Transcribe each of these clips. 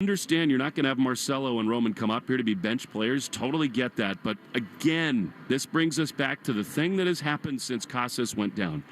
Understand you're not going to have Marcelo and Roman come up here to be bench players. Totally get that. But again, this brings us back to the thing that has happened since Casas went down.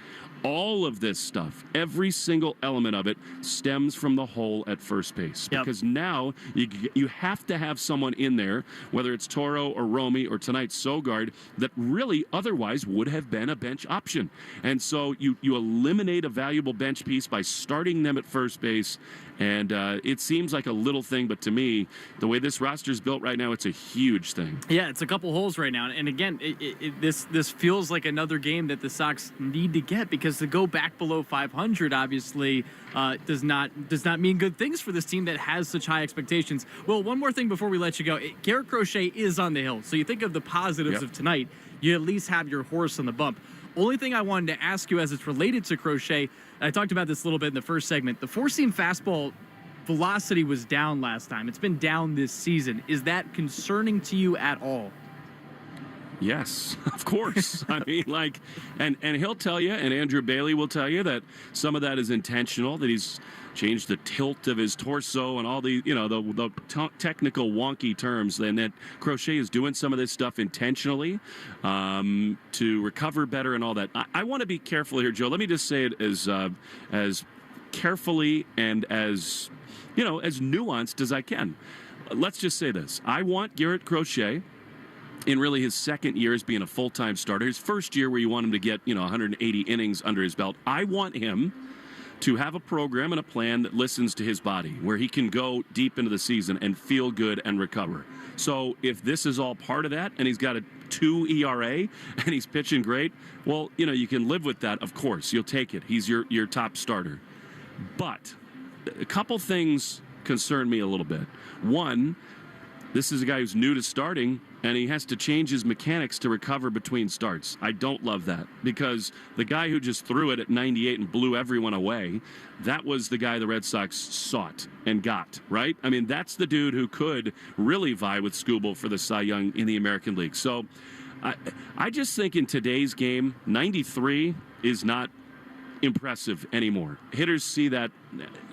All of this stuff, every single element of it, stems from the hole at first base. Yep. Because now you have to have someone in there, whether it's Toro or Romy or tonight Sogard, that really otherwise would have been a bench option. And so you eliminate a valuable bench piece by starting them at first base. And it seems like a little thing, but to me, the way this roster is built right now, it's a huge thing. Yeah, it's a couple holes right now. And again, this feels like another game that the Sox need to get, because to go back below 500, obviously, does not mean good things for this team that has such high expectations. Well, one more thing before we let you go. Garrett Crochet is on the hill. So you think of the positives of tonight, you at least have your horse on the bump. Only thing I wanted to ask you as it's related to Crochet, I talked about this a little bit in the first segment. The four-seam fastball velocity was down last time. It's been down this season. Is that concerning to you at all? Yes, of course. I mean, like, and he'll tell you, and Andrew Bailey will tell you that some of that is intentional, that he's changed the tilt of his torso and all the, the technical wonky terms, and that Crochet is doing some of this stuff intentionally to recover better and all that. I want to be careful here, Joe. Let me just say it as carefully and as nuanced as I can. Let's just say this. I want Garrett Crochet, in really his second year as being a full-time starter, his first year where you want him to get 180 innings under his belt, I want him to have a program and a plan that listens to his body, where he can go deep into the season and feel good and recover. So if this is all part of that, and he's got a 2 ERA and he's pitching great, well, you can live with that. Of course, you'll take it. He's your top starter. But a couple things concern me a little bit. One, this is a guy who's new to starting, and he has to change his mechanics to recover between starts. I don't love that, because the guy who just threw it at 98 and blew everyone away, that was the guy the Red Sox sought and got, right? I mean, that's the dude who could really vie with Skubal for the Cy Young in the American League. So I just think in today's game, 93 is not impressive anymore. Hitters see that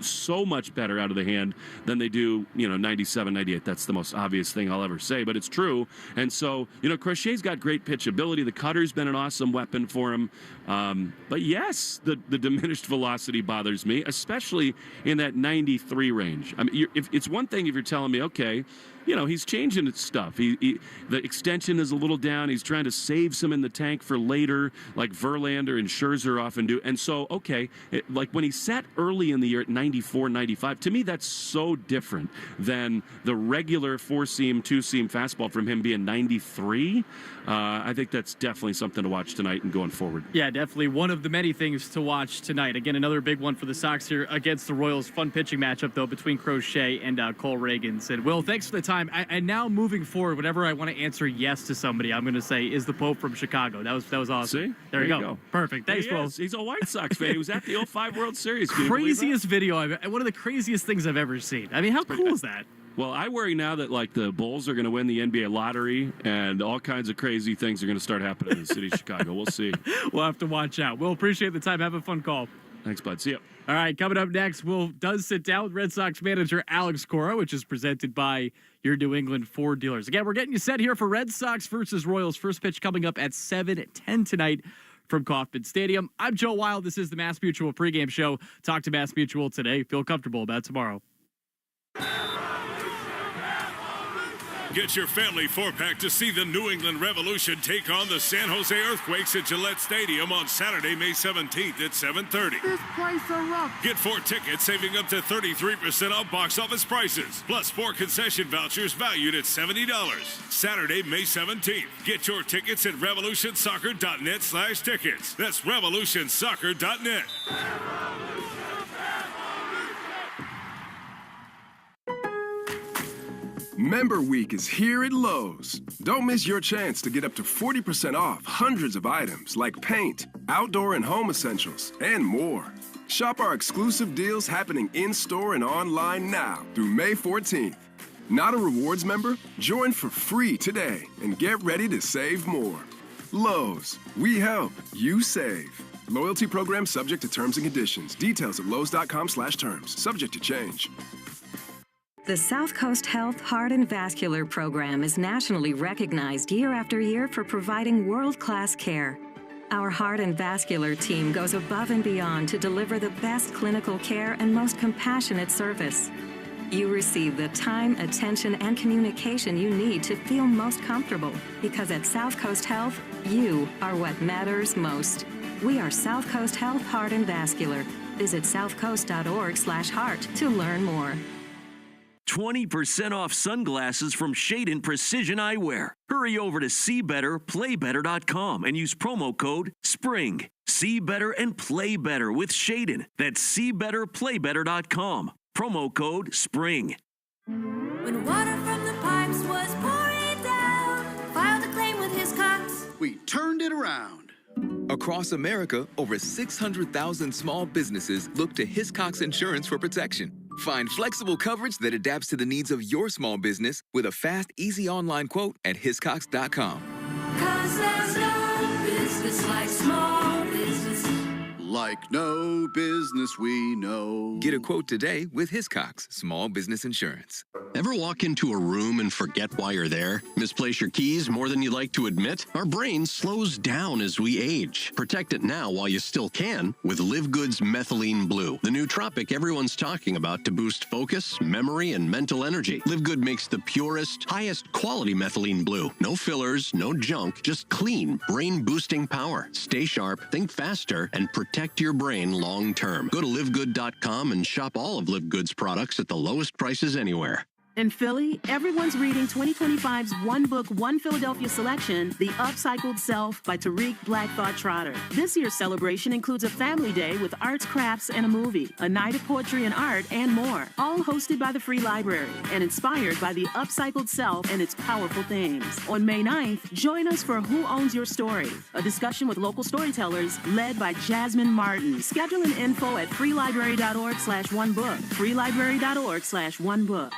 so much better out of the hand than they do, 97, 98. That's the most obvious thing I'll ever say, but it's true. And so, Crochet's got great pitch ability. The cutter's been an awesome weapon for him. But yes, the diminished velocity bothers me, especially in that 93 range. I mean, if it's one thing if you're telling me, okay, he's changing his stuff. The extension is a little down. He's trying to save some in the tank for later, like Verlander and Scherzer often do. And so, okay, like when he sat early in the year at 94, 95, to me that's so different than the regular four-seam, two-seam fastball from him being 93. I think that's definitely something to watch tonight and going forward. Yeah, definitely one of the many things to watch tonight. Again, another big one for the Sox here against the Royals. Fun pitching matchup, though, between Crochet and Cole Reagans. And, Will, thanks for the time. And now moving forward, whenever I want to answer yes to somebody, I'm going to say, is the Pope from Chicago. That was awesome. See? There you go. Perfect. Thanks, Will. He's a White Sox fan. He was at the 05 World Series. Craziest video one of the craziest things I've ever seen. I mean, how cool is that? Well, I worry now that, like, the Bulls are going to win the NBA lottery and all kinds of crazy things are going to start happening in the city of Chicago. We'll see. We'll have to watch out. We'll appreciate the time. Have a fun call. Thanks, bud. See ya. All right, coming up next, Will does sit down with Red Sox manager Alex Cora, which is presented by your New England Ford dealers. Again, we're getting you set here for Red Sox versus Royals. First pitch coming up at 7:10 tonight from Kauffman Stadium. I'm Joe Wild. This is the Mass Mutual pregame show. Talk to Mass Mutual today. Feel comfortable about tomorrow. Get your family four-pack to see the New England Revolution take on the San Jose Earthquakes at Gillette Stadium on Saturday, May 17th at 7:30. This price are up. Get 4 tickets, saving up to 33% off box office prices, plus 4 concession vouchers valued at $70. Saturday, May 17th. Get your tickets at revolutionsoccer.net/tickets. That's revolutionsoccer.net. Member Week is here at Lowe's. Don't miss your chance to get up to 40% off hundreds of items like paint, outdoor and home essentials, and more. Shop our exclusive deals happening in-store and online now through May 14th. Not a rewards member? Join for free today and get ready to save more. Lowe's, we help, you save. Loyalty program subject to terms and conditions. Details at lowes.com/terms. Subject to change. The South Coast Health Heart and Vascular Program is nationally recognized year after year for providing world-class care. Our heart and vascular team goes above and beyond to deliver the best clinical care and most compassionate service. You receive the time, attention, and communication you need to feel most comfortable, because at South Coast Health, you are what matters most. We are South Coast Health Heart and Vascular. Visit southcoast.org/heart to learn more. 20% off sunglasses from Shadon Precision Eyewear. Hurry over to SeeBetterPlayBetter.com and use promo code SPRING. See better and play better with Shadon. That's SeeBetterPlayBetter.com. Promo code SPRING. When water from the pipes was pouring down, filed a claim with Hiscox. We turned it around. Across America, over 600,000 small businesses look to Hiscox Insurance for protection. Find flexible coverage that adapts to the needs of your small business with a fast, easy online quote at Hiscox.com. 'Cause there's no business like small business. Like no business we know. Get a quote today with Hiscox Small Business Insurance. Ever walk into a room and forget why you're there? Misplace your keys more than you like to admit? Our brain slows down as we age. Protect it now while you still can with Live Good's Methylene Blue, the nootropic everyone's talking about to boost focus, memory, and mental energy. Live Good makes the purest, highest quality methylene blue. No fillers, no junk, just clean, brain-boosting power. Stay sharp, think faster, and protect your brain long-term. Go to livegood.com and shop all of Live Good's products at the lowest prices anywhere. In Philly, everyone's reading 2025's One Book, One Philadelphia selection, The Upcycled Self by Tariq Black Thought Trotter. This year's celebration includes a family day with arts, crafts, and a movie, a night of poetry and art, and more, all hosted by the Free Library and inspired by The Upcycled Self and its powerful themes. On May 9th, join us for Who Owns Your Story, a discussion with local storytellers led by Jasmine Martin. Schedule and info at freelibrary.org/onebook, freelibrary.org/onebook.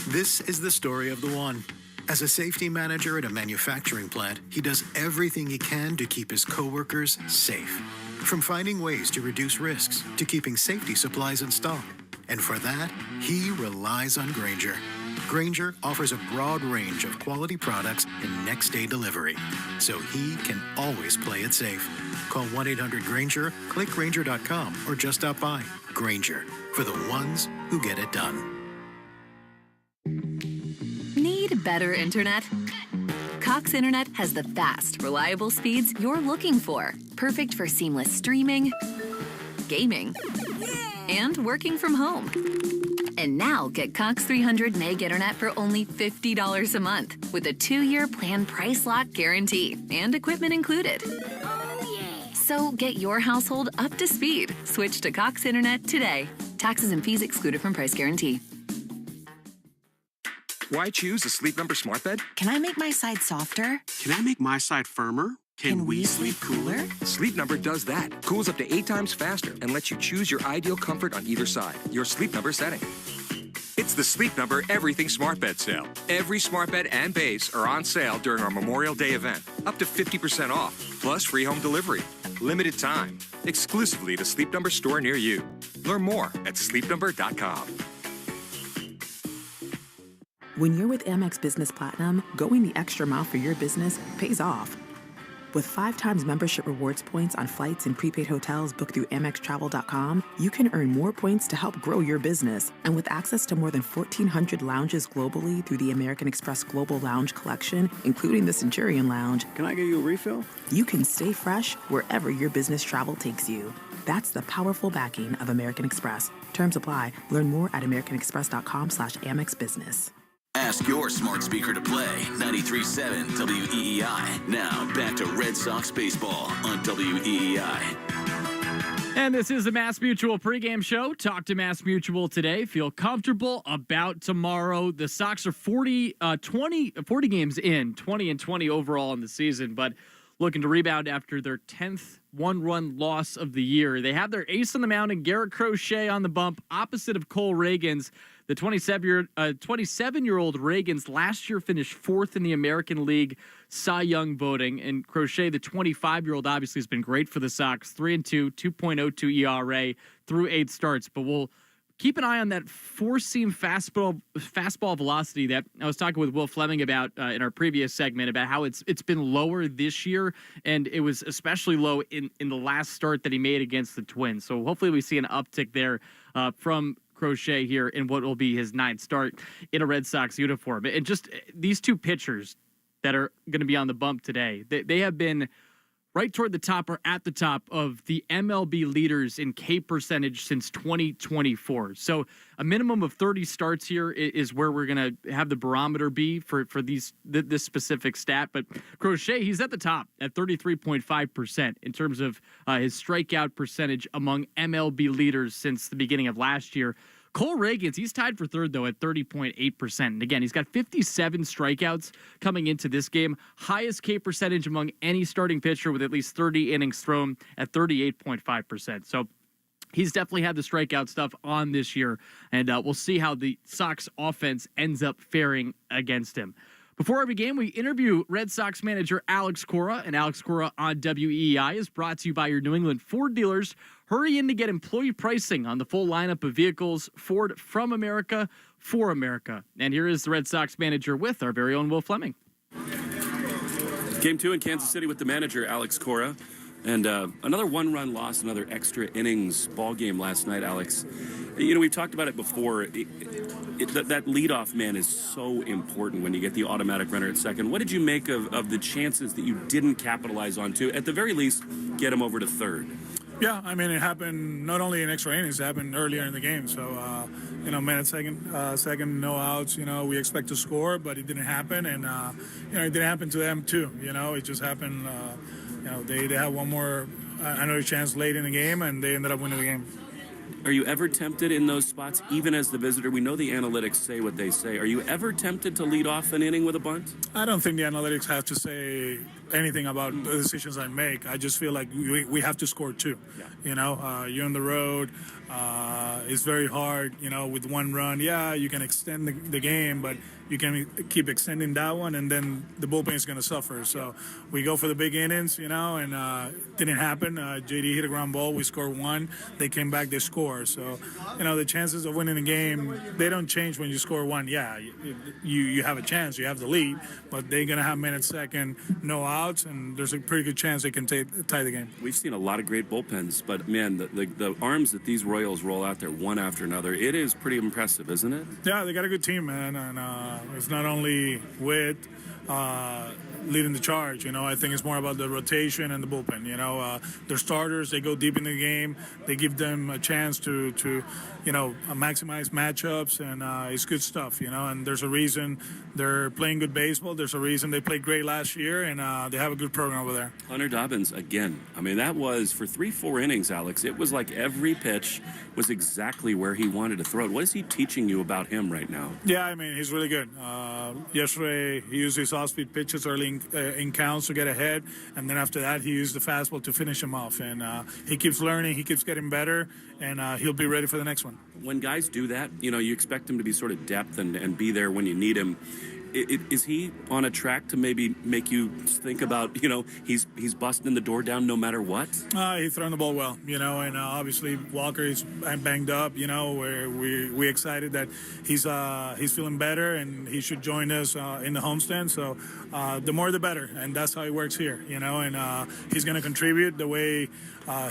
This is the story of the one. As a safety manager at a manufacturing plant, he does everything he can to keep his coworkers safe. From finding ways to reduce risks to keeping safety supplies in stock. And for that, he relies on Grainger. Grainger offers a broad range of quality products and next-day delivery, so he can always play it safe. Call 1-800-GRAINGER, click Grainger.com, or just stop by. Grainger, for the ones who get it done. Need better internet? Cox Internet has the fast, reliable speeds you're looking for. Perfect for seamless streaming, gaming, and working from home. And now get Cox 300 meg internet for only $50 a month with a 2-year plan price lock guarantee and equipment included. So get your household up to speed. Switch to Cox Internet today. Taxes and fees excluded from price guarantee. Why choose a Sleep Number smart bed? Can I make my side softer? Can I make my side firmer? Can we sleep cooler? Sleep Number does that. Cools up to 8 times faster and lets you choose your ideal comfort on either side. Your Sleep Number setting. It's the Sleep Number Everything Smart Bed sale. Every smart bed and base are on sale during our Memorial Day event. Up to 50% off, plus free home delivery. Limited time. Exclusively at a Sleep Number store near you. Learn more at sleepnumber.com. When you're with Amex Business Platinum, going the extra mile for your business pays off. With 5 times membership rewards points on flights and prepaid hotels booked through AmexTravel.com, you can earn more points to help grow your business. And with access to more than 1,400 lounges globally through the American Express Global Lounge Collection, including the Centurion Lounge, Can I get you a refill? you can stay fresh wherever your business travel takes you. That's the powerful backing of American Express. Terms apply. Learn more at americanexpress.com/Amex Business. Ask your smart speaker to play 93.7 WEEI. Now back to Red Sox baseball on WEEI. And this is the Mass Mutual pregame show. Talk to Mass Mutual today. Feel comfortable about tomorrow. The Sox are 40 games in, 20-20 overall in the season, but looking to rebound after their 10th one-run loss of the year. They have their ace on the mound and Garrett Crochet on the bump, opposite of Cole Reagans. The 27-year-old Reagans last year finished 4th in the American League Cy Young voting, and Crochet, the 25-year-old, obviously has been great for the Sox. 3-2, 2.02 ERA through 8 starts, but we'll keep an eye on that four-seam fastball velocity that I was talking with Will Fleming about in our previous segment about how it's been lower this year, and it was especially low in the last start that he made against the Twins. So hopefully we see an uptick there from Crochet here in what will be his 9th start in a Red Sox uniform. And just these two pitchers that are going to be on the bump today, they have been right toward the top or at the top of the MLB leaders in K percentage since 2024. So a minimum of 30 starts here is where we're going to have the barometer be for this specific stat. But Crochet, he's at the top at 33.5% in terms of his strikeout percentage among MLB leaders since the beginning of last year. Cole Reagans, he's tied for third, though, at 30.8%. And again, he's got 57 strikeouts coming into this game. Highest K percentage among any starting pitcher with at least 30 innings thrown at 38.5%. So he's definitely had the strikeout stuff on this year. And we'll see how the Sox offense ends up faring against him. Before every game, we interview Red Sox manager Alex Cora, and Alex Cora on WEEI is brought to you by your New England Ford dealers. Hurry in to get employee pricing on the full lineup of vehicles Ford from America for America. And here is the Red Sox manager with our very own Will Fleming. Game 2 in Kansas City with the manager, Alex Cora. And another one-run loss, another extra innings ball game last night, Alex. You know, we've talked about it before. That leadoff man is so important when you get the automatic runner at second. What did you make of the chances that you didn't capitalize on to, at the very least, get him over to third? Yeah, I mean, it happened not only in extra innings, it happened earlier in the game. So, man at second, no outs, we expect to score, but it didn't happen. And, it didn't happen to them too. It just happened, they had one more, another chance late in the game, and they ended up winning the game. Are you ever tempted in those spots, even as the visitor? We know the analytics say what they say. Are you ever tempted to lead off an inning with a bunt? I don't think the analytics have to say anything about the decisions I make. I just feel like we have to score too. Yeah. You're on the road. It's very hard, with one run. Yeah, you can extend the game, but you can keep extending that one, and then the bullpen is going to suffer. So we go for the big innings, and it didn't happen. JD hit a ground ball. We scored one. They came back. They scored. So, the chances of winning the game, they don't change when you score one. Yeah, you have a chance. You have the lead, but they're going to have men at second, no outs, and there's a pretty good chance they can tie the game. We've seen a lot of great bullpens, but, man, the arms that these Royals roll out there one after another, it is pretty impressive, isn't it? Yeah, they got a good team, man, and it's not only with leading the charge. I think it's more about the rotation and the bullpen. Their starters, they go deep in the game. They give them a chance to maximize matchups, and it's good stuff. And there's a reason they're playing good baseball. There's a reason they played great last year, and they have a good program over there. Hunter Dobbins again. I mean, that was for 3-4 innings, Alex. It was like every pitch was exactly where he wanted to throw it. What is he teaching you about him right now? Yeah, I mean, he's really good. Yesterday, he used his off-speed pitches early in counts to get ahead, and then after that, he used the fastball to finish him off. And he keeps learning, he keeps getting better, and he'll be ready for the next one. When guys do that, you expect him to be sort of depth and be there when you need him. Is he on a track to maybe make you think about, he's busting the door down no matter what? He's throwing the ball well, and obviously Walker is banged up, we're excited that he's feeling better and he should join us in the homestand. So the more the better, and that's how it works here, and he's going to contribute the way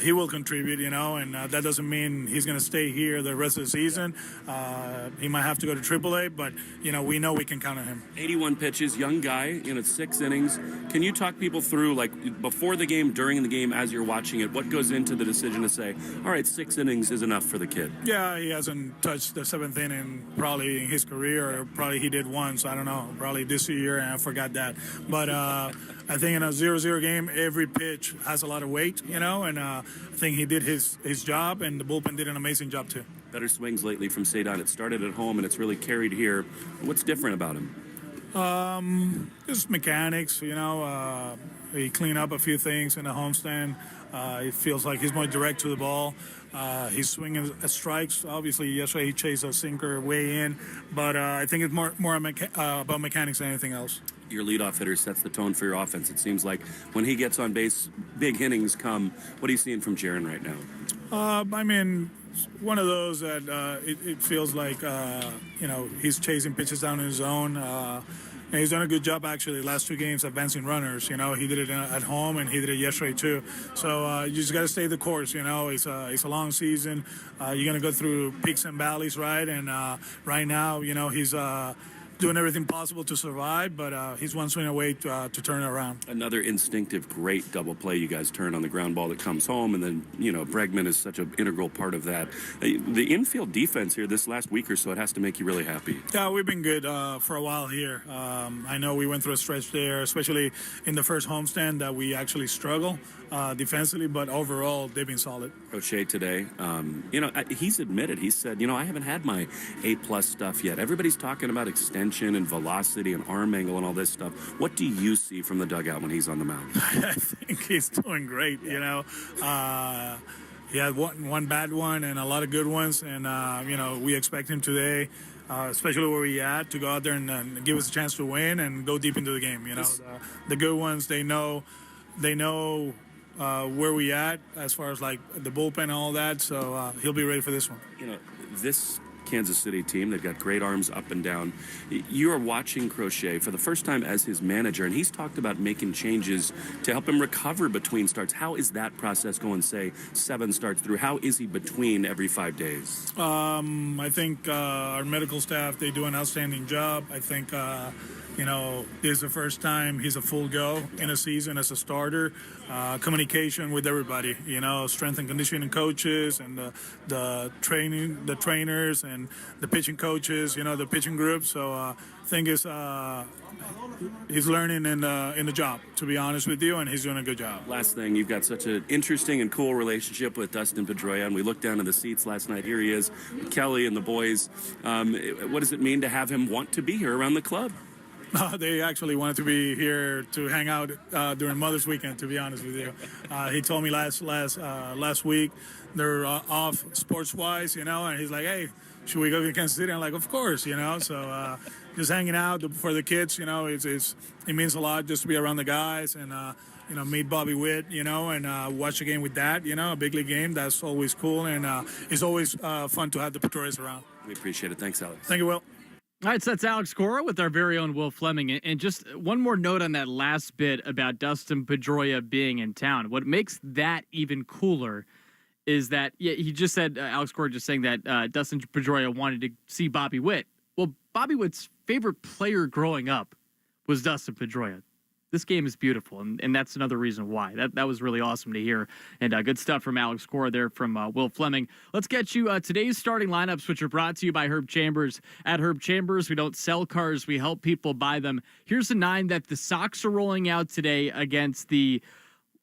he will contribute, and that doesn't mean he's going to stay here the rest of the season. He might have to go to AAA, but, we know we can count on him. 81 pitches, young guy, 6 innings. Can you talk people through, like, before the game, during the game, as you're watching it, what goes into the decision to say, all right, 6 innings is enough for the kid? Yeah, he hasn't touched the 7th inning probably in his career, or probably he did once, I don't know, probably this year, and I forgot that. But I think in a 0-0 game, every pitch has a lot of weight, and I think he did his job, and the bullpen did an amazing job too. Better swings lately from Cedon. It started at home, and it's really carried here. What's different about him? Just mechanics, he cleaned up a few things in the homestand. It feels like he's more direct to the ball. He's swinging at strikes. Obviously, yesterday he chased a sinker way in, but I think it's more about mechanics than anything else. Your leadoff hitter sets the tone for your offense. It seems like when he gets on base, big innings come. What are you seeing from Jaron right now? I mean, one of those that it feels like, he's chasing pitches down in his zone. And he's done a good job, actually, last 2 games advancing runners. He did it at home, and he did it yesterday, too. So you just got to stay the course, It's a long season. You're going to go through peaks and valleys, right? And right now, he's doing everything possible to survive, but he's one swing away to turn it around. Another instinctive, great double play you guys turn on the ground ball that comes home, and then, Bregman is such an integral part of that. The infield defense here this last week or so, it has to make you really happy. Yeah, we've been good for a while here. I know we went through a stretch there, especially in the first homestand, that we actually struggle defensively, but overall, they've been solid. Crochet today, he's admitted, he said, I haven't had my A-plus stuff yet. Everybody's talking about extension and velocity and arm angle and all this stuff. What do you see from the dugout when he's on the mound? I think he's doing great, He had one bad one and a lot of good ones, and, we expect him today, especially where we at, to go out there and give us a chance to win and go deep into the game, The good ones, they know where we at as far as, like, the bullpen and all that, so he'll be ready for this one. This Kansas City team, they've got great arms up and down. You are watching Crochet for the first time as his manager, and he's talked about making changes to help him recover between starts. How is that process going, say, 7 starts through? How is he between every 5 days? I think our medical staff, they do an outstanding job. I think this is the first time he's a full go in a season as a starter. Communication with everybody, strength and conditioning coaches and the trainers and the pitching coaches, the pitching group. So I think he's learning in the job, to be honest with you, and he's doing a good job. Last thing, you've got such an interesting and cool relationship with Dustin Pedroia, and we looked down in the seats last night. Here he is, with Kelly and the boys. What does it mean to have him want to be here around the club? They actually wanted to be here to hang out during Mother's Weekend, to be honest with you. He told me last week they're off sports-wise, and he's like, hey, should we go to Kansas City? I'm like, of course, So just hanging out for the kids, it means a lot just to be around the guys and, meet Bobby Witt, and watch the game with Dad, a big league game. That's always cool, and it's always fun to have the Pretorians around. We appreciate it. Thanks, Alex. Thank you, Will. All right, so that's Alex Cora with our very own Will Fleming. And just one more note on that last bit about Dustin Pedroia being in town. What makes that even cooler is that, he just said, Alex Cora just saying that Dustin Pedroia wanted to see Bobby Witt. Well, Bobby Witt's favorite player growing up was Dustin Pedroia. This game is beautiful, and that's another reason why. That was really awesome to hear, and good stuff from Alex Cora there from Will Fleming. Let's get you today's starting lineups, which are brought to you by Herb Chambers. At Herb Chambers, we don't sell cars, we help people buy them. Here's the 9 that the Sox are rolling out today against the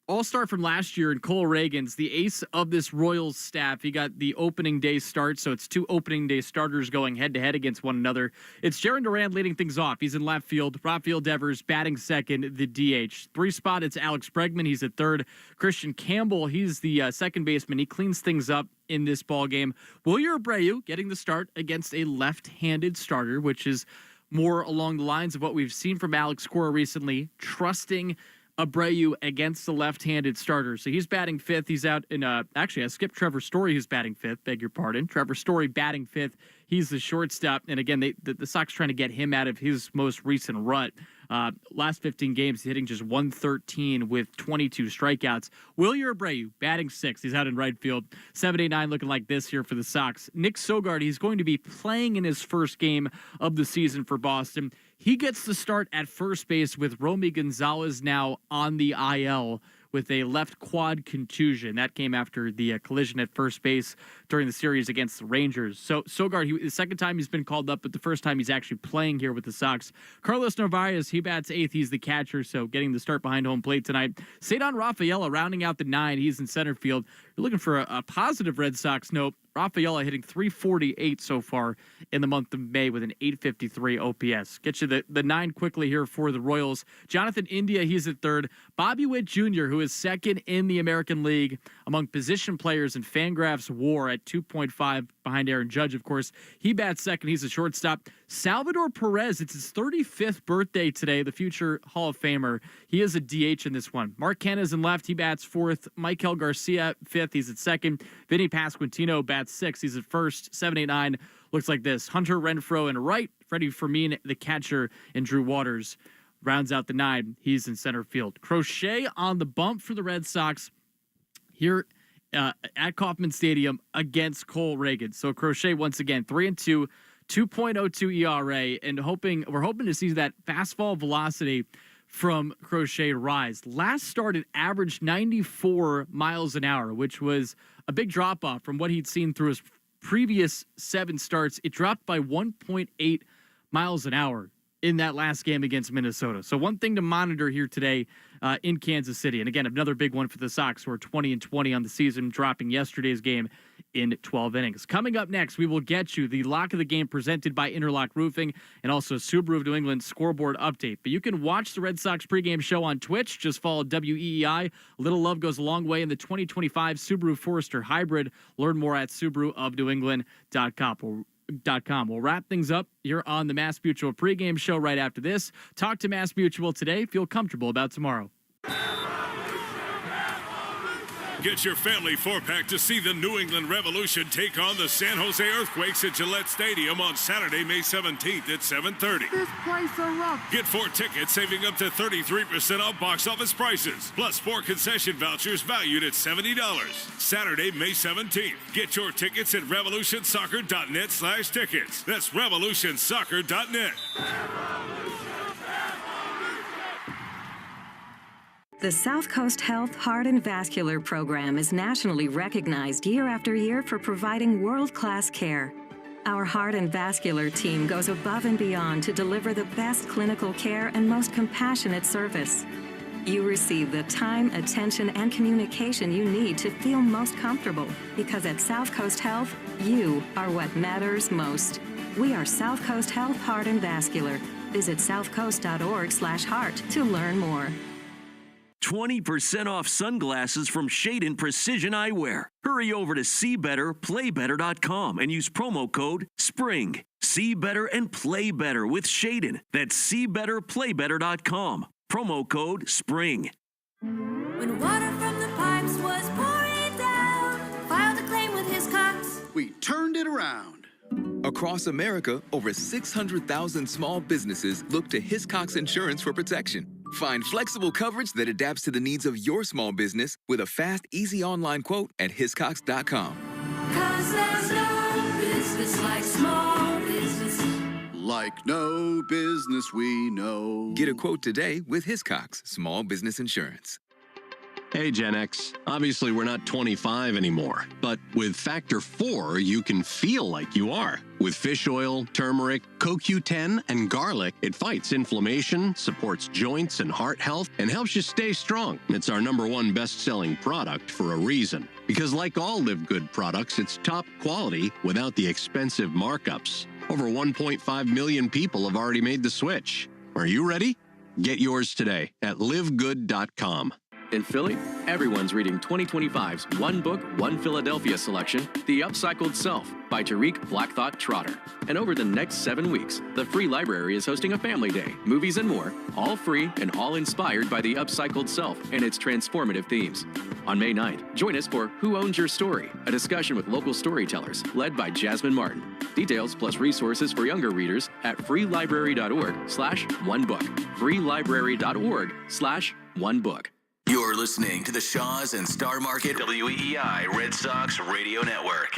All-Star from last year in Cole Reagans, the ace of this Royals staff. He got the opening day start, so it's 2 opening day starters going head-to-head against one another. It's Jaron Duran leading things off. He's in left field. Rafael Devers batting second, the DH. 3 spot, it's Alex Bregman. He's at third. Christian Campbell, he's the second baseman. He cleans things up in this ball game. Wilyer Abreu getting the start against a left-handed starter, which is more along the lines of what we've seen from Alex Cora recently, trusting Abreu against the left-handed starter. So he's batting 5th. He's out in, actually, I skipped Trevor Story, who's batting 5th. Beg your pardon. Trevor Story batting 5th. He's the shortstop. And again, the Sox trying to get him out of his most recent rut. Last 15 games, he's hitting just 113 with 22 strikeouts. Wilyer Abreu batting 6th. He's out in right field. 7-8-9 looking like this here for the Sox. Nick Sogard, he's going to be playing in his first game of the season for Boston. He gets the start at first base with Romy Gonzalez now on the IL with a left quad contusion. That came after the collision at first base during the series against the Rangers. So Sogard, the second time he's been called up, but the first time he's actually playing here with the Sox. Carlos Narvaez, he bats 8th. He's the catcher, so getting the start behind home plate tonight. Cedar Rafaela rounding out the 9. He's in center field. You're looking for a positive Red Sox note. Rafaela hitting .348 so far in the month of May with an .853 OPS. Get you the 9 quickly here for the Royals. Jonathan India, he's at third. Bobby Witt Jr., who is second in the American League among position players in Fangraphs WAR at 2.5 behind Aaron Judge, of course. He bats second. He's a shortstop. Salvador Perez, it's his 35th birthday today, the future Hall of Famer. He is a DH in this one. Mark Canha's in left. He bats fourth. Michael Garcia, fifth. He's at second. Vinny Pasquantino bats sixth. He's at first. 7, 8, 9 looks like this. Hunter Renfroe in right. Freddie Fermin, the catcher, and Drew Waters rounds out the 9. He's in center field. Crochet on the bump for the Red Sox here at Kauffman Stadium against Cole Reagan. So Crochet once again 3-2, 2.02 ERA, and we're hoping to see that fastball velocity from Crochet rise. Last start it averaged 94 miles an hour, which was a big drop off from what he'd seen through his previous 7 starts. It dropped by 1.8 miles an hour in that last game against Minnesota. So one thing to monitor here today in Kansas City. And again, another big one for the Sox, who are 20-20 on the season, dropping yesterday's game in 12 innings. Coming up next, we will get you the lock of the game presented by Interlock Roofing and also Subaru of New England scoreboard update. But you can watch the Red Sox pregame show on Twitch. Just follow WEEI. A little love goes a long way in the 2025 Subaru Forester Hybrid. Learn more at SubaruofNewEngland.com. We'll wrap things up here on the Mass Mutual pregame show right after this. Talk to Mass Mutual today. Feel comfortable about tomorrow. Get your family 4-pack to see the New England Revolution take on the San Jose Earthquakes at Gillette Stadium on Saturday, May 17th at 7:30. This place erupts. Get 4 tickets, saving up to 33% off box office prices, plus 4 concession vouchers valued at $70. Saturday, May 17th. Get your tickets at revolutionsoccer.net/tickets. That's revolutionsoccer.net. The South Coast Health Heart and Vascular Program is nationally recognized year after year for providing world-class care. Our heart and vascular team goes above and beyond to deliver the best clinical care and most compassionate service. You receive the time, attention, and communication you need to feel most comfortable, because at South Coast Health, you are what matters most. We are South Coast Health Heart and Vascular. Visit southcoast.org/heart to learn more. 20% off sunglasses from Shadon Precision Eyewear. Hurry over to SeeBetterPlayBetter.com and use promo code SPRING. See better and play better with Shadon. That's SeeBetterPlayBetter.com. Promo code SPRING. When water from the pipes was pouring down, filed a claim with his Cox. We turned it around. Across America, over 600,000 small businesses look to Hiscox Insurance for protection. Find flexible coverage that adapts to the needs of your small business with a fast, easy online quote at hiscox.com. 'Cause there's no business like small business. Like no business we know. Get a quote today with Hiscox Small Business Insurance. Hey, Gen X. Obviously, we're not 25 anymore. But with Factor 4, you can feel like you are. With fish oil, turmeric, CoQ10, and garlic, it fights inflammation, supports joints and heart health, and helps you stay strong. It's our #1 best-selling product for a reason. Because like all Live Good products, it's top quality without the expensive markups. Over 1.5 million people have already made the switch. Are you ready? Get yours today at livegood.com. In Philly, everyone's reading 2025's One Book, One Philadelphia selection, The Upcycled Self by Tariq Black Thought Trotter. And over the next 7 weeks, the Free Library is hosting a family day, movies and more, all free and all inspired by The Upcycled Self and its transformative themes. On May 9th, join us for Who Owns Your Story, a discussion with local storytellers led by Jasmine Martin. Details plus resources for younger readers at freelibrary.org/onebook. freelibrary.org/onebook. You're listening to the Shaws and Star Market WEEI Red Sox Radio Network.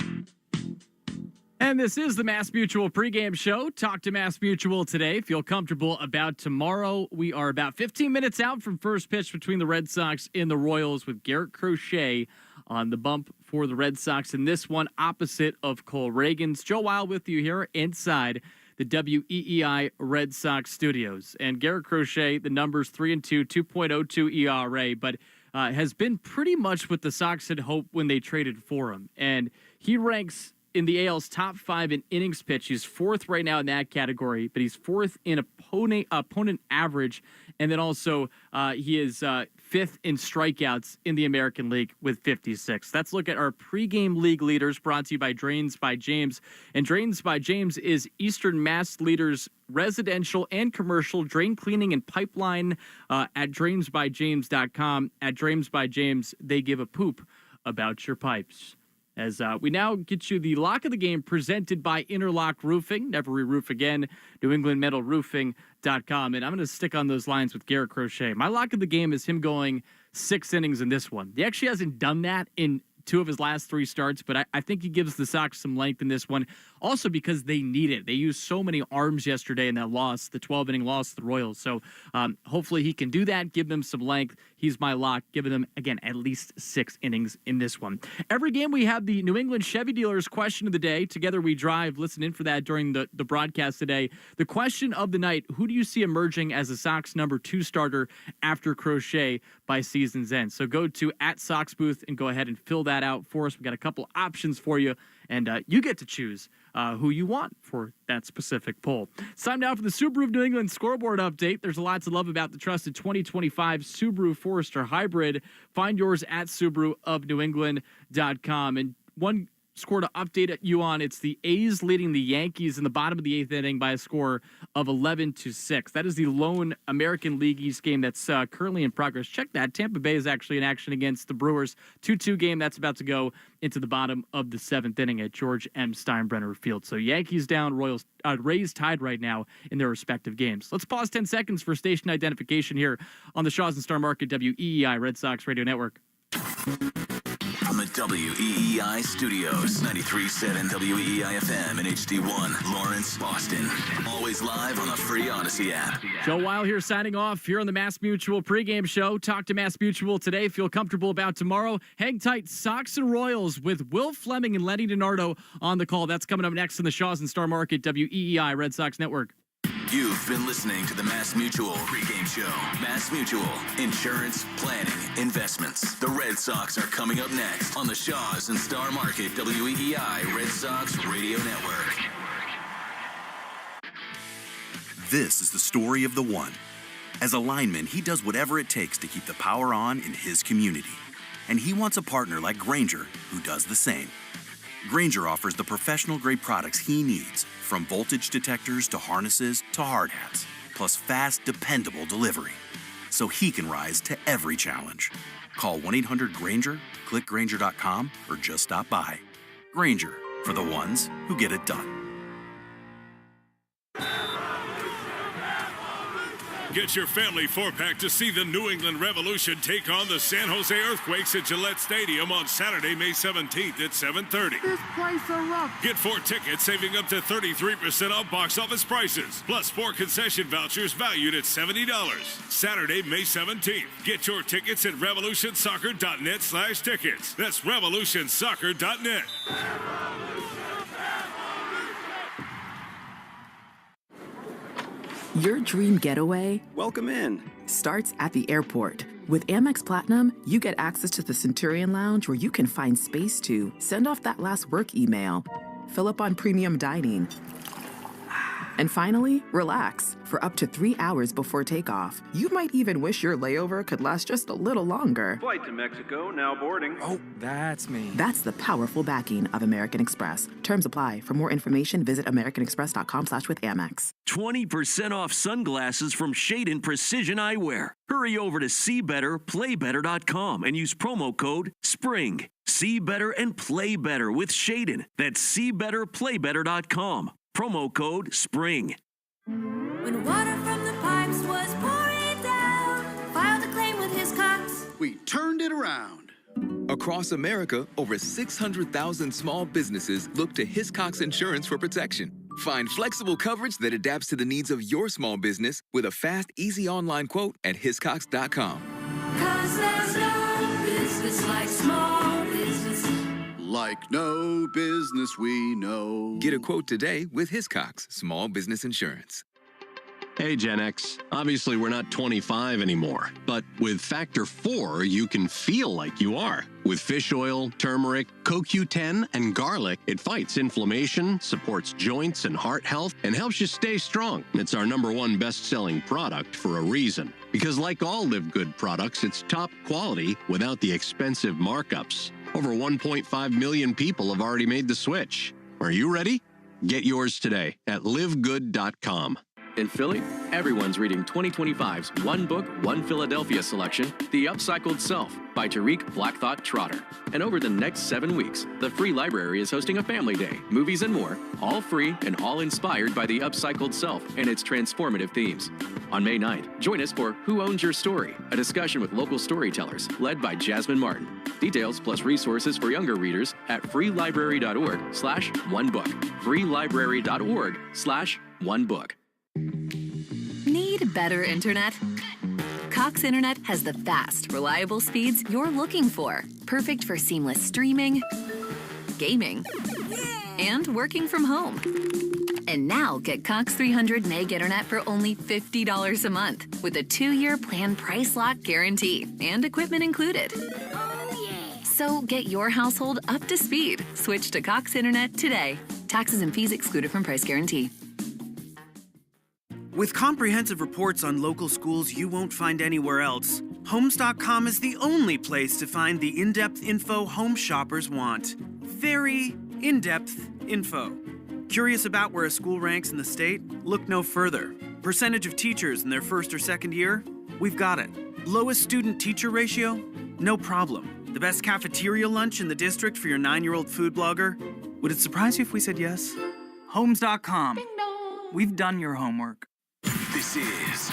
And this is the Mass Mutual pregame show. Talk to Mass Mutual today. Feel comfortable about tomorrow. We are about 15 minutes out from first pitch between the Red Sox and the Royals with Garrett Crochet on the bump for the Red Sox. And this one opposite of Cole Reagan's. Joe Wild with you here inside the WEEI Red Sox studios. And Garrett Crochet, the numbers 3-2, 2.02 ERA, but has been pretty much what the Sox had hoped when they traded for him. And he ranks in the AL's top 5 in innings pitched. He's 4th right now in that category, but he's 4th in opponent average. And then also he is 5th in strikeouts in the American League with 56. Let's look at our pregame league leaders, brought to you by Drains by James. And Drains by James is Eastern Mass leaders, residential and commercial drain cleaning and pipeline at drainsbyjames.com. At Drains by James, they give a poop about your pipes. As we now get you the lock of the game presented by Interlock Roofing. Never re-roof again. NewEnglandMetalRoofing.com. And I'm going to stick on those lines with Garrett Crochet. My lock of the game is him going 6 innings in this one. He actually hasn't done that in 2 of his last 3 starts, but I think he gives the Sox some length in this one. Also because they need it. They used so many arms yesterday in that loss, the 12-inning loss to the Royals. So hopefully he can do that, give them some length. He's my lock, giving them, again, at least 6 innings in this one. Every game we have the New England Chevy Dealers question of the day. Together We Drive. Listen in for that during the broadcast today. The question of the night, who do you see emerging as the Sox number 2 starter after Crochet by season's end? So go to @SoxBooth and go ahead and fill that out for us. We've got a couple options for you, and you get to choose who you want for that specific poll. It's time now for the Subaru of New England scoreboard update. There's a lot to love about the trusted 2025 Subaru Forester Hybrid. Find yours at SubaruofNewEngland.com. And one score to update you on, it's the A's leading the Yankees in the bottom of the 8th inning by a score of 11-6. That is the lone American League East game that's currently in progress. Check that. Tampa Bay is actually in action against the Brewers. 2-2 game that's about to go into the bottom of the 7th inning at George M. Steinbrenner Field. So Yankees down, Rays tied right now in their respective games. Let's pause 10 seconds for station identification here on the Shaws and Star Market WEEI Red Sox Radio Network. From the WEEI studios, 93.7 WEEI FM and HD1, Lawrence, Boston. Always live on the free Odyssey app. Joe Weil here signing off here on the Mass Mutual pregame show. Talk to Mass Mutual today. Feel comfortable about tomorrow. Hang tight. Sox and Royals with Will Fleming and Lenny DiNardo on the call. That's coming up next in the Shaws and Star Market WEEI Red Sox Network. You've been listening to the Mass Mutual pregame show. Mass Mutual, insurance, planning, investments. The Red Sox are coming up next on the Shaws and Star Market WEEI Red Sox Radio Network. This is the story of the one. As a lineman, he does whatever it takes to keep the power on in his community. And he wants a partner like Grainger who does the same. Grainger offers the professional-grade products he needs, from voltage detectors to harnesses to hard hats, plus fast, dependable delivery, so he can rise to every challenge. Call 1-800-GRAINGER, click Grainger.com, or just stop by. Grainger, for the ones who get it done. Get your family 4-pack to see the New England Revolution take on the San Jose Earthquakes at Gillette Stadium on Saturday, May 17th at 7:30. This place erupts. Get 4 tickets, saving up to 33% off box office prices, plus 4 concession vouchers valued at $70. Saturday, May 17th. Get your tickets at revolutionsoccer.net/tickets. That's revolutionsoccer.net. Your dream getaway? Welcome in. Starts at the airport. With Amex Platinum, you get access to the Centurion Lounge where you can find space to send off that last work email, fill up on premium dining, and finally, relax for up to 3 hours before takeoff. You might even wish your layover could last just a little longer. Flight to Mexico, now boarding. Oh, that's me. That's the powerful backing of American Express. Terms apply. For more information, visit americanexpress.com/withAmex. 20% off sunglasses from Shadon Precision Eyewear. Hurry over to SeeBetterPlayBetter.com and use promo code SPRING. See better and play better with Shadon. That's SeeBetterPlayBetter.com. Promo code SPRING. When water from the pipes was pouring down, filed a claim with his Cox. We turned it around. Across America, over 600,000 small businesses look to Hiscox Insurance for protection. Find flexible coverage that adapts to the needs of your small business with a fast, easy online quote at hiscox.com. 'Cause there's no business like small business. Like no business we know. Get a quote today with Hiscox Small Business Insurance. Hey, Gen X. Obviously, we're not 25 anymore, but with Factor 4, you can feel like you are. With fish oil, turmeric, CoQ10, and garlic, it fights inflammation, supports joints and heart health, and helps you stay strong. It's our #1 best-selling product for a reason. Because like all Live Good products, it's top quality without the expensive markups. Over 1.5 million people have already made the switch. Are you ready? Get yours today at livegood.com. In Philly, everyone's reading 2025's One Book, One Philadelphia selection, The Upcycled Self by Tariq Black Thought Trotter. And over the next 7 weeks, the Free Library is hosting a family day, movies and more, all free and all inspired by The Upcycled Self and its transformative themes. On May 9th, join us for Who Owns Your Story, a discussion with local storytellers led by Jasmine Martin. Details plus resources for younger readers at freelibrary.org/onebook. freelibrary.org/onebook. Need better internet? Cox Internet has the fast, reliable speeds you're looking for. Perfect for seamless streaming, gaming, and working from home. And now get Cox 300 meg internet for only $50 a month with a 2-year plan price lock guarantee and equipment included. So get your household up to speed. Switch to Cox Internet today. Taxes and fees excluded from price guarantee. With comprehensive reports on local schools you won't find anywhere else, Homes.com is the only place to find the in-depth info home shoppers want. Very in-depth info. Curious about where a school ranks in the state? Look no further. Percentage of teachers in their first or second year? We've got it. Lowest student-teacher ratio? No problem. The best cafeteria lunch in the district for your 9-year-old food blogger? Would it surprise you if we said yes? Homes.com. We've done your homework. This is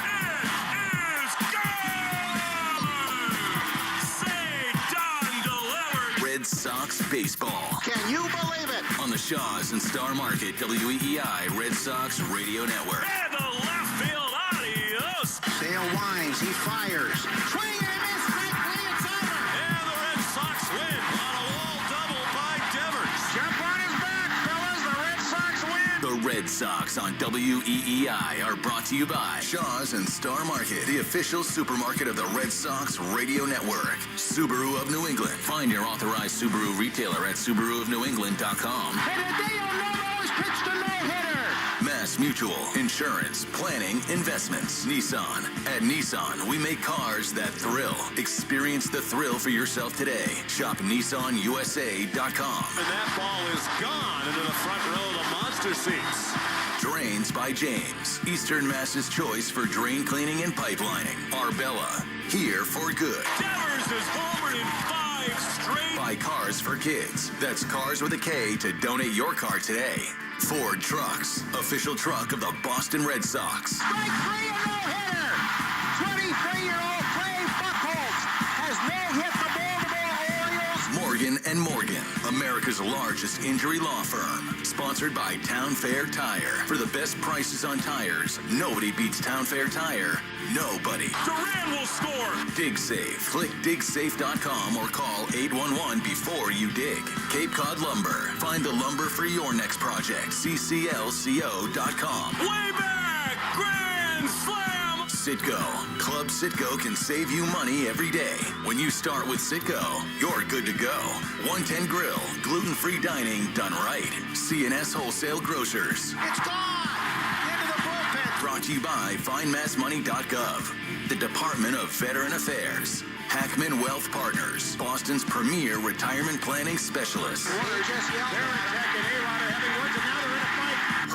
Red Sox baseball. Can you believe it? On the Shaws and Star Market WEEI Red Sox Radio Network. And the left field adios. Sale winds, he fires. Swing and a miss, Mike Lee, it's over. And the Red Sox win on a wall double by Devers. Jump on his back, fellas. The Red Sox win. The Red Sox on WEEI are brought to you by Shaws and Star Market, the official supermarket of the Red Sox Radio Network. Subaru of New England. Find your authorized Subaru retailer at SubaruofNewEngland.com. And Hideo Nomo has pitched a no-hitter. Mass Mutual, insurance, planning, investments. Nissan. At Nissan, we make cars that thrill. Experience the thrill for yourself today. Shop NissanUSA.com. And that ball is gone into the front row of the monster seats. Drains by James. Eastern Mass's choice for drain cleaning and pipelining. Arbella. Here for good. Devers is homered in 5 straight. Buy cars for kids. That's Cars with a K to donate your car today. Ford Trucks. Official truck of the Boston Red Sox. Strike 3, a no-hitter. 23-year-old Clay Buchholz has no-hit the Baltimore Orioles. Morgan & Morgan, America's largest injury law firm. Sponsored by Town Fair Tire. For the best prices on tires, nobody beats Town Fair Tire. Nobody. Duran will score. Dig Safe. Click digsafe.com or call 811 before you dig. Cape Cod Lumber. Find the lumber for your next project. cclco.com. Way back. Grand slam. Citgo. Club Citgo can save you money every day. When you start with Citgo, you're good to go. 110 Grill. Gluten-free dining done right. C&S Wholesale Grocers. It's gone. Into the bullpen. Brought to you by FindMassMoney.gov. The Department of Veteran Affairs. Hackman Wealth Partners. Boston's premier retirement planning specialist.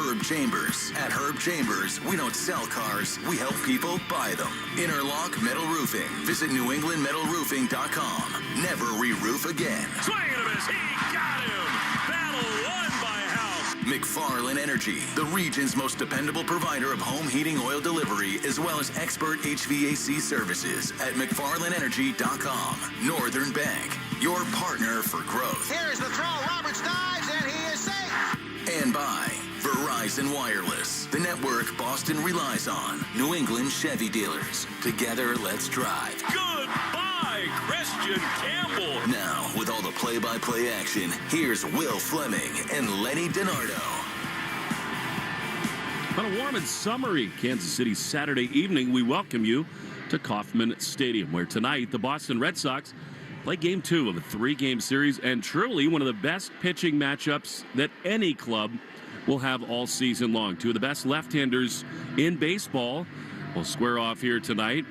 Herb Chambers. At Herb Chambers, we don't sell cars, we help people buy them. Interlock Metal Roofing. Visit NewEnglandMetalRoofing.com. Never re-roof again. Swing and a miss. He got him. Battle won by House. McFarland Energy, the region's most dependable provider of home heating oil delivery, as well as expert HVAC services at McFarlandEnergy.com. Northern Bank, your partner for growth. Here's the throw. Roberts dives, and he is safe. And by Verizon Wireless, the network Boston relies on. New England Chevy dealers. Together, let's drive. Goodbye, Christian Campbell. Now, with all the play-by-play action, here's Will Fleming and Lenny DiNardo. On a warm and summery Kansas City Saturday evening, we welcome you to Kauffman Stadium, where tonight the Boston Red Sox play Game 2 of a 3-game series, and truly one of the best pitching matchups that any club will have all season long. Two of the best left-handers in baseball will square off here tonight.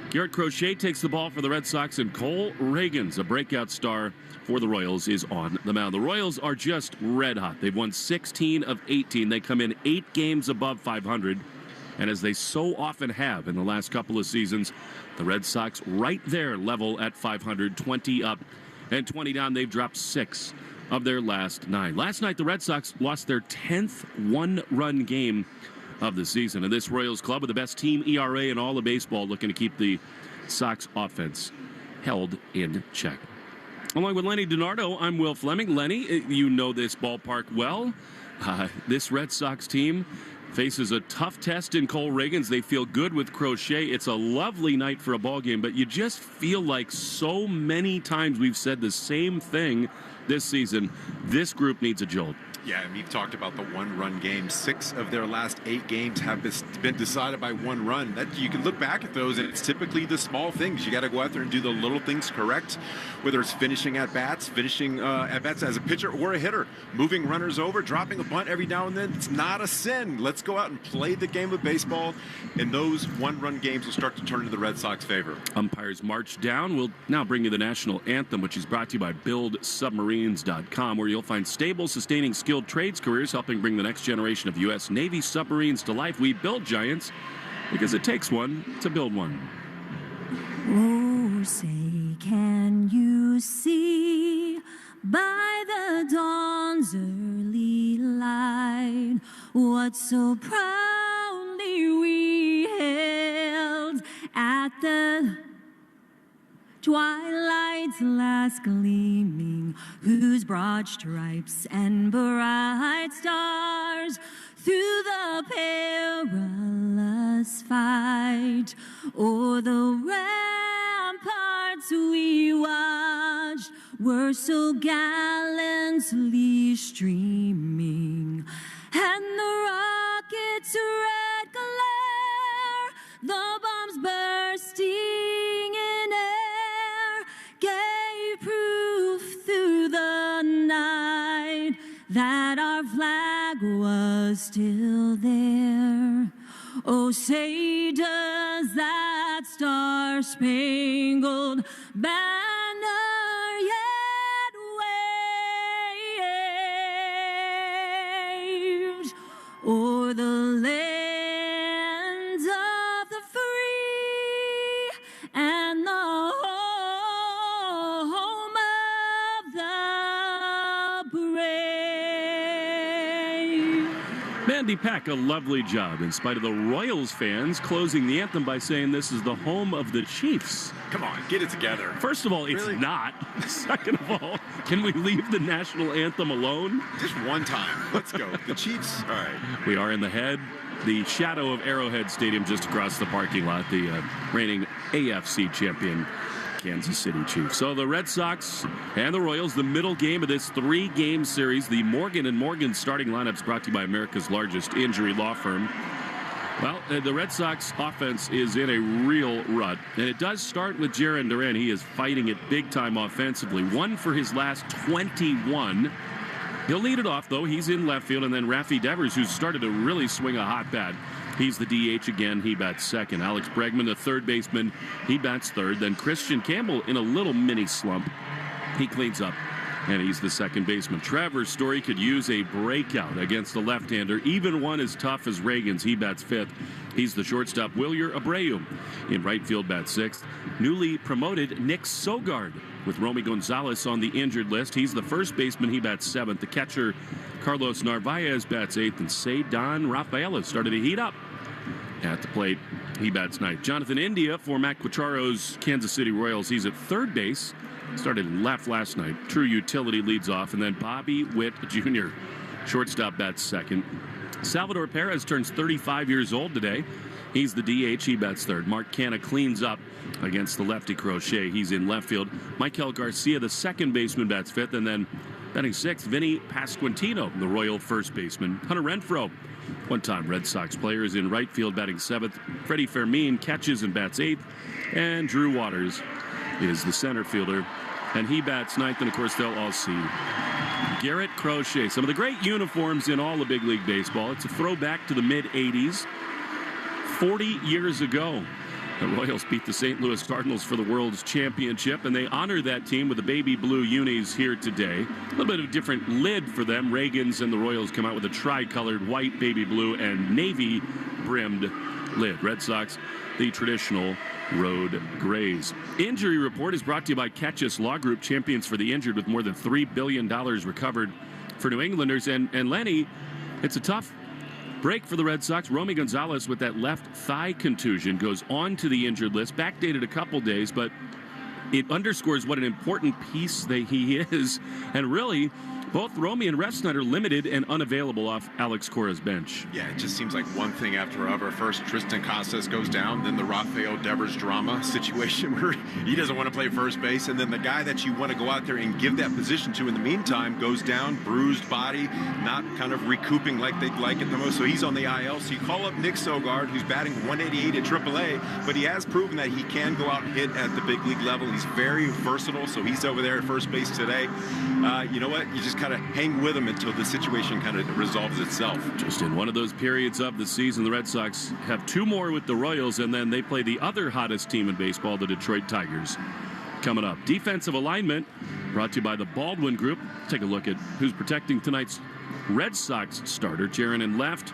Garrett Crochet takes the ball for the Red Sox, and Cole Reagans, a breakout star for the Royals, is on the mound. The Royals are just red hot. They've won 16 of 18. They come in 8 games above 500. And as they so often have in the last couple of seasons, the Red Sox right there level at 500, 20 up and 20 down. They've dropped 6 of their last 9. Last night, the Red Sox lost their 10th one-run game of the season. And this Royals club with the best team ERA in all of baseball, looking to keep the Sox offense held in check. Along with Lenny DiNardo, I'm Will Fleming. Lenny, you know this ballpark well. This Red Sox team faces a tough test in Cole Reagans. They feel good with Crochet. It's a lovely night for a ball game, but you just feel like so many times we've said the same thing this season. This group needs a jolt. Yeah, and we've talked about the one-run game. 6 of their last 8 games have been decided by 1 run. That you can look back at those, and it's typically the small things. You got to go out there and do the little things correct, whether it's finishing at bats as a pitcher or a hitter, moving runners over, dropping a bunt every now and then. It's not a sin. Let's go out and play the game of baseball, and those one-run games will start to turn to the Red Sox favor. Umpires march down. We'll now bring you the national anthem, which is brought to you by BuildSubmarines.com, where you'll find stable, sustaining, skilled trades careers helping bring the next generation of U.S. Navy submarines to life. We build giants because it takes one to build one. Oh, say, can you see by the dawn's early light what so proudly we hailed at the twilight's last gleaming, whose broad stripes and bright stars through the perilous fight o'er the ramparts we watched were so gallantly streaming, and the rocket's red glare, the bombs bursting in air, gave proof through the night that our flag was still there. Oh, say does that star-spangled banner yet wave o'er the land of the free and the home of the brave? Mandy Pack, a lovely job, in spite of the Royals fans closing the anthem by saying this is the home of the Chiefs. Come on, get it together. First of all, it's Really? not. Second of all, can we leave the national anthem alone? Just one time. Let's go. The Chiefs. All right. We are in the shadow of Arrowhead Stadium, just across the parking lot, the reigning AFC champion Kansas City Chiefs. So the Red Sox and the Royals, the middle game of this 3-game series. The Morgan & Morgan starting lineups brought to you by America's largest injury law firm. Well, the Red Sox offense is in a real rut, and it does start with Jarren Duran. He is fighting it big time offensively. 1 for his last 21. He'll lead it off, though. He's in left field, and then Rafi Devers, who's started to really swing a hot bat. He's the DH again. He bats second. Alex Bregman, the third baseman, he bats third. Then Christian Campbell in a little mini slump. He cleans up, and he's the second baseman. Trevor Story could use a breakout against the left-hander, even one as tough as Reagans. He bats fifth. He's the shortstop. Wilyer Abreu in right field bats sixth. Newly promoted Nick Sogard with Romy Gonzalez on the injured list. He's the first baseman. He bats seventh. The catcher, Carlos Narvaez, bats eighth. And Cedon Rafaela started to heat up at the plate. He bats ninth. Jonathan India for Matt Quatraro's Kansas City Royals. He's at third base. Started left last night. True utility leads off. And then Bobby Witt Jr., shortstop, bats second. Salvador Perez turns 35 years old today. He's the DH. He bats third. Mark Canha cleans up against the lefty Crochet. He's in left field. Michael Garcia, the second baseman, bats fifth. And then Batting sixth, Vinny Pasquantino, the Royal first baseman. Hunter Renfroe, one-time Red Sox player, is in right field batting seventh. Freddie Fermin catches and bats eighth. And Drew Waters is the center fielder, and he bats ninth, and of course they'll all see Garrett Crochet. Some of the great uniforms in all of Big League Baseball. It's a throwback to the mid-'80s. 40 years ago, the Royals beat the St. Louis Cardinals for the World's Championship, and they honor that team with the baby blue unis here today. A little bit of a different lid for them. Reagan's and the Royals come out with a tri-colored white, baby blue, and navy-brimmed lid. Red Sox, the traditional road grays. Injury report is brought to you by Ketchus Law Group, champions for the injured, with more than $3 billion recovered for New Englanders. And Lenny, it's a tough break for the Red Sox. Romy Gonzalez with that left thigh contusion goes on to the injured list, backdated a couple days, but it underscores what an important piece he is. And really, both Romy and Refsnyder are limited and unavailable off Alex Cora's bench. Yeah, it just seems like one thing after another. First, Tristan Casas goes down, then the Rafael Devers drama situation where he doesn't want to play first base, and then the guy that you want to go out there and give that position to in the meantime goes down, bruised body, not kind of recouping like they'd like it the most. So he's on the IL. So you call up Nick Sogard, who's batting 188 at AAA, but he has proven that he can go out and hit at the big league level. He's very versatile, so he's over there at first base today. You know what? You just kind of hang with him until the situation kind of resolves itself. Just in one of those periods of the season, the Red Sox have two more with the Royals, and then they play the other hottest team in baseball, the Detroit Tigers, coming up. Defensive alignment brought to you by the Baldwin Group. Take a look at who's protecting tonight's Red Sox starter. Jaron in left,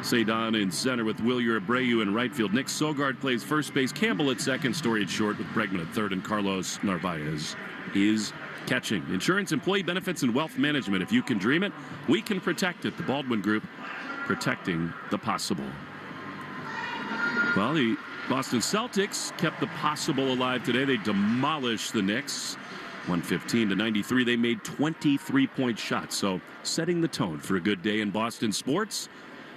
Cedon in center with Wilyer Abreu in right field. Nick Sogard plays first base, Campbell at second, Story at short with Bregman at third, and Carlos Narvaez is catching. Insurance, employee benefits, and wealth management. If you can dream it, we can protect it. The Baldwin Group, protecting the possible. Well, the Boston Celtics kept the possible alive today. They demolished the Knicks 115-93. They made 23-point shots, so setting the tone for a good day in Boston sports.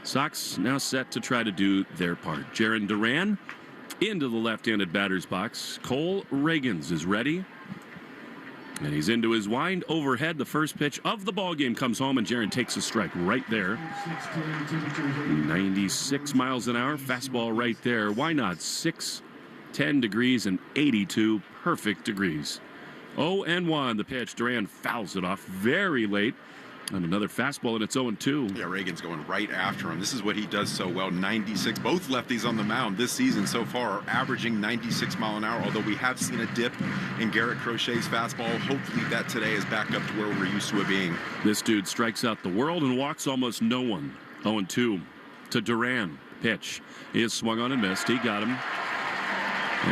Sox now set to try to do their part. Jarren Duran into the left-handed batter's box. Cole Reagans is ready. And he's into his wind overhead. The first pitch of the ball game comes home, and Jarren takes a strike right there. 96 miles an hour, fastball right there. Why not? 10 degrees and 82 perfect degrees. 0-1 the pitch. Duran fouls it off very late. And another fastball, and it's 0-2. Yeah, Reagan's going right after him. This is what he does so well. 96. Both lefties on the mound this season so far are averaging 96 mile an hour, although we have seen a dip in Garrett Crochet's fastball. Hopefully that today is back up to where we're used to it being. This dude strikes out the world and walks almost no one. 0-2 to Duran. Pitch is swung on and missed. He got him.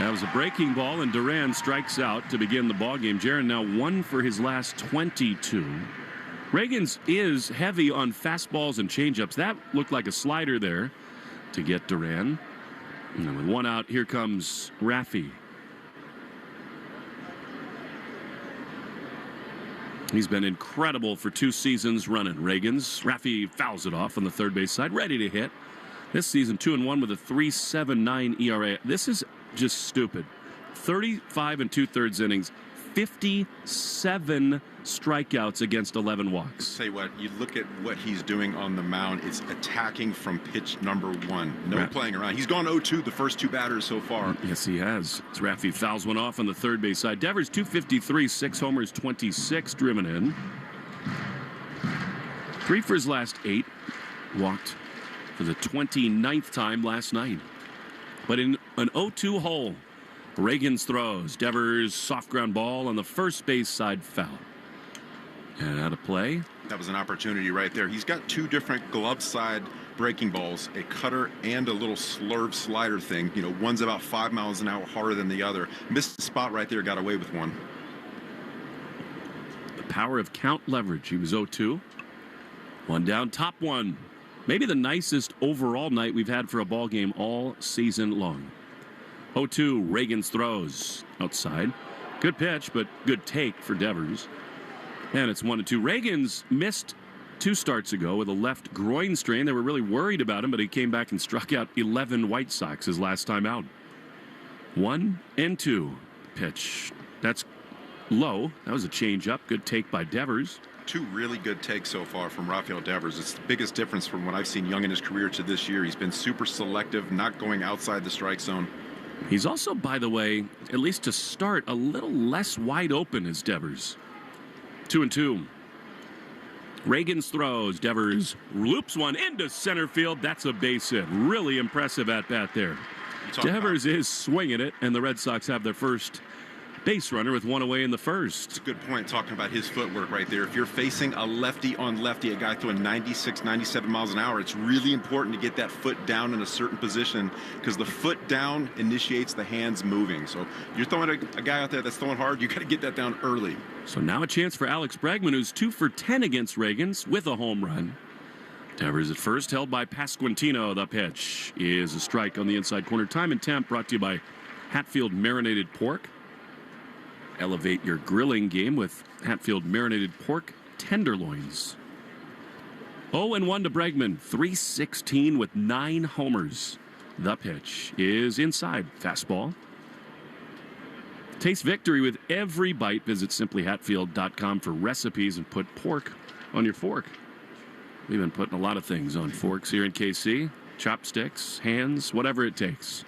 That was a breaking ball, and Duran strikes out to begin the ball game. Jarren now 1 for his last 22. Reagans is heavy on fastballs and changeups. That looked like a slider there to get Duran. And with one out, here comes Raffy. He's been incredible for 2 seasons running. Reagans. Raffy fouls it off on the third base side, ready to hit. This season, 2-1 with a 3.79 ERA. This is just stupid. 35 2/3 innings. 57 strikeouts against 11 walks. Tell you what, you look at what he's doing on the mound. It's attacking from pitch number 1. No playing around. He's gone 0-2 the first 2 batters so far. Yes, he has. As Raffy fouls one off on the third base side. Devers 253, 6 homers, 26 driven in. 3 for his last 8. Walked for the 29th time last night. But in an 0-2 hole, Reagans throws. Devers soft ground ball on the first base side, foul. And out of play. That was an opportunity right there. He's got 2 different glove side breaking balls, a cutter and a little slurve slider thing. You know, one's about 5 miles an hour harder than the other. Missed the spot right there, got away with one. The power of count leverage. He was 0-2. 1 down, top 1. Maybe the nicest overall night we've had for a ball game all season long. 0-2, Reagans throws outside. Good pitch, but good take for Devers. And it's 1-2. Reagans missed 2 starts ago with a left groin strain. They were really worried about him, but he came back and struck out 11 White Sox his last time out. 1-2 pitch. That's low. That was a changeup. Good take by Devers. two really good takes so far from Rafael Devers. It's the biggest difference from what I've seen Young in his career to this year. He's been super selective, not going outside the strike zone. He's also, by the way, at least to start, a little less wide open as Devers. 2-2. Reagan's throws. Devers loops one into center field. That's a base hit. Really impressive at bat there. Devers is swinging it, and the Red Sox have their first base runner with one away in the first. It's a good point talking about his footwork right there. If you're facing a lefty on lefty, a guy throwing 96, 97 miles an hour, it's really important to get that foot down in a certain position because the foot down initiates the hands moving. So you're throwing a guy out there that's throwing hard, you got to get that down early. So now a chance for Alex Bregman, who's 2 for 10 against Reagans with a home run. Devers at first, held by Pasquantino. The pitch is a strike on the inside corner. Time and temp brought to you by Hatfield Marinated Pork. Elevate your grilling game with Hatfield Marinated Pork Tenderloins. 0-1 to Bregman, 316 with 9 homers. The pitch is inside. Fastball. Taste victory with every bite. Visit simplyhatfield.com for recipes and put pork on your fork. We've been putting a lot of things on forks here in KC. Chopsticks, hands, whatever it takes.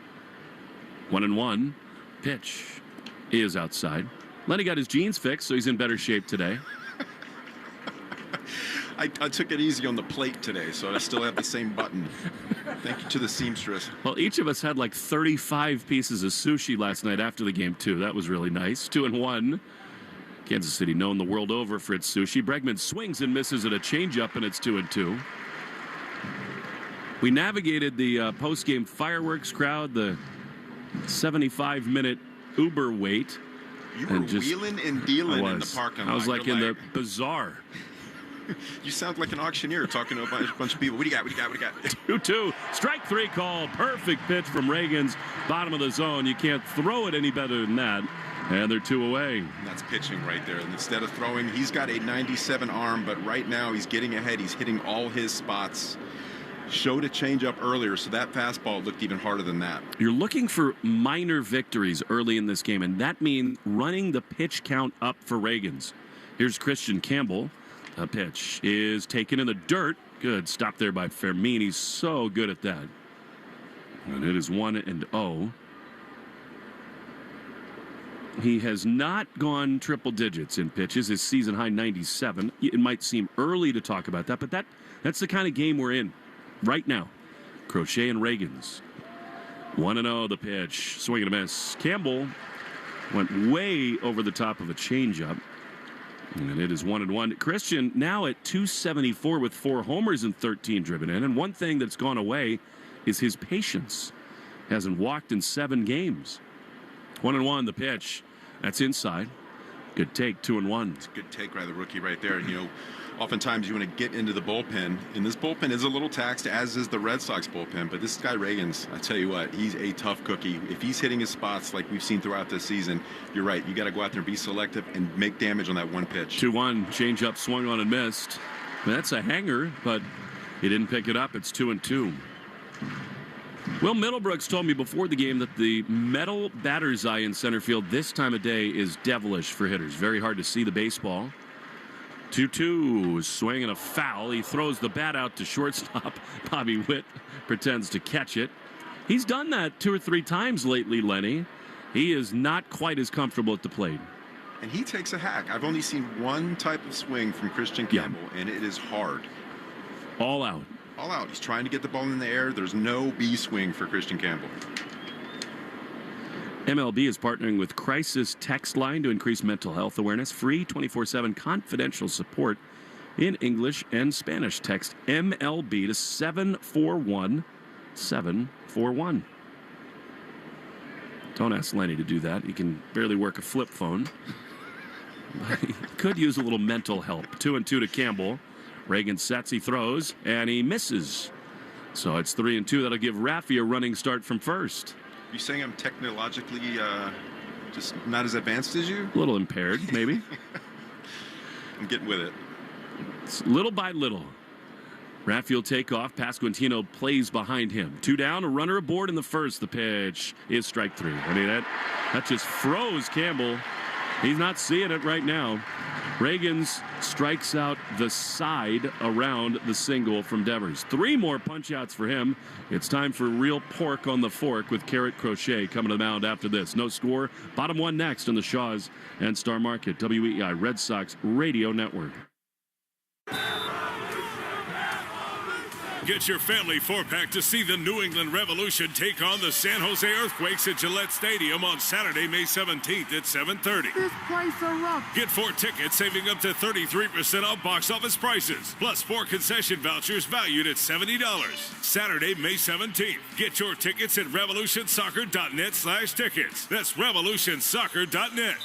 1-1. Pitch is outside. Lenny got his jeans fixed, so he's in better shape today. I took it easy on the plate today, so I still have the same button. Thank you to the seamstress. Well, each of us had like 35 pieces of sushi last night after the game, too. That was really nice. 2-1. Kansas City known the world over for its sushi. Bregman swings and misses at a changeup, and it's 2-2. We navigated the post-game fireworks crowd, the 75-minute Uber wait. You were wheeling and dealing in the parking lot. I was like in the bazaar. You sound like an auctioneer talking to a bunch of people. What do you got? 2-2. Strike 3 called. Perfect pitch from Reagan's bottom of the zone. You can't throw it any better than that. And they're 2 away. That's pitching right there. And instead of throwing, he's got a 97 arm, but right now he's getting ahead. He's hitting all his spots. Showed a changeup earlier, so that fastball looked even harder than that. You're looking for minor victories early in this game, and that means running the pitch count up for Reagan's. Here's Christian Campbell. The pitch is taken in the dirt. Good stop there by Fermin. He's so good at that. And it is 1-0. He has not gone triple digits in pitches. His season high 97. It might seem early to talk about that, but that's the kind of game we're in right now. Crochet and Reagan's. 1-0 the pitch. Swing and a miss. Campbell went way over the top of a changeup. And it is 1-1. Christian now at 274 with 4 homers and 13 driven in. And one thing that's gone away is his patience. Hasn't walked in 7 games. 1-1 the pitch. That's inside. Good take, 2-1. It's a good take by the rookie right there. You know, oftentimes you want to get into the bullpen, and this bullpen is a little taxed, as is the Red Sox bullpen. But this guy Reagan's, I tell you what, he's a tough cookie. If he's hitting his spots like we've seen throughout this season, you're right. You got to go out there and be selective and make damage on that one pitch. 2-1, changeup swung on and missed. That's a hanger, but he didn't pick it up. It's 2-2. Will Middlebrooks told me before the game that the metal batter's eye in center field this time of day is devilish for hitters. Very hard to see the baseball. 2-2, swing and a foul. He throws the bat out to shortstop. Bobby Witt pretends to catch it. He's done that 2 or 3 times lately, Lenny. He is not quite as comfortable at the plate. And he takes a hack. I've only seen one type of swing from Christian Campbell, and it is hard. All out. All out. He's trying to get the ball in the air. There's no B swing for Christian Campbell. MLB is partnering with Crisis Text Line to increase mental health awareness. Free 24/7 confidential support in English and Spanish. Text MLB to 741-741. Don't ask Lenny to do that. He can barely work a flip phone. He could use a little mental help. 2-2 to Campbell. Reagan sets, he throws, and he misses. So it's 3-2. That'll give Raffy a running start from first. You saying I'm technologically just not as advanced as you? A little impaired, maybe. I'm getting with it. It's little by little. Raffy will take off. Pasquantino plays behind him. 2 down, a runner aboard in the first. The pitch is strike 3. I mean, that just froze Campbell. He's not seeing it right now. Reagans strikes out the side around the single from Devers. 3 more punch-outs for him. It's time for real pork on the fork with Garrett Crochet coming to the mound after this. No score. Bottom 1 next on the Shaws and Star Market, WEEI Red Sox Radio Network. Get your family 4-pack to see the New England Revolution take on the San Jose Earthquakes at Gillette Stadium on Saturday, May 17th at 7:30. This place erupts. Get 4 tickets, saving up to 33% off box office prices, plus 4 concession vouchers valued at $70. Saturday, May 17th. Get your tickets at revolutionsoccer.net/tickets. That's revolutionsoccer.net.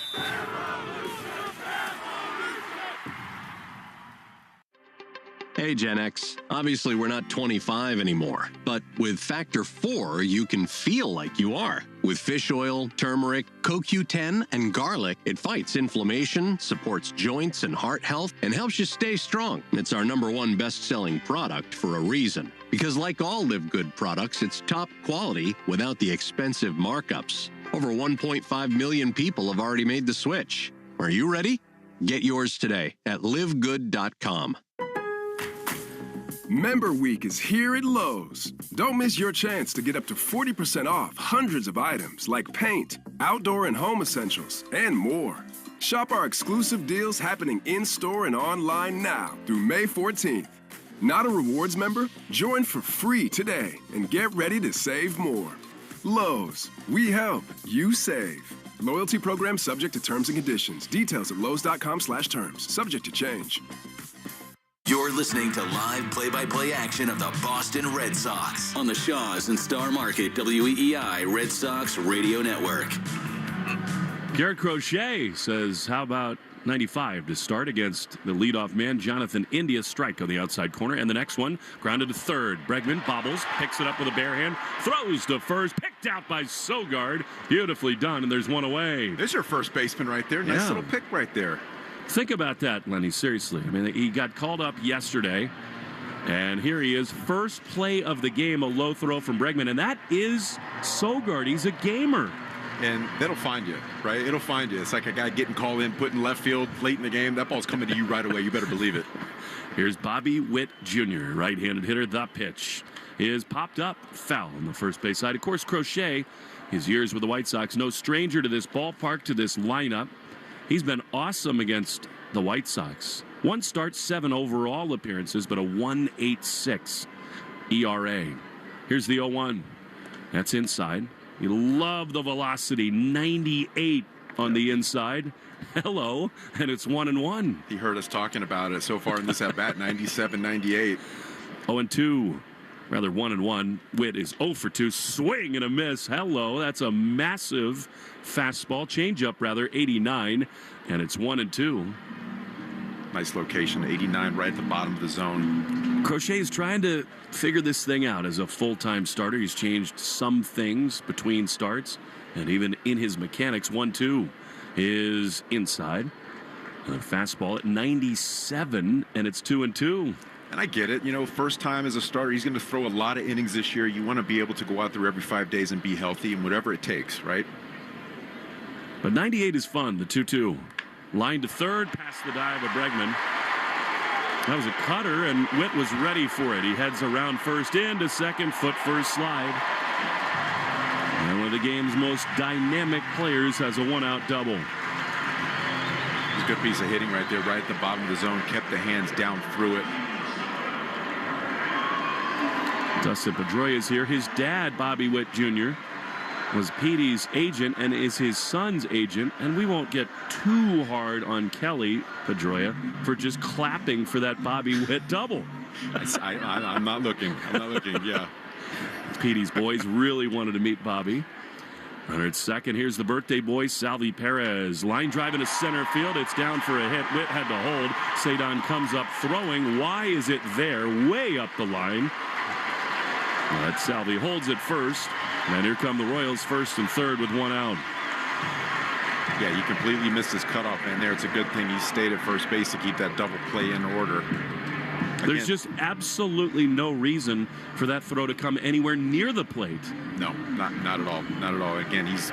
Hey, Gen X. Obviously, we're not 25 anymore. But with Factor 4, you can feel like you are. With fish oil, turmeric, CoQ10, and garlic, it fights inflammation, supports joints and heart health, and helps you stay strong. It's our #1 best-selling product for a reason. Because like all Live Good products, it's top quality without the expensive markups. Over 1.5 million people have already made the switch. Are you ready? Get yours today at livegood.com. Member Week is here at Lowe's. Don't miss your chance to get up to 40% off hundreds of items like paint, outdoor and home essentials, and more. Shop our exclusive deals happening in-store and online now through May 14th. Not a rewards member? Join for free today and get ready to save more. Lowe's, we help, you save. Loyalty program subject to terms and conditions. Details at lowes.com/terms. Subject to change. You're listening to live play-by-play action of the Boston Red Sox on the Shaws and Star Market WEEI Red Sox Radio Network. Garrett Crochet says, how about 95 to start against the leadoff man, Jonathan India. Strike on the outside corner. And the next one, grounded to third. Bregman bobbles, picks it up with a bare hand, throws to first, picked out by Sogard. Beautifully done, and there's one away. There's your first baseman right there. Nice little pick right there. Think about that, Lenny, seriously. I mean, he got called up yesterday, and here he is. First play of the game, a low throw from Bregman, and that is Sogard. He's a gamer. And that'll find you, right? It'll find you. It's like a guy getting called in, put in left field late in the game. That ball's coming to you right away. You better believe it. Here's Bobby Witt Jr., right-handed hitter. The pitch is popped up, foul on the first base side. Of course, Crochet, his years with the White Sox, no stranger to this ballpark, to this lineup. He's been awesome against the White Sox. 1 start, 7 overall appearances, but a 1.86 ERA. Here's the 0-1. That's inside. You love the velocity, 98 on the inside. Hello, and it's 1-1. He heard us talking about it so far in this at-bat, 97, 98. 0-2. Rather 1-1. Witt is 0 for 2. Swing and a miss. Hello. That's a massive fastball. Changeup, rather, 89. And it's 1-2. Nice location. 89 right at the bottom of the zone. Crochet is trying to figure this thing out as a full-time starter. He's changed some things between starts. And even in his mechanics, 1-2 is inside. And a fastball at 97. And it's 2-2. And I get it. You know, first time as a starter, he's going to throw a lot of innings this year. You want to be able to go out there every 5 days and be healthy and whatever it takes, right? But 98 is fun, the 2-2. Line to third, past the dive of Bregman. That was a cutter, and Witt was ready for it. He heads around first, into second, foot first slide. And one of the game's most dynamic players has a 1-out double. It's a good piece of hitting right there, right at the bottom of the zone. Kept the hands down through it. Dustin Pedroia is here. His dad, Bobby Witt Jr., was Petey's agent and is his son's agent. And we won't get too hard on Kelly Pedroia for just clapping for that Bobby Witt double. I'm not looking. I'm not looking, yeah. Petey's boys really wanted to meet Bobby. Runner at second. Here's the birthday boy, Salvi Perez. Line drive into center field. It's down for a hit. Witt had to hold. Cedon comes up throwing. Why is it there? Way up the line. But Salvi holds it first. And here come the Royals, first and third with 1 out. Yeah, he completely missed his cutoff man there. It's a good thing he stayed at first base to keep that double play in order. There's just absolutely no reason for that throw to come anywhere near the plate. No, not at all. Not at all. Again, he's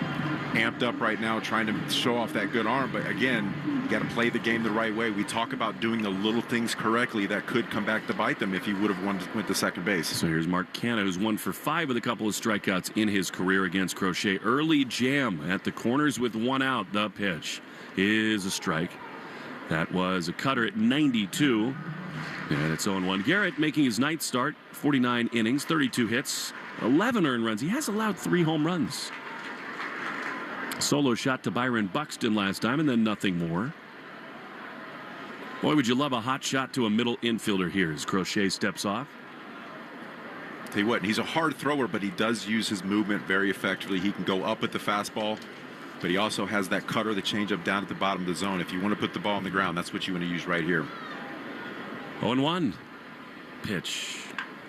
amped up right now trying to show off that good arm. But again, You got to play the game the right way. We talk about doing the little things correctly that could come back to bite them if he would have went to second base. So here's Mark Canha, who's 1 for 5 with a couple of strikeouts in his career against Crochet. Early jam at the corners with 1 out. The pitch is a strike. That was a cutter at 92. And it's 0-1. Garrett making his ninth start, 49 innings, 32 hits, 11 earned runs. He has allowed 3 home runs. Solo shot to Byron Buxton last time, and then nothing more. Boy, would you love a hot shot to a middle infielder here as Crochet steps off. Tell you what, he's a hard thrower, but he does use his movement very effectively. He can go up with the fastball, but he also has that cutter, the changeup down at the bottom of the zone. If you want to put the ball on the ground, that's what you want to use right here. 0-1. Pitch.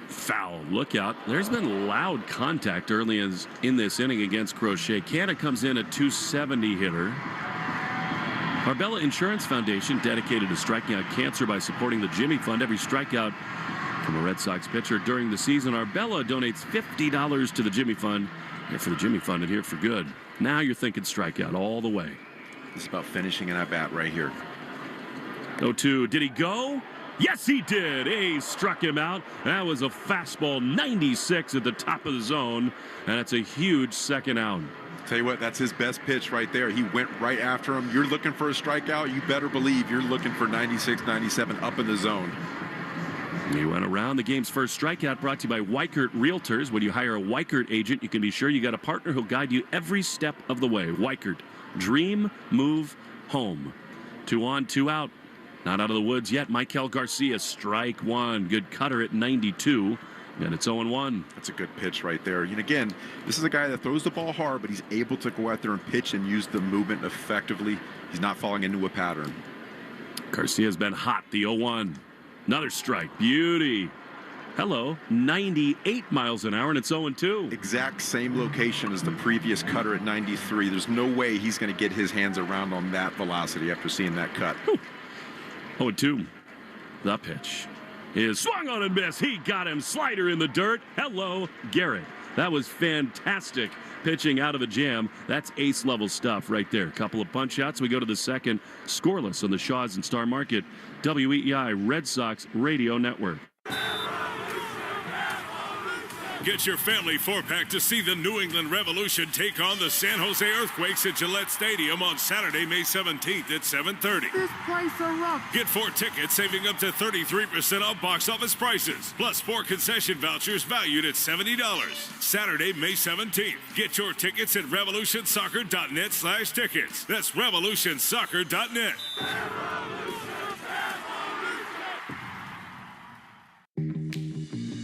Foul. Look out. There's been loud contact early in this inning against Crochet. Canha comes in a 270 hitter. Arbella Insurance Foundation, dedicated to striking out cancer by supporting the Jimmy Fund. Every strikeout from a Red Sox pitcher during the season, Arbella donates $50 to the Jimmy Fund. Here for the Jimmy Fund and here for good. Now you're thinking strikeout all the way. It's about finishing an at-bat right here. 0-2. Did he go? Yes, he did. A's struck him out. That was a fastball, 96 at the top of the zone, and that's a huge second out. Tell you what, that's his best pitch right there. He went right after him. You're looking for a strikeout. You better believe you're looking for 96, 97 up in the zone. He went around. The game's first strikeout brought to you by Weichert Realtors. When you hire a Weichert agent, you can be sure you got a partner who'll guide you every step of the way. Weichert. Dream, move, home. 2 on, 2 out. Not out of the woods yet. Michael Garcia, strike 1. Good cutter at 92. And it's 0-1. That's a good pitch right there. And again, this is a guy that throws the ball hard, but he's able to go out there and pitch and use the movement effectively. He's not falling into a pattern. Garcia's been hot. The 0-1. Another strike. Beauty. Hello. 98 miles an hour, and it's 0-2. Exact same location as the previous cutter at 93. There's no way he's going to get his hands around on that velocity after seeing that cut. 0-2. The pitch is swung on and missed. He got him. Slider in the dirt. Hello, Garrett. That was fantastic pitching out of a jam. That's ace level stuff right there. Couple of punch outs. We go to the second. Scoreless on the Shaws and Star Market WEEI Red Sox Radio Network. Get your family 4-pack to see the New England Revolution take on the San Jose Earthquakes at Gillette Stadium on Saturday, May 17th at 7:30. This place erupts. Get 4 tickets, saving up to 33% off box office prices, plus 4 concession vouchers valued at $70. Saturday, May 17th. Get your tickets at revolutionsoccer.net/tickets. That's revolutionsoccer.net.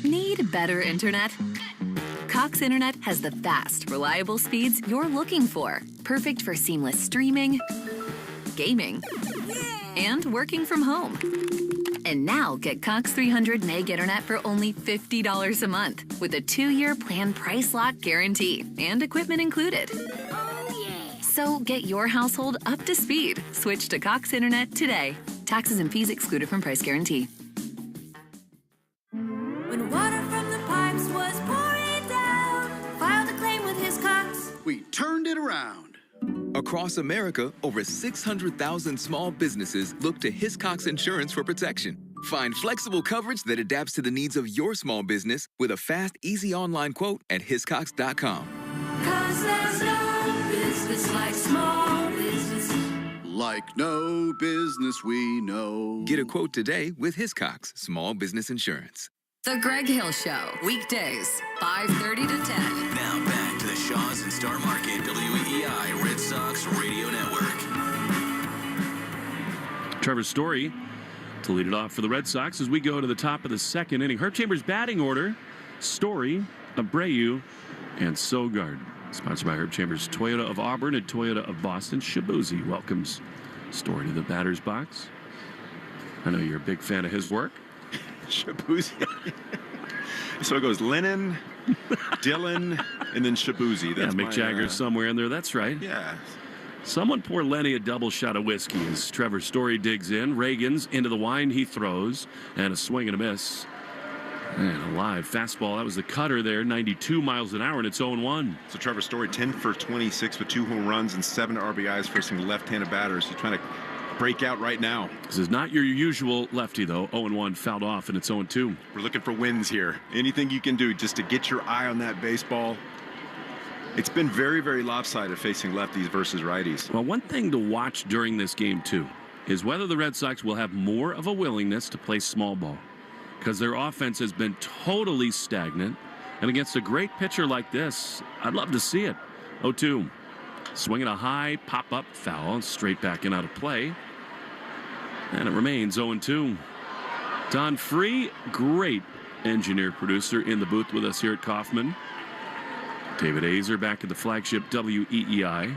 Need better internet? Cox Internet has the fast, reliable speeds you're looking for. Perfect for seamless streaming, gaming, and working from home. And now get Cox 300 meg internet for only $50 a month with a 2-year plan price lock guarantee and equipment included. So get your household up to speed. Switch to Cox Internet today. Taxes and fees excluded from price guarantee. When water from the pipes was pouring down, filed a claim with his Cox. We turned it around. Across America, over 600,000 small businesses look to Hiscox Insurance for protection. Find flexible coverage that adapts to the needs of your small business with a fast, easy online quote at hiscox.com. 'Cause there's no business like small business. Like no business we know. Get a quote today with Hiscox Small Business Insurance. The Greg Hill Show, weekdays, 5:30 to 10. Now back to the Shaws and Star Market WEEI Red Sox Radio Network. Trevor Story to lead it off for the Red Sox as we go to the top of the second inning. Herb Chambers batting order. Story, Abreu, and Sogard. Sponsored by Herb Chambers, Toyota of Auburn and Toyota of Boston. Shabuzi welcomes Story to the batter's box. I know you're a big fan of his work. Shabuzi. So it goes Lennon, Dylan, and then Shabuzi. That's Mick Jagger's somewhere in there. That's right. Yeah. Someone pour Lenny a double shot of whiskey as Trevor Story digs in. Reagan's into the wine he throws, and a swing and a miss. And a live fastball. That was the cutter there, 92 miles an hour, and it's 0-1. So Trevor Story, 10 for 26 with 2 home runs and 7 RBIs for some left-handed batters. He's trying to break out right now. This is not your usual lefty, though. 0-1 fouled off, and it's 0-2. We're looking for wins here. Anything you can do just to get your eye on that baseball. It's been very, very lopsided facing lefties versus righties. Well, one thing to watch during this game, too, is whether the Red Sox will have more of a willingness to play small ball, because their offense has been totally stagnant. And against a great pitcher like this, I'd love to see it. 0-2. Swinging a high pop-up foul, straight back and out of play. And it remains 0-2. Don Free, great engineer-producer in the booth with us here at Kauffman. David Azer back at the flagship WEEI.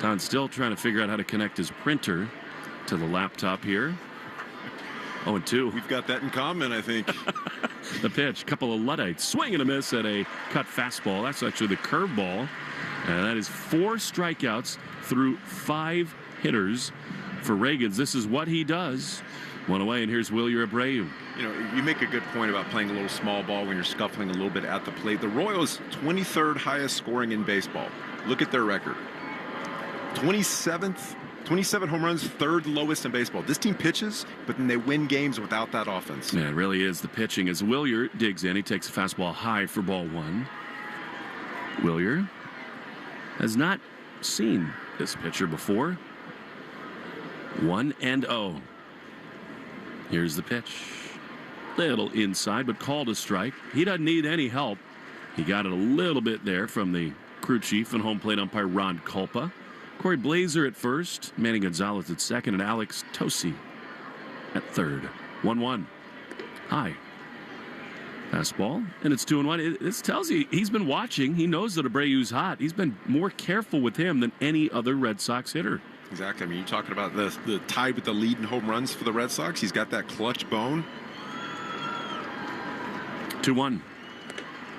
Don's still trying to figure out how to connect his printer to the laptop here. 0-2. We've got that in common, I think. The pitch, couple of Luddites. Swing and a miss at a cut fastball. That's actually the curveball. And that is 4 strikeouts through 5 hitters for Reagans. This is what he does. One away, and here's Wilyer Abreu. You know, you make a good point about playing a little small ball when you're scuffling a little bit at the plate. The Royals, 23rd highest scoring in baseball. Look at their record. 27 home runs, 3rd lowest in baseball. This team pitches, but then they win games without that offense. Yeah, it really is the pitching as Wilyer digs in. He takes a fastball high for ball 1. Wilyer has not seen this pitcher before. 1-0. Here's the pitch. Little inside, but called a strike. He doesn't need any help. He got it a little bit there from the crew chief and home plate umpire Ron Culpa. Corey Blazer at first, Manny Gonzalez at second, and Alex Tosi at third. 1-1. High. Fastball, and it's 2-1. This tells you he's been watching. He knows that Abreu's hot. He's been more careful with him than any other Red Sox hitter. Exactly. I mean, you're talking about the tie with the lead in home runs for the Red Sox. He's got that clutch bone. 2-1.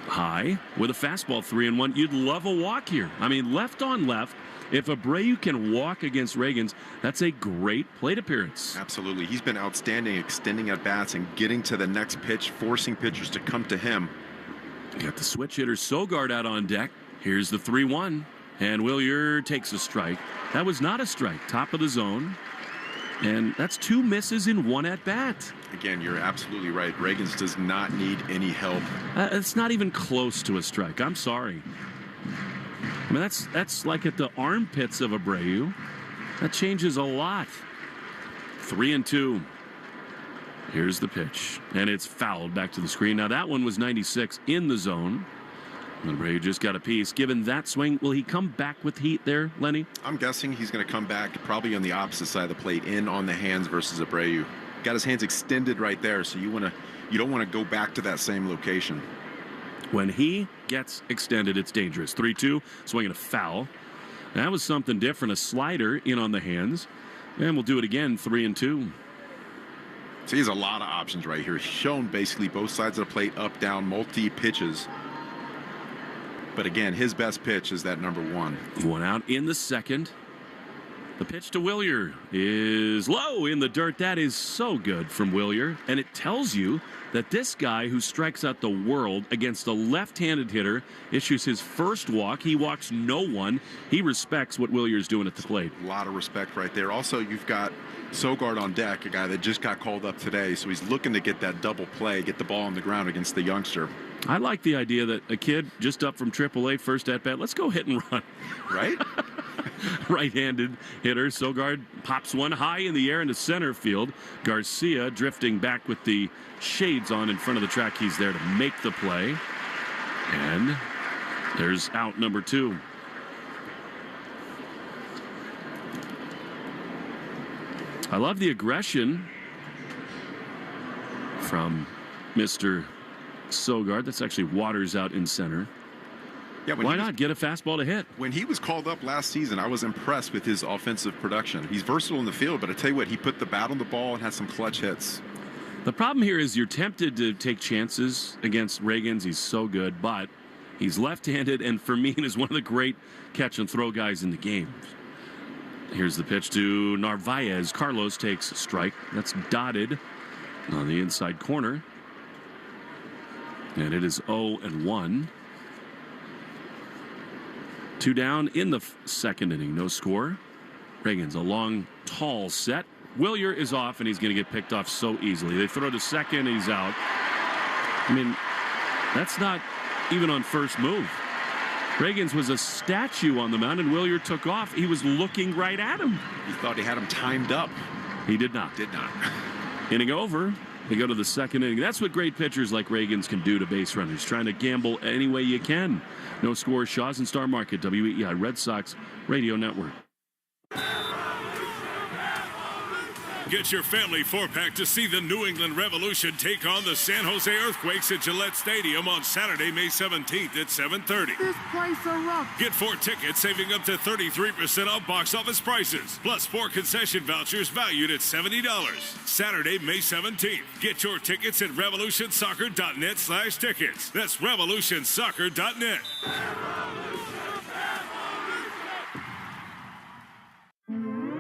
High with a fastball, 3-1. You'd love a walk here. I mean, left on left. If Abreu can walk against Reagans, that's a great plate appearance. Absolutely. He's been outstanding extending at bats and getting to the next pitch, forcing pitchers to come to him. You got the switch hitter Sogard out on deck. Here's the 3-1. And Wilyer takes a strike. That was not a strike. Top of the zone. And that's 2 misses in 1 at bat. Again, you're absolutely right. Reagans does not need any help. It's not even close to a strike. I'm sorry. I mean, that's like at the armpits of Abreu. That changes a lot. 3-2. Here's the pitch. And it's fouled back to the screen. Now, that one was 96 in the zone. And Abreu just got a piece. Given that swing, will he come back with heat there, Lenny? I'm guessing he's going to come back probably on the opposite side of the plate, in on the hands versus Abreu. Got his hands extended right there, so you don't want to go back to that same location. When he gets extended, it's dangerous. 3-2, swinging a foul. That was something different, a slider in on the hands. And we'll do it again, 3-2. So he has a lot of options right here. He's shown basically both sides of the plate, up, down, multi-pitches. But again, his best pitch is that number 1. 1 out in the second. The pitch to Wilyer is low in the dirt. That is so good from Wilyer. And it tells you that this guy who strikes out the world against a left-handed hitter issues his first walk. He walks no one. He respects what Wilyer's doing at the plate. A lot of respect right there. Also, you've got Sogard on deck, a guy that just got called up today. So he's looking to get that double play, get the ball on the ground against the youngster. I like the idea that a kid just up from AAA, first at bat, let's go hit and run. Right? Right-handed hitter. Sogard pops one high in the air into center field. Garcia drifting back with the shades on in front of the track. He's there to make the play. And there's out number 2. I love the aggression from Mr. Sogard. That's actually Waters out in center. Yeah, why not get a fastball to hit? When he was called up last season, I was impressed with his offensive production. He's versatile in the field, but I tell you what, he put the bat on the ball and had some clutch hits. The problem here is you're tempted to take chances against Reagans. He's so good, but he's left-handed, and Fermin is one of the great catch-and-throw guys in the game. Here's the pitch to Narvaez. Carlos takes a strike. That's dotted on the inside corner. And it is 0-1. 2 down in the second inning. No score. Reagan's a long, tall set. Willier is off, and he's going to get picked off so easily. They throw to second, and he's out. I mean, that's not even on first move. Reagan's was a statue on the mound, and Willier took off. He was looking right at him. He thought he had him timed up. He did not. Did not. Inning over. They go to the second inning. That's what great pitchers like Reagan's can do to base runners, trying to gamble any way you can. No score, Shaw's and Star Market, WEEI Red Sox Radio Network. Get your family four-pack to see the New England Revolution take on the San Jose Earthquakes at Gillette Stadium on Saturday, May 17th at 7:30. This place are rough. Get 4 tickets, saving up to 33% off box office prices, plus 4 concession vouchers valued at $70. Saturday, May 17th. Get your tickets at revolutionsoccer.net/tickets. That's revolutionsoccer.net.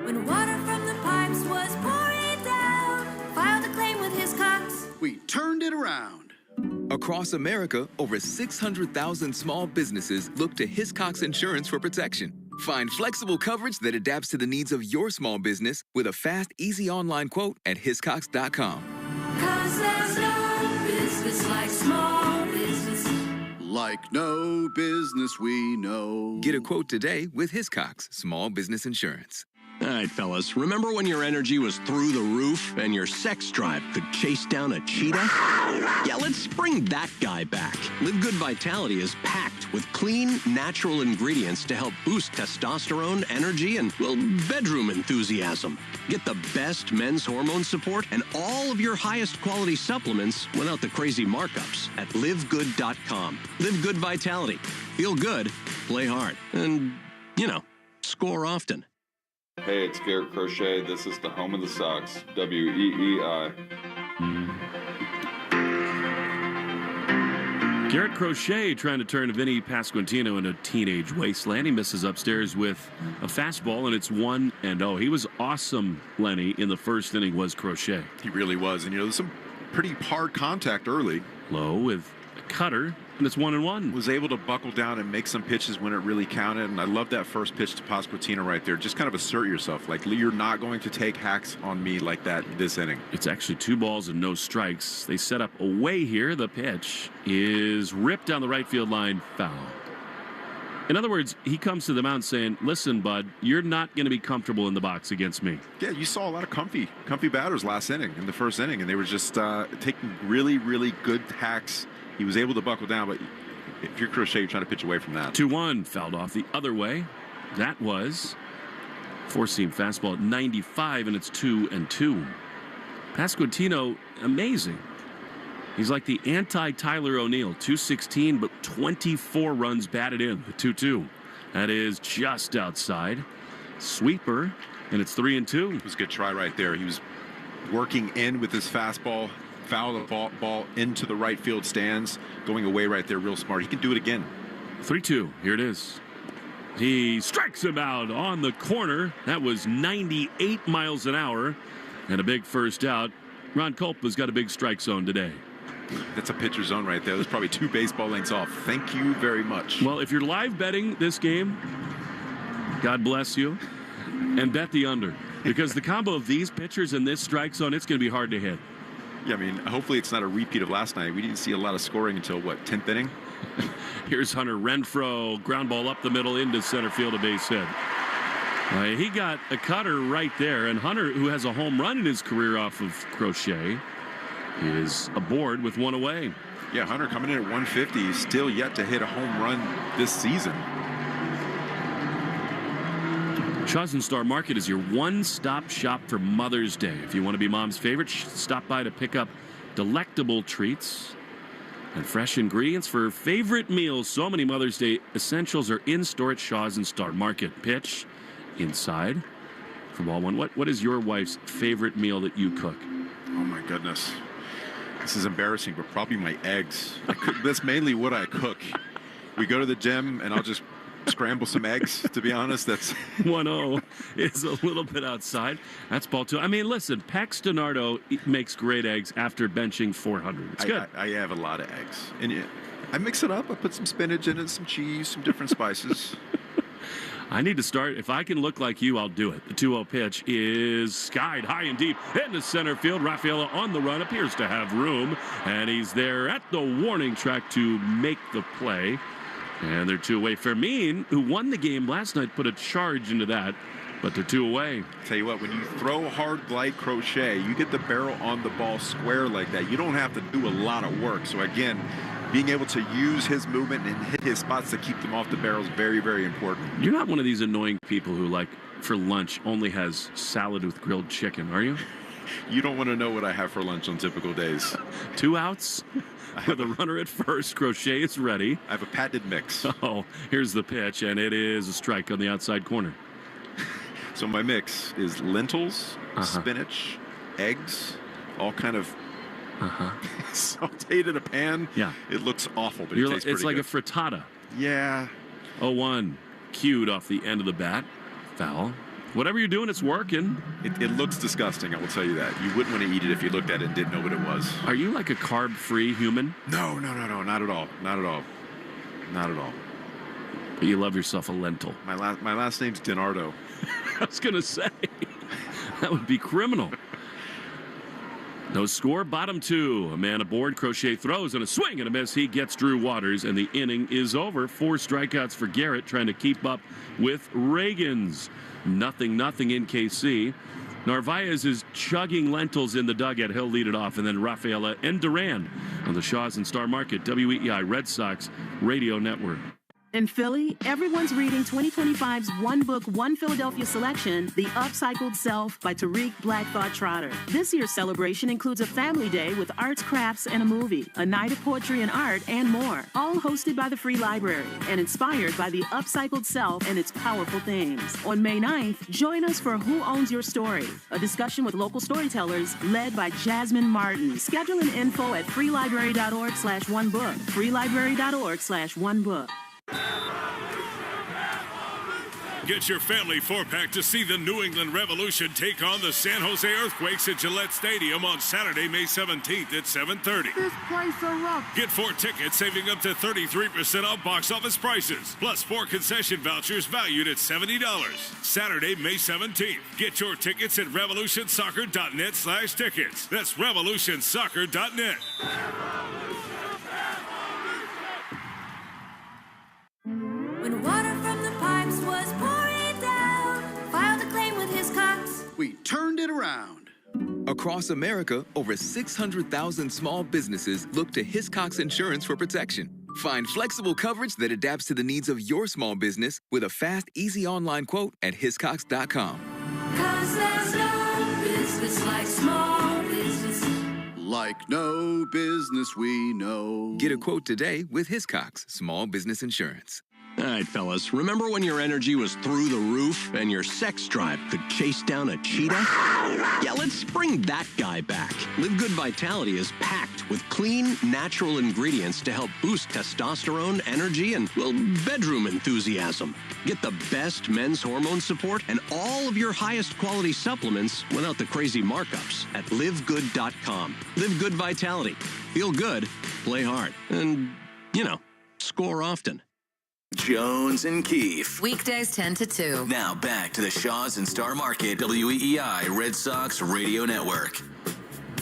When water from the pipes was pouring down, filed a claim with his Cox. We turned it around. Across America, over 600,000 small businesses look to Hiscox Insurance for protection. Find flexible coverage that adapts to the needs of your small business with a fast, easy online quote at hiscox.com. 'Cause there's no business like small business. Like no business we know. Get a quote today with Hiscox Small Business Insurance. All right, fellas, remember when your energy was through the roof and your sex drive could chase down a cheetah? Yeah, let's bring that guy back. Live Good Vitality is packed with clean, natural ingredients to help boost testosterone, energy, and, well, bedroom enthusiasm. Get the best men's hormone support and all of your highest quality supplements without the crazy markups at livegood.com. Live Good Vitality. Feel good, play hard, and, score often. Hey, it's Garrett Crochet. This is the home of the Sox, WEEI. Garrett Crochet trying to turn Vinny Pasquantino into teenage wasteland. He misses upstairs with a fastball, and it's 1-0. He was awesome, Lenny, in the first inning was Crochet. He really was. And, there's some pretty hard contact early. Low with a cutter, and it's 1-1. Was able to buckle down and make some pitches when it really counted. And I love that first pitch to Pasquantino right there. Just kind of assert yourself. Like, you're not going to take hacks on me like that this inning. It's actually 2 balls and no strikes. They set up away here. The pitch is ripped down the right field line, foul. In other words, he comes to the mound saying, listen, bud, you're not going to be comfortable in the box against me. Yeah, you saw a lot of comfy batters last inning, in the first inning, and they were just taking really, really good hacks. He was able to buckle down, but if you're Crochet, you're trying to pitch away from that. 2-1, fouled off the other way. That was 4-seam fastball at 95, and it's 2-2. Pasquantino, amazing. He's like the anti-Tyler O'Neill, 216, but 24 runs batted in, the 2-2. That is just outside. Sweeper, and it's 3-2. It was a good try right there. He was working in with his fastball, fouled the ball into the right field stands, going away right there real smart. He can do it again. 3-2, here it is. He strikes him out on the corner. That was 98 miles an hour, and a big first out. Ron Culpa's got a big strike zone today. That's a pitcher zone right there. There's probably 2 baseball lengths off. Thank you very much. Well, if you're live betting this game, God bless you, and bet the under. Because the combo of these pitchers in this strike zone, it's going to be hard to hit. Yeah, I mean, hopefully it's not a repeat of last night. We didn't see a lot of scoring until, 10th inning? Here's Hunter Renfroe, ground ball up the middle into center field, a base hit. He got a cutter right there, and Hunter, who has a home run in his career off of Crochet, is aboard with 1 away. Yeah, Hunter coming in at 150. He's still yet to hit a home run this season. Shaw's and Star Market is your one-stop shop for Mother's Day. If you want to be mom's favorite, stop by to pick up delectable treats and fresh ingredients for favorite meals. So many Mother's Day essentials are in store at Shaw's and Star Market. Pitch inside for ball 1. What is your wife's favorite meal that you cook? Oh my goodness. This is embarrassing, but probably my eggs. That's mainly what I cook. We go to the gym, and I'll just scramble some eggs, to be honest. That's 1-0 is a little bit outside. That's ball 2. I mean, listen, Pax Donardo makes great eggs after benching 400. It's good. I have a lot of eggs. And I mix it up. I put some spinach in it, some cheese, some different spices. I need to start. If I can look like you, I'll do it. The 2-0 pitch is skied high and deep into center field. Rafaela on the run, appears to have room, and he's there at the warning track to make the play. And they're 2 away. Fermin, who won the game last night, put a charge into that, but they're 2 away. Tell you what, when you throw hard like Crochet, you get the barrel on the ball square like that. You don't have to do a lot of work. So again, being able to use his movement and hit his spots to keep them off the barrel is very, very important. You're not one of these annoying people who, like, for lunch only has salad with grilled chicken, are you? You don't want to know what I have for lunch on typical days. 2 outs with a runner at first. Crochet is ready. I have a patented mix. Oh, here's the pitch, and it is a strike on the outside corner. So my mix is lentils, spinach, eggs, all kind of sauteed in a pan. Yeah. It looks awful, but it tastes pretty it's like good. a frittata. Yeah. 0-1. Cued off the end of the bat. Foul. Whatever you're doing, it's working. It looks disgusting, I will tell you that. You wouldn't want to eat it if you looked at it and didn't know what it was. Are you like a carb-free human? No, not at all. Not at all. Not at all. But you love yourself a lentil. My last name's DiNardo. I was going to say, that would be criminal. No score, bottom 2. A man aboard. Crochet throws and a swing and a miss. He gets Drew Waters, and the inning is over. 4 strikeouts for Garrett, trying to keep up with Reagan's. 0-0 in KC. Narvaez is chugging lentils in the dugout. He'll lead it off, and then Rafaela and Duran on the Shaws and Star Market WEEI Red Sox Radio Network. In Philly, everyone's reading 2025's One Book, One Philadelphia selection, The Upcycled Self by Tariq Black Thought Trotter. This year's celebration includes a family day with arts, crafts, and a movie, a night of poetry and art, and more, all hosted by the Free Library and inspired by The Upcycled Self and its powerful themes. On May 9th, join us for Who Owns Your Story, a discussion with local storytellers led by Jasmine Martin. Schedule an info at freelibrary.org/onebook, freelibrary.org/onebook. Get your family 4-pack to see the New England Revolution take on the San Jose Earthquakes at Gillette Stadium on Saturday, May 17th at 7:30. This place erupts. Get 4 tickets, saving up to 33% off box office prices, plus 4 concession vouchers valued at $70. Saturday, May 17th. Get your tickets at revolutionsoccer.net/tickets. That's revolutionsoccer.net. When water from the pipes was pouring down, filed a claim with his Cox. We turned it around. Across America, over 600,000 small businesses look to Hiscox Insurance for protection. Find flexible coverage that adapts to the needs of your small business with a fast, easy online quote at hiscox.com. 'Cause there's no business like small business. Like no business we know. Get a quote today with Hiscox Small Business Insurance. All right, fellas, remember when your energy was through the roof and your sex drive could chase down a cheetah? Yeah, let's bring that guy back. Live Good Vitality is packed with clean, natural ingredients to help boost testosterone, energy, and, well, bedroom enthusiasm. Get the best men's hormone support and all of your highest quality supplements without the crazy markups at livegood.com. Live Good Vitality. Feel good, play hard, and, score often. Jones and Keefe. Weekdays 10 to 2. Now back to the Shaws and Star Market WEEI Red Sox Radio Network.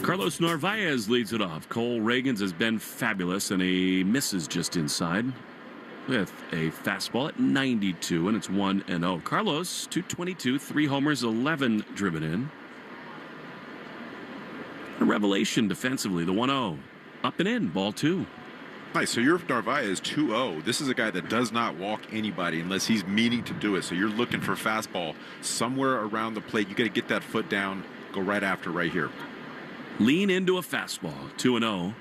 Carlos Narvaez leads it off. Cole Reagans has been fabulous, and he misses just inside with a fastball at 92, and it's 1-0. Carlos, 222, 3 homers, 11 driven in. A revelation defensively, the 1-0. Up and in, ball 2. Nice. So your Narvaez 2-0. This is a guy that does not walk anybody unless he's meaning to do it. So you're looking for fastball somewhere around the plate. You got to get that foot down, go right after right here. Lean into a fastball, 2-0.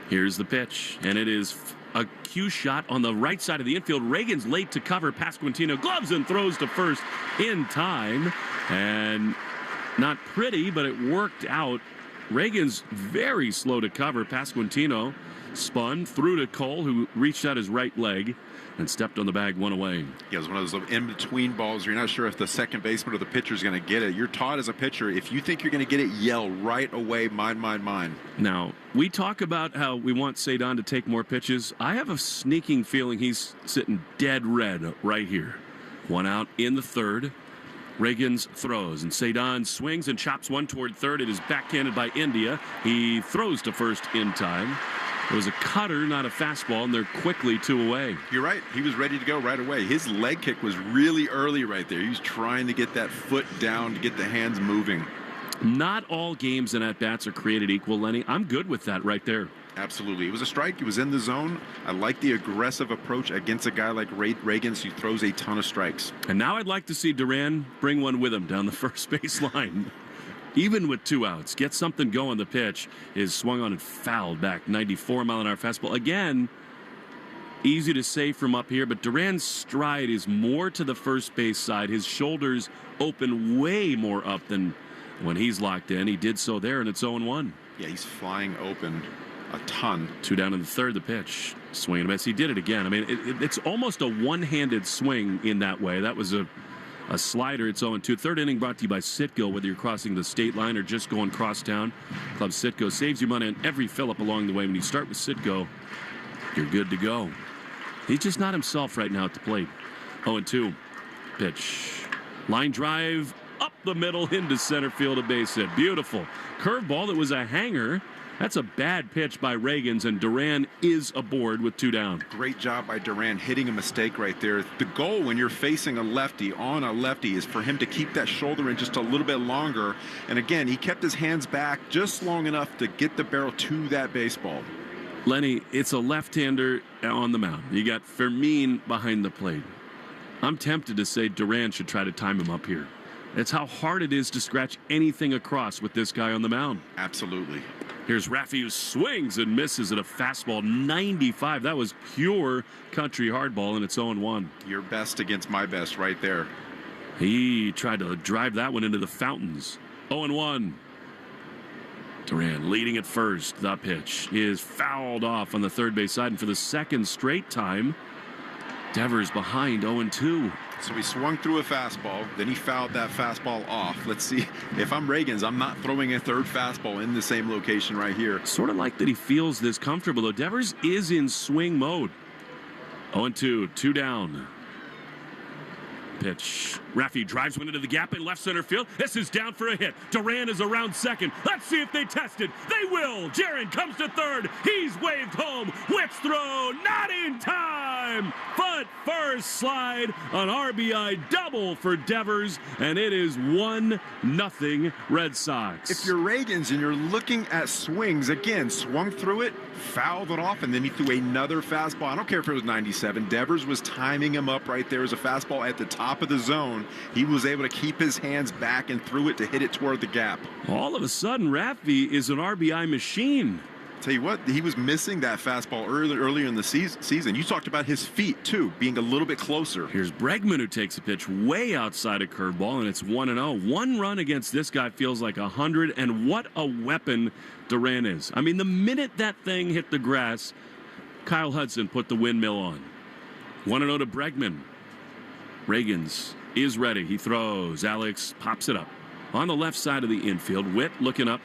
Here's the pitch, and it is a cue shot on the right side of the infield. Reagan's late to cover. Pasquantino gloves and throws to first in time. And not pretty, but it worked out. Reagan's very slow to cover. Pasquantino spun through to Cole, who reached out his right leg and stepped on the bag, 1 away. Yeah, it was one of those in-between balls. You're not sure if the second baseman or the pitcher is going to get it. You're taught as a pitcher, if you think you're going to get it, yell right away, mine, mine, mine. Now, we talk about how we want Cedon to take more pitches. I have a sneaking feeling he's sitting dead red right here. One out in the third. Reagans throws, and Cedon swings and chops one toward third. It is backhanded by India. He throws to first in time. It was a cutter, not a fastball, and they're quickly 2 away. You're right. He was ready to go right away. His leg kick was really early right there. He was trying to get that foot down to get the hands moving. Not all games and at-bats are created equal, Lenny. I'm good with that right there. Absolutely. It was a strike. He was in the zone. I like the aggressive approach against a guy like Reagans who throws a ton of strikes. And now I'd like to see Duran bring one with him down the first base line. Even with 2 outs, get something going. The pitch is swung on and fouled back. 94-mile-an-hour fastball. Again, easy to say from up here, but Duran's stride is more to the first base side. His shoulders open way more up than when he's locked in. He did so there, and it's 0-1. Yeah, he's flying open a ton. 2 down in the third. The pitch. Swing and a miss. He did it again. I mean, it's almost a one-handed swing in that way. That was a slider. It's 0-2. Third inning brought to you by Citgo. Whether you're crossing the state line or just going crosstown, Club Citgo saves you money on every fill-up along the way. When you start with Citgo, you're good to go. He's just not himself right now at the plate. 0-2. Pitch. Line drive up the middle into center field, a base hit. Beautiful. Curveball that was a hanger. That's a bad pitch by Reagans, and Duran is aboard with 2 down. Great job by Duran hitting a mistake right there. The goal when you're facing a lefty on a lefty is for him to keep that shoulder in just a little bit longer. And again, he kept his hands back just long enough to get the barrel to that baseball. Lenny, it's a left-hander on the mound. You got Fermin behind the plate. I'm tempted to say Duran should try to time him up here. It's how hard it is to scratch anything across with this guy on the mound. Absolutely. Here's Raffy, who swings and misses at a fastball 95. That was pure country hardball, and it's 0-1. Your best against my best right there. He tried to drive that one into the fountains. 0-1. Duran leading at first. The pitch is fouled off on the third base side, and for the second straight time, Devers behind 0-2. So he swung through a fastball, then he fouled that fastball off. Let's see. If I'm Reagans, I'm not throwing a third fastball in the same location right here. Sort of like that he feels this comfortable, though. Devers is in swing mode. 0-2, 2 down. Pitch. Raffy drives one into the gap in left center field. This is down for a hit. Duran is around second. Let's see if they test it. They will. Jaron comes to third. He's waved home. Whips throw. Not in time. But first slide. An RBI double for Devers. And it is 1-0 Red Sox. If you're Reagans and you're looking at swings, again, swung through it, fouled it off, and then he threw another fastball. I don't care if it was 97. Devers was timing him up right there as a fastball at the top of the zone. He was able to keep his hands back and threw it to hit it toward the gap. All of a sudden, Raffy is an RBI machine. Tell you what, he was missing that fastball earlier in the season. You talked about his feet, too, being a little bit closer. Here's Bregman, who takes a pitch way outside a curveball, and it's 1-0. One run against this guy feels like 100, and what a weapon Duran is. I mean, the minute that thing hit the grass, Kyle Hudson put the windmill on. 1-0 to Bregman. Reagans is ready. He throws. Alex pops it up on the left side of the infield. Witt looking up.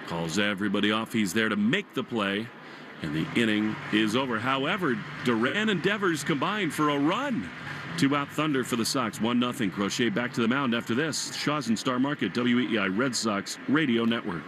Calls everybody off. He's there to make the play, and the inning is over. However, Duran and Devers combined for a run. 2-out Thunder for the Sox. 1-0. Crochet back to the mound after this. Shaw's and Star Market, WEI Red Sox Radio Network.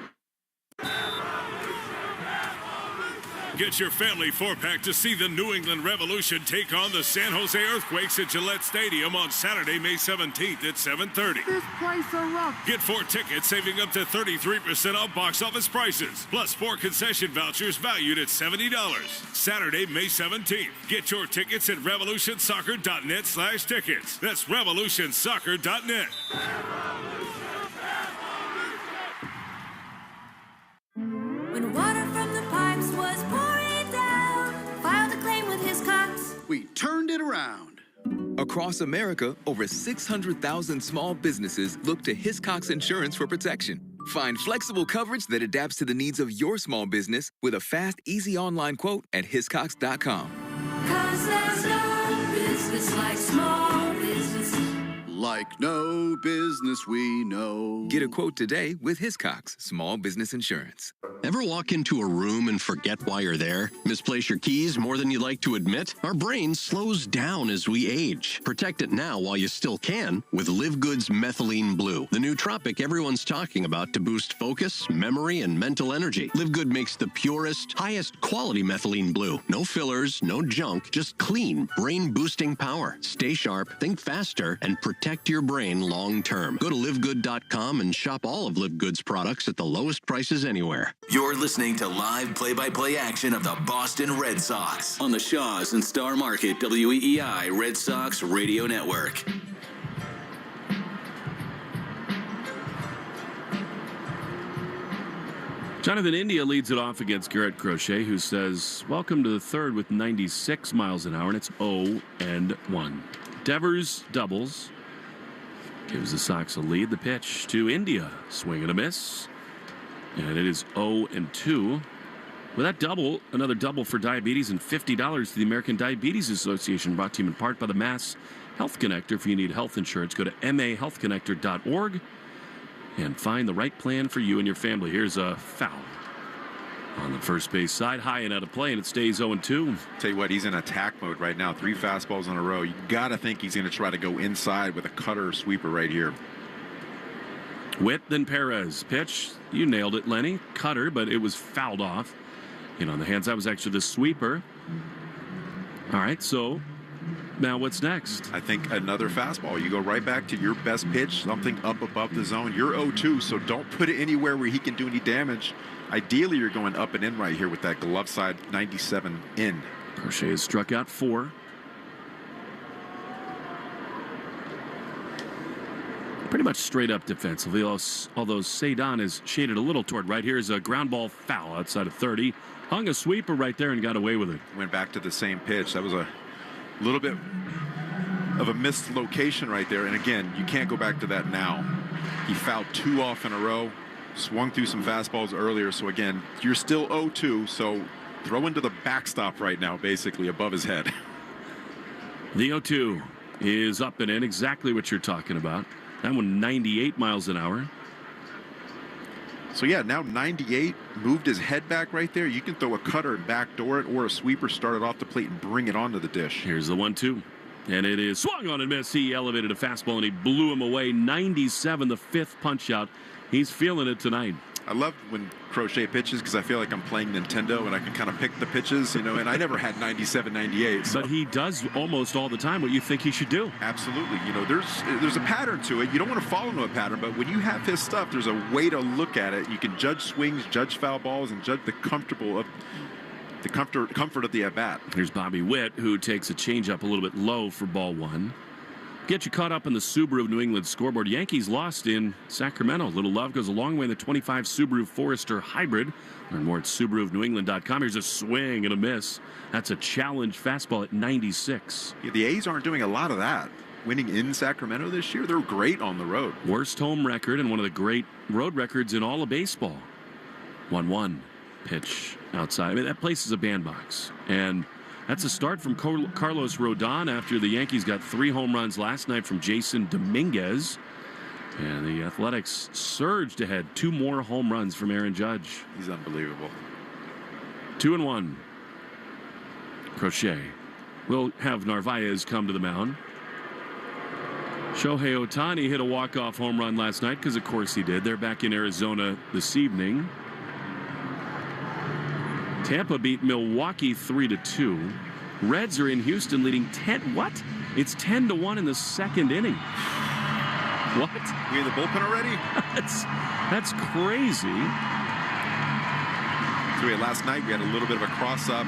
Get your family 4-pack to see the New England Revolution take on the San Jose Earthquakes at Gillette Stadium on Saturday, May 17th at 7:30. This place a rough. Get 4 tickets, saving up to 33% off box office prices, plus 4 concession vouchers valued at $70. Saturday, May 17th. Get your tickets at revolutionsoccer.net/tickets. That's revolutionsoccer.net. When water from the pipes was pouring down, filed a claim with his Cox. We turned it around. Across America, over 600,000 small businesses look to Hiscox Insurance for protection. Find flexible coverage that adapts to the needs of your small business with a fast, easy online quote at hiscox.com. 'Cause there's no business like small business. Like Like no business we know. Get a quote today with Hiscox Small Business Insurance. Ever walk into a room and forget why you're there? Misplace your keys more than you like to admit? Our brain slows down as we age. Protect it now while you still can with Live Good's Methylene Blue, the nootropic everyone's talking about to boost focus, memory, and mental energy. Live Good makes the purest, highest quality methylene blue. No fillers, no junk, just clean, brain-boosting power. Stay sharp, think faster, and protect your brain long-term. Go to livegood.com and shop all of Live Good's products at the lowest prices anywhere. You're listening to live play-by-play action of the Boston Red Sox on the Shaws and Star Market WEEI Red Sox Radio Network. Jonathan India leads it off against Garrett Crochet, who says, welcome to the third with 96 miles an hour, and it's 0-1. Devers doubles. Gives the Sox a lead. The pitch to India. Swing and a miss. And it is 0-2. With that double, another double for diabetes and $50 to the American Diabetes Association, brought to you in part by the Mass Health Connector. If you need health insurance, go to mahealthconnector.org and find the right plan for you and your family. Here's a foul on the first base side, high and out of play, and it stays 0-2. Tell you what, he's in attack mode right now. 3 fastballs in a row. You got to think he's going to try to go inside with a cutter or sweeper right here. Witt, then Perez. Pitch. You nailed it, Lenny. Cutter, but it was fouled off. In on the hands. That was actually the sweeper. All right, so now what's next? I think another fastball. You go right back to your best pitch, something up above the zone. You're 0-2, so don't put it anywhere where he can do any damage. Ideally, you're going up and in right here with that glove side 97 in. Crochet has struck out 4. Pretty much straight up defensively, although Cedon is shaded a little toward right. Here's a ground ball foul outside of 30. Hung a sweeper right there and got away with it. Went back to the same pitch. That was a little bit of a missed location right there. And again, you can't go back to that now. He fouled 2 off in a row. Swung through some fastballs earlier. So again, you're still 0-2. So throw into the backstop right now, basically above his head. The 0-2 is up and in, exactly what you're talking about. That one 98 miles an hour. So yeah, now 98, moved his head back right there. You can throw a cutter and backdoor it, or a sweeper, start it off the plate and bring it onto the dish. Here's the 1-2. And it is swung on and missed. He elevated a fastball and he blew him away. 97, the 5th punch out. He's feeling it tonight. I love when Crochet pitches because I feel like I'm playing Nintendo and I can kind of pick the pitches, you know, and I never had 97, 98. So. But he does almost all the time what you think he should do. Absolutely. You know, there's a pattern to it. You don't want to follow a pattern, but when you have his stuff, there's a way to look at it. You can judge swings, judge foul balls, and judge the comfort of the at-bat. Here's Bobby Witt, who takes a changeup a little bit low for ball 1. Get you caught up in the Subaru of New England scoreboard. Yankees lost in Sacramento. Little love goes a long way in the 25 Subaru Forester Hybrid. Learn more at SubaruofNewEngland.com. Here's a swing and a miss. That's a challenge fastball at 96. Yeah, the A's aren't doing a lot of that. Winning in Sacramento this year, they're great on the road. Worst home record and one of the great road records in all of baseball. 1-1 pitch outside. I mean, that place is a bandbox. And that's a start from Carlos Rodon after the Yankees got 3 home runs last night from Jason Dominguez. And the Athletics surged ahead. 2 more home runs from Aaron Judge. He's unbelievable. 2-1. Crochet will have Narvaez come to the mound. Shohei Ohtani hit a walk-off home run last night because, of course, he did. They're back in Arizona this evening. Tampa beat Milwaukee 3-2. Reds are in Houston leading 10. What? It's 10-1 in the 2nd inning. What? You in the bullpen already? that's crazy. So last night we had a little bit of a cross-up,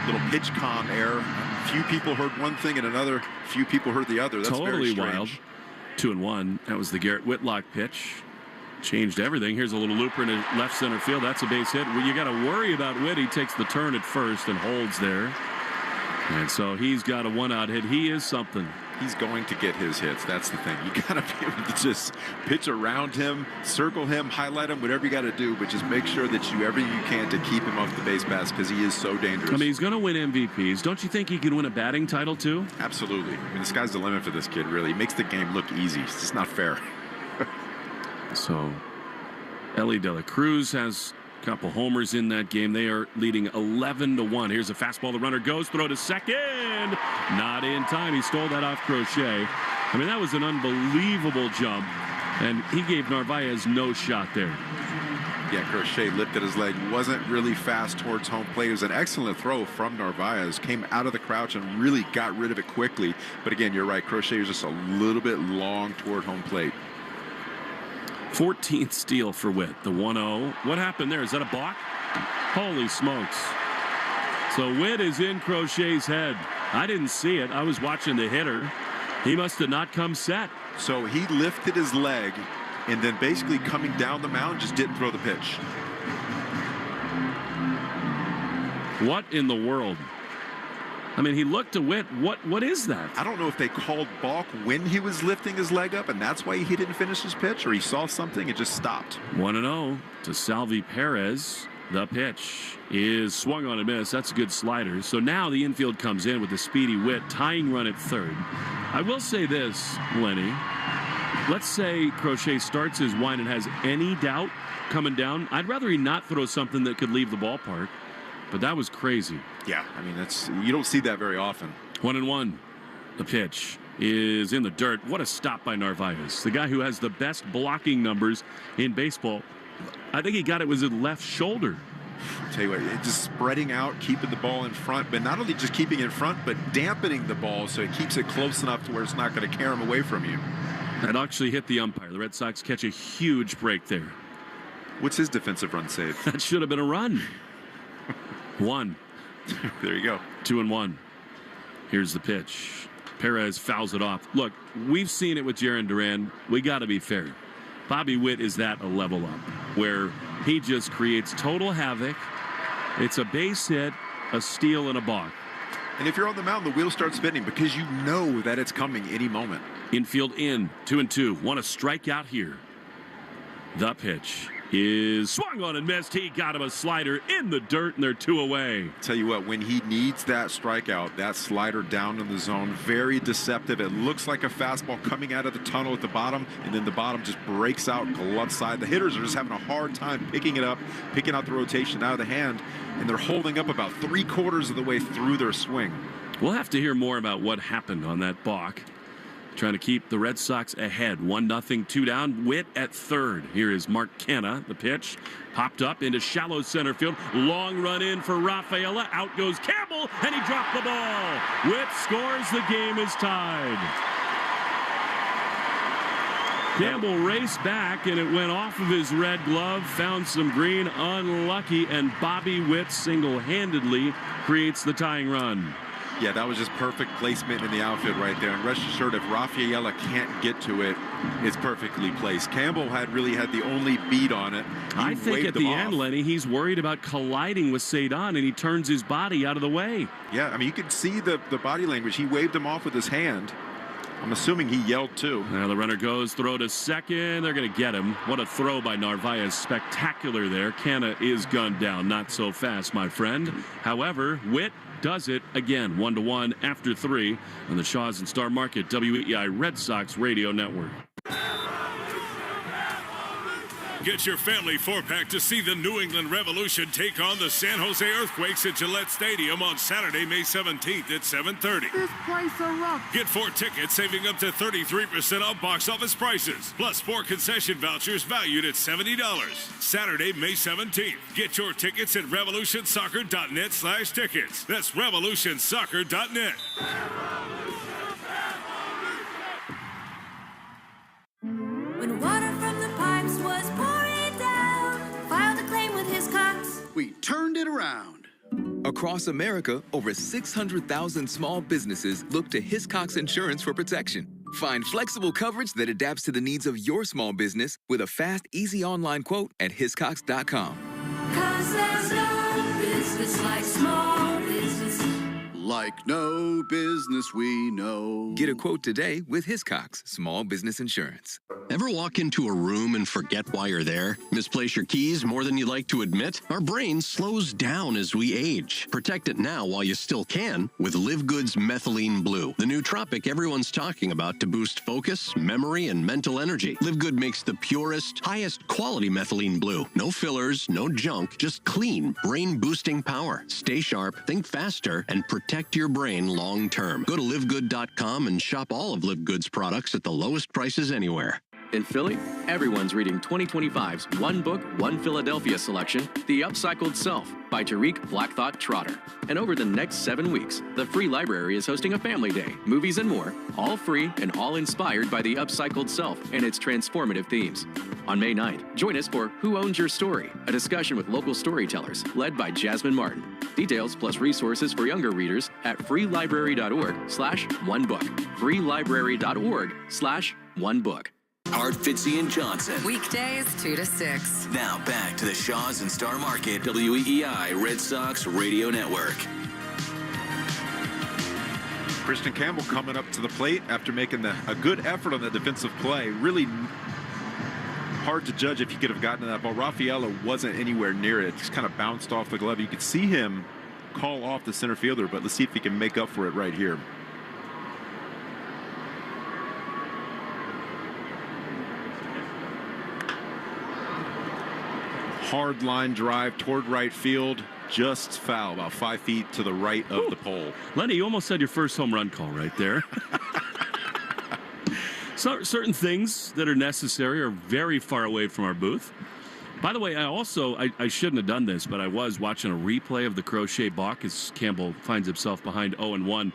little pitch com error. Few people heard one thing and another. Few people heard the other. That's totally very strange. Wild. 2-1. That was the Garrett Whitlock pitch. Changed everything. Here's a little looper in left center field. That's a base hit. You got to worry about Witt. He takes the turn at first and holds there. And so he's got a one-out hit. He is something. He's going to get his hits. That's the thing. You got to be able to just pitch around him, circle him, highlight him, whatever you got to do, but just make sure that you do everything you can to keep him off the base paths because he is so dangerous. I mean, he's going to win MVPs. Don't you think he can win a batting title too? Absolutely. I mean, the sky's the limit for this kid, really. He makes the game look easy. It's just not fair. So, Ellie De La Cruz has a couple homers in that game. They are leading 11-1. Here's a fastball. The runner goes, throw to second. Not in time. He stole that off Crochet. I mean, that was an unbelievable jump, and he gave Narvaez no shot there. Yeah, Crochet lifted his leg, wasn't really fast towards home plate. It was an excellent throw from Narvaez, came out of the crouch and really got rid of it quickly. But again, you're right, Crochet was just a little bit long toward home plate. 14th steal for Witt, the 1-0. What happened there? Is that a block? Holy smokes. So Witt is in Crochet's head. I didn't see it. I was watching the hitter. He must have not come set. So he lifted his leg and then basically coming down the mound just didn't throw the pitch. What in the world? I mean, he looked to Witt. What is that? I don't know if they called balk when he was lifting his leg up and that's why he didn't finish his pitch, or he saw something and just stopped. 1-0 to Salvi Perez. The pitch is swung on and missed. That's a good slider. So now the infield comes in with the speedy Witt, tying run at third. I will say this, Lenny. Let's say Crochet starts his wind and has any doubt coming down. I'd rather he not throw something that could leave the ballpark. But that was crazy. Yeah, I mean, you don't see that very often. 1-1. The pitch is in the dirt. What a stop by Narvaez. The guy who has the best blocking numbers in baseball. I think he got it with his left shoulder. I'll tell you what, just spreading out, keeping the ball in front, but not only just keeping it in front, but dampening the ball so it keeps it close enough to where it's not going to carry him away from you. That actually hit the umpire. The Red Sox catch a huge break there. What's his defensive run save? That should have been a run. 1. There you go. 2-1. Here's the pitch. Perez fouls it off. Look, we've seen it with Jarren Duran. We got to be fair. Bobby Witt is that a level up where he just creates total havoc. It's a base hit, a steal, and a balk. And if you're on the mound, the wheels start spinning because you know that it's coming any moment. Infield in, 2-2. Want to strike out here. The pitch is swung on and missed. He got him a slider in the dirt, and they're 2 away. Tell you what, when he needs that strikeout, that slider down in the zone, very deceptive. It looks like a fastball coming out of the tunnel at the bottom, and then the bottom just breaks out glove side. The hitters are just having a hard time picking it up, picking out the rotation out of the hand, and they're holding up about 3/4 of the way through their swing. We'll have to hear more about what happened on that balk. Trying to keep the Red Sox ahead. 1-0, 2 down. Witt at third. Here is Mark Canha. The pitch popped up into shallow center field. Long run in for Rafaela. Out goes Campbell, and he dropped the ball. Witt scores. The game is tied. Campbell raced back, and it went off of his red glove. Found some green. Unlucky, and Bobby Witt single-handedly creates the tying run. Yeah, that was just perfect placement in the outfield right there. And rest assured, if Rafaela can't get to it, it's perfectly placed. Campbell really had the only beat on it. I think at the end, Lenny, he's worried about colliding with Cedon, and he turns his body out of the way. Yeah, I mean, you could see the body language. He waved him off with his hand. I'm assuming he yelled too. Now the runner goes, throw to second. They're going to get him. What a throw by Narvaez. Spectacular there. Canha is gunned down. Not so fast, my friend. However, Witt does it again. 1-1 after 3 on the Shaws and Star Market WEI Red Sox Radio Network. Get your family 4-pack to see the New England Revolution take on the San Jose Earthquakes at Gillette Stadium on Saturday, May 17th at 7:30. This place erupts. Get 4 tickets, saving up to 33% off box office prices, plus 4 concession vouchers valued at $70. Saturday, May 17th. Get your tickets at revolutionsoccer.net/tickets. That's revolutionsoccer.net. When water from the pipes was pouring down, filed a claim with his Cox. We turned it around. Across America, over 600,000 small businesses look to Hiscox Insurance for protection. Find flexible coverage that adapts to the needs of your small business with a fast, easy online quote at hiscox.com. 'Cause there's no business like small business. Like no business we know. Get a quote today with Hiscox Small Business Insurance. Ever walk into a room and forget why you're there? Misplace your keys more than you like to admit? Our brain slows down as we age. Protect it now while you still can with Live Good's Methylene Blue, the nootropic everyone's talking about to boost focus, memory, and mental energy. Live Good makes the purest, highest quality methylene blue. No fillers, no junk, just clean, brain-boosting power. Stay sharp, think faster, and protect your brain long-term. Go to livegood.com and shop all of Live Good's products at the lowest prices anywhere. In Philly, everyone's reading 2025's One Book, One Philadelphia selection, The Upcycled Self by Tariq Black Thought Trotter. And over the next 7 weeks, the Free Library is hosting a family day, movies and more, all free and all inspired by The Upcycled Self and its transformative themes. On May 9th, join us for Who Owns Your Story, a discussion with local storytellers led by Jasmine Martin. Details plus resources for younger readers at freelibrary.org/onebook. freelibrary.org/onebook. Art, Fitzy, and Johnson. Weekdays 2 to 6. Now back to the Shaws and Star Market WEEI Red Sox Radio Network. Christian Campbell coming up to the plate after making a good effort on the defensive play. Really hard to judge if he could have gotten to that ball. Raffaello wasn't anywhere near it. Just kind of bounced off the glove. You could see him call off the center fielder, but let's see if he can make up for it right here. Hard line drive toward right field, just foul, about 5 feet to the right of the pole. Lenny, you almost had your first home run call right there. So, certain things that are necessary are very far away from our booth. By the way, I shouldn't have done this, but I was watching a replay of the Crochet balk as Campbell finds himself behind 0-1.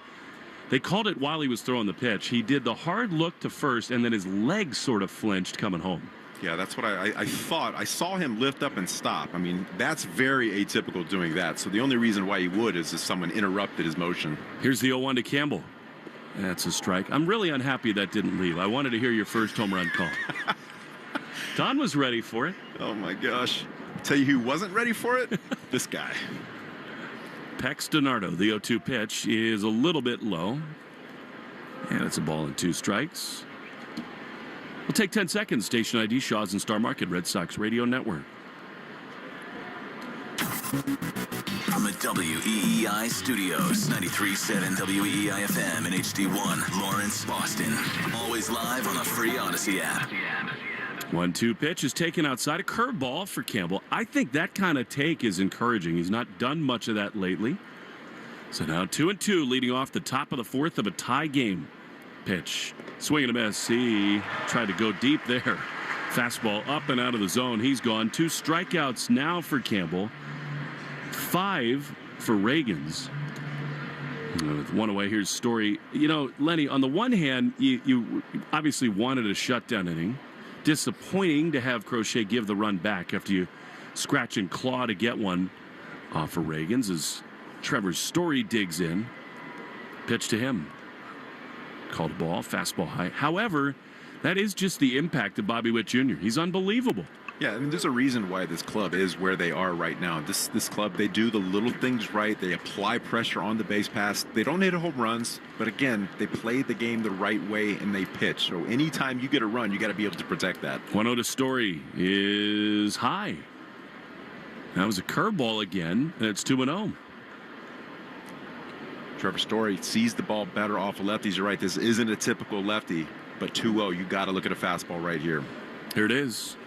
They called it while he was throwing the pitch. He did the hard look to first, and then his legs sort of flinched coming home. Yeah, that's what I thought. I saw him lift up and stop. I mean, that's very atypical doing that. So the only reason why he would is if someone interrupted his motion. Here's the 0-1 to Campbell. That's a strike. I'm really unhappy that didn't leave. I wanted to hear your first home run call. Don was ready for it. Oh, my gosh. Tell you who wasn't ready for it? This guy. Pex DiNardo, the 0-2 pitch, is a little bit low. And it's a ball and 2 strikes. We'll take 10 seconds. Station ID, Shaws and Star Market, Red Sox Radio Network. From the WEEI studios, 93.7 WEEI FM and HD1, Lawrence, Boston. Always live on the free Odyssey app. 1-2 pitch is taken outside. A curveball for Campbell. I think that kind of take is encouraging. He's not done much of that lately. So now 2-2, leading off the top of the fourth of a tie game. Pitch. Swing and a miss. He tried to go deep there. Fastball up and out of the zone. He's gone. 2 strikeouts now for Campbell. 5 for Reagans. With 1 away, here's Story. You know, Lenny, on the one hand, you obviously wanted a shutdown inning. Disappointing to have Crochet give the run back after you scratch and claw to get one for Reagans as Trevor Story digs in. Pitch to him. Called a ball, fastball high. However, that is just the impact of Bobby Witt Jr. He's unbelievable. Yeah, I mean, there's a reason why this club is where they are right now. This club, they do the little things right. They apply pressure on the base pass. They don't hit home runs, but again, they play the game the right way and they pitch. So anytime you get a run, you got to be able to protect that. 1-0 to Story is high. That was a curveball again, and it's 2-0. Trevor Story sees the ball better off of lefties. You're right, this isn't a typical lefty, but 2-0, you got to look at a fastball right here. Here it is.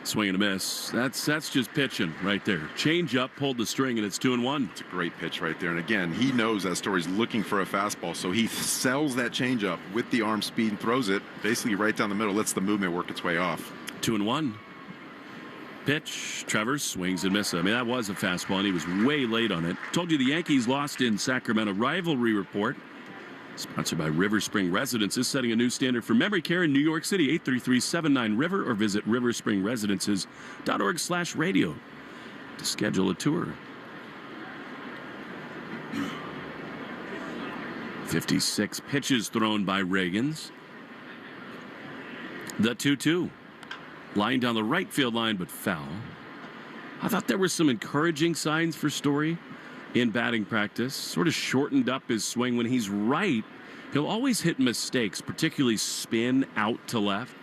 Swing and a miss. That's just pitching right there. Change up, pulled the string, and it's 2-1. It's a great pitch right there. And again, he knows that Story's looking for a fastball, so he sells that change up with the arm speed and throws it basically right down the middle, lets the movement work its way off. 2-1. Pitch. Trevor swings and misses. I mean, that was a fastball, and he was way late on it. Told you the Yankees lost in Sacramento. Rivalry report. Sponsored by River Spring Residences, setting a new standard for memory care in New York City. 833-79-RIVER or visit riverspringresidences.org/radio to schedule a tour. 56 pitches thrown by Reagans. The 2-2. Line down the right field line, but foul. I thought there were some encouraging signs for Story in batting practice. Sort of shortened up his swing. When he's right, he'll always hit mistakes, particularly spin out to left.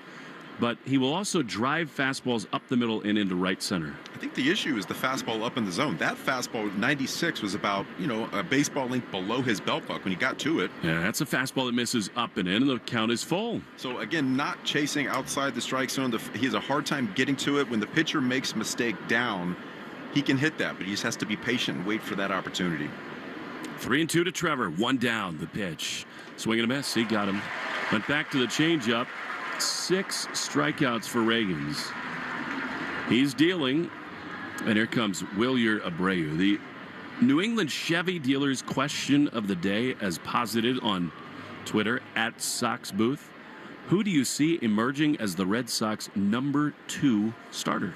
But he will also drive fastballs up the middle and into right center. I think the issue is the fastball up in the zone. That fastball, 96, was about, a baseball length below his belt buck when he got to it. Yeah, that's a fastball that misses up and in, and the count is full. So, again, not chasing outside the strike zone. He has a hard time getting to it. When the pitcher makes a mistake down, he can hit that, but he just has to be patient and wait for that opportunity. 3-2 to Trevor. One down, the pitch. Swing and a miss. He got him. Went back to the changeup. 6 strikeouts for Reagans. He's dealing, and here comes Wilyer Abreu. The New England Chevy dealers question of the day, as posited on Twitter at Sox Booth. Who do you see emerging as the Red Sox number 2 starter?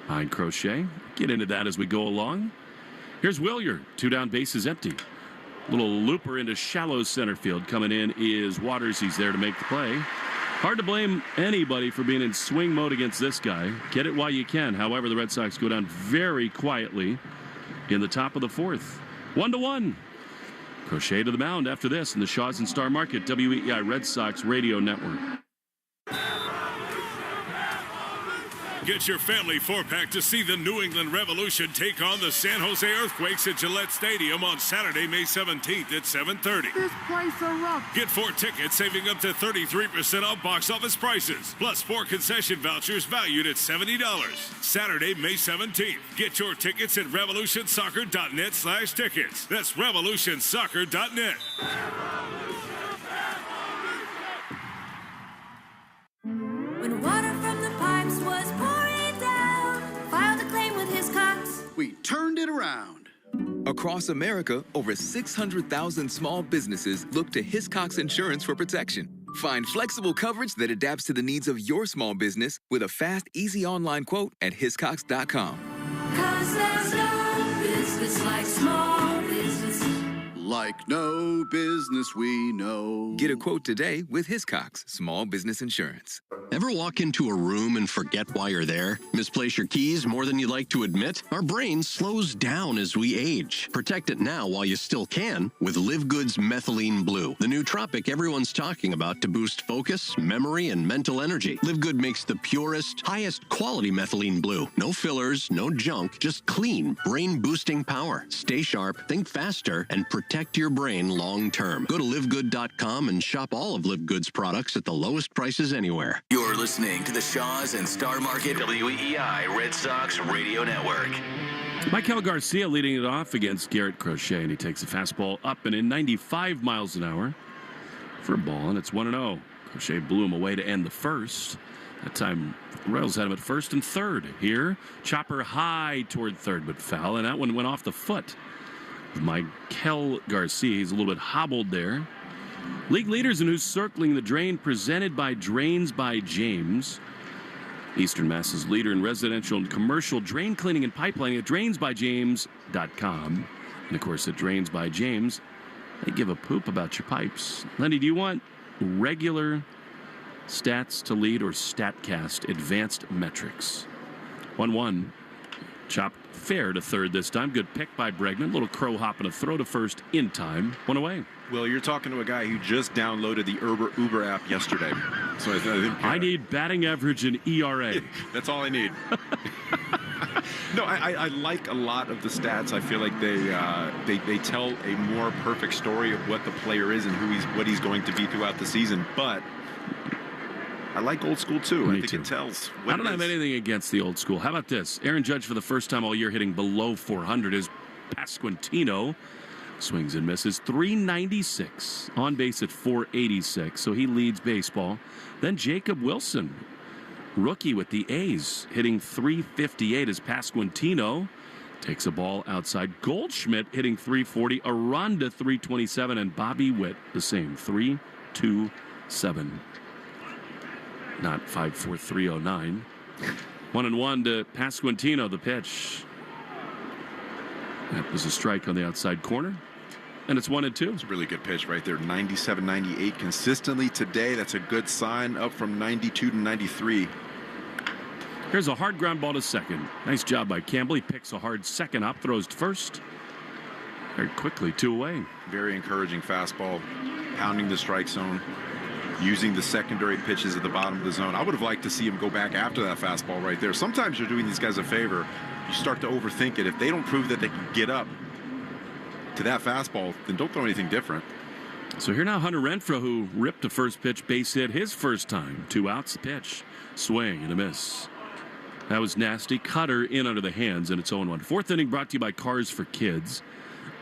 Behind Crochet. Get into that as we go along. Here's Wilyer. 2 down, bases empty. Little looper into shallow center field. Coming in is Waters. He's there to make the play. Hard to blame anybody for being in swing mode against this guy. Get it while you can. However, the Red Sox go down very quietly in the top of the 4th. 1-1. Crochet to the mound after this in the Shaws and Star Market WEI Red Sox Radio Network. Get your family 4-pack to see the New England Revolution take on the San Jose Earthquakes at Gillette Stadium on Saturday, May 17th at 7:30. This place is rough. Get 4 tickets, saving up to 33% off box office prices, plus 4 concession vouchers valued at $70. Saturday, May 17th. Get your tickets at revolutionsoccer.net/tickets. That's revolutionsoccer.net. When water from the pipes was pouring down, filed a claim with his Cox. We turned it around. Across America, over 600,000 small businesses look to Hiscox Insurance for protection. Find flexible coverage that adapts to the needs of your small business with a fast, easy online quote at hiscox.com. 'Cause there's no business like small business. Like no business we know. Get a quote today with Hiscox Small Business Insurance. Ever walk into a room and forget why you're there? Misplace your keys more than you like to admit? Our brain slows down as we age. Protect it now while you still can with Live Good's Methylene Blue, the nootropic everyone's talking about to boost focus, memory, and mental energy. Live Good makes the purest, highest quality methylene blue. No fillers, no junk, just clean, brain-boosting power. Stay sharp, think faster, and protect your brain long-term. Go to livegood.com and shop all of Live Good's products at the lowest prices anywhere. You're listening to the Shaws and Star Market WEI Red Sox Radio Network. Michael Garcia leading it off against Garrett Crochet, and he takes a fastball up and in 95 miles an hour for a ball, and it's 1-0. Crochet blew him away to end the first. That time, the Royals had him at first and third. Here, chopper high toward third, but foul, and that one went off the foot. Michael Garcia, he's a little bit hobbled there. League leaders in who's circling the drain, presented by Drains by James. Eastern Mass's leader in residential and commercial drain cleaning and pipelining at drainsbyjames.com. And of course, at Drains by James, they give a poop about your pipes. Lenny, do you want regular stats to lead or StatCast advanced metrics? 1-1. Chopped fair to third this time. Good pick by Bregman. Little crow hop and a throw to first in time. 1 away. Well, you're talking to a guy who just downloaded the Uber app yesterday. So I think I need batting average and ERA. That's all I need. No, I like a lot of the stats. I feel like they tell a more perfect story of what the player is and what he's going to be throughout the season. But I like old school too. I think it tells. I don't have anything against the old school. How about this? Aaron Judge for the first time all year hitting below 400 is Pasquantino. Swings and misses. 396. On base at 486. So he leads baseball. Then Jacob Wilson, rookie with the A's, hitting 358 as Pasquantino takes a ball outside. Goldschmidt hitting 340. Aranda 327. And Bobby Witt the same. 327. Not 54309. 1-1 to Pasquantino, the pitch. That was a strike on the outside corner. And it's 1-2. It's a really good pitch right there. 97, 98 consistently today. That's a good sign, up from 92 to 93. Here's a hard ground ball to second. Nice job by Campbell. He picks a hard second up, throws to first. Very quickly, 2 away. Very encouraging fastball, pounding the strike zone, using the secondary pitches at the bottom of the zone. I would have liked to see him go back after that fastball right there. Sometimes you're doing these guys a favor. You start to overthink it. If they don't prove that they can get up to that fastball, then don't throw anything different. So here now Hunter Renfroe, who ripped a first pitch base hit his first time. 2 outs, the pitch. Swing and a miss. That was nasty. Cutter in under the hands, and it's 0-1. Fourth inning brought to you by Cars for Kids.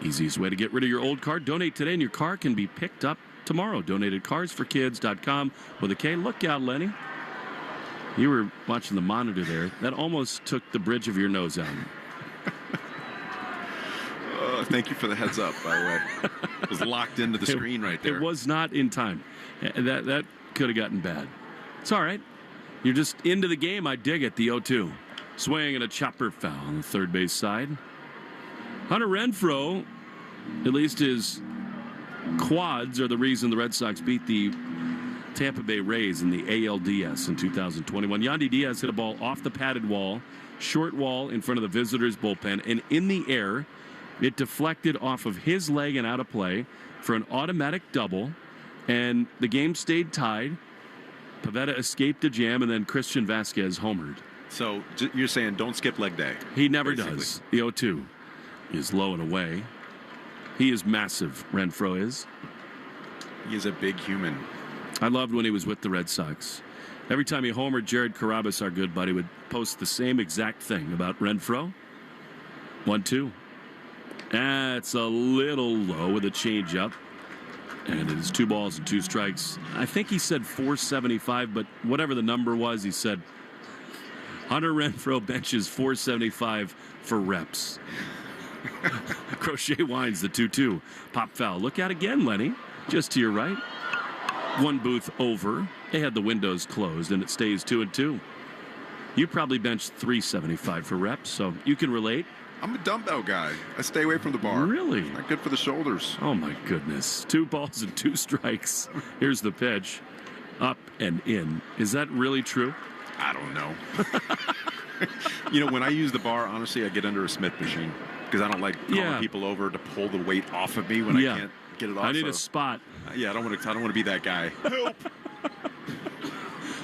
Easiest way to get rid of your old car. Donate today, and your car can be picked up tomorrow. Donate at carsforkids.com with a K. Look out, Lenny. You were watching the monitor there. That almost took the bridge of your nose out. Thank you for the heads up, by the way. It was locked into the screen right there. It was not in time. That could have gotten bad. It's all right. You're just into the game. I dig it. The 0-2. Swing and a chopper foul on the third base side. Hunter Renfroe, at least his quads are the reason the Red Sox beat the Tampa Bay Rays in the ALDS in 2021. Yandy Diaz hit a ball off the padded wall, short wall in front of the visitors' bullpen, and in the air, it deflected off of his leg and out of play for an automatic double, and the game stayed tied. Pivetta escaped a jam, and then Christian Vasquez homered. So you're saying don't skip leg day? He never does. The 0-2 is low and away. He is massive, Renfroe is. He is a big human. I loved when he was with the Red Sox. Every time he homered, Jared Carrabis, our good buddy, would post the same exact thing about Renfroe. 1-2. That's a little low with a changeup. And it is 2 balls and 2 strikes. I think he said 475, but whatever the number was, he said Hunter Renfroe benches 475 for reps. Crochet winds the 2-2. Pop foul. Look out again, Lenny. Just to your right. One booth over. They had the windows closed, and it stays 2-2. You probably benched 375 for reps, so you can relate. I'm a dumbbell guy. I stay away from the bar. Really? It's not good for the shoulders. Oh, my goodness. 2 balls and 2 strikes. Here's the pitch. Up and in. Is that really true? I don't know. You know, when I use the bar, honestly, I get under a Smith machine because I don't like calling people over to pull the weight off of me when I can't get it off. I need a spot. Yeah, I don't want to be that guy. Help!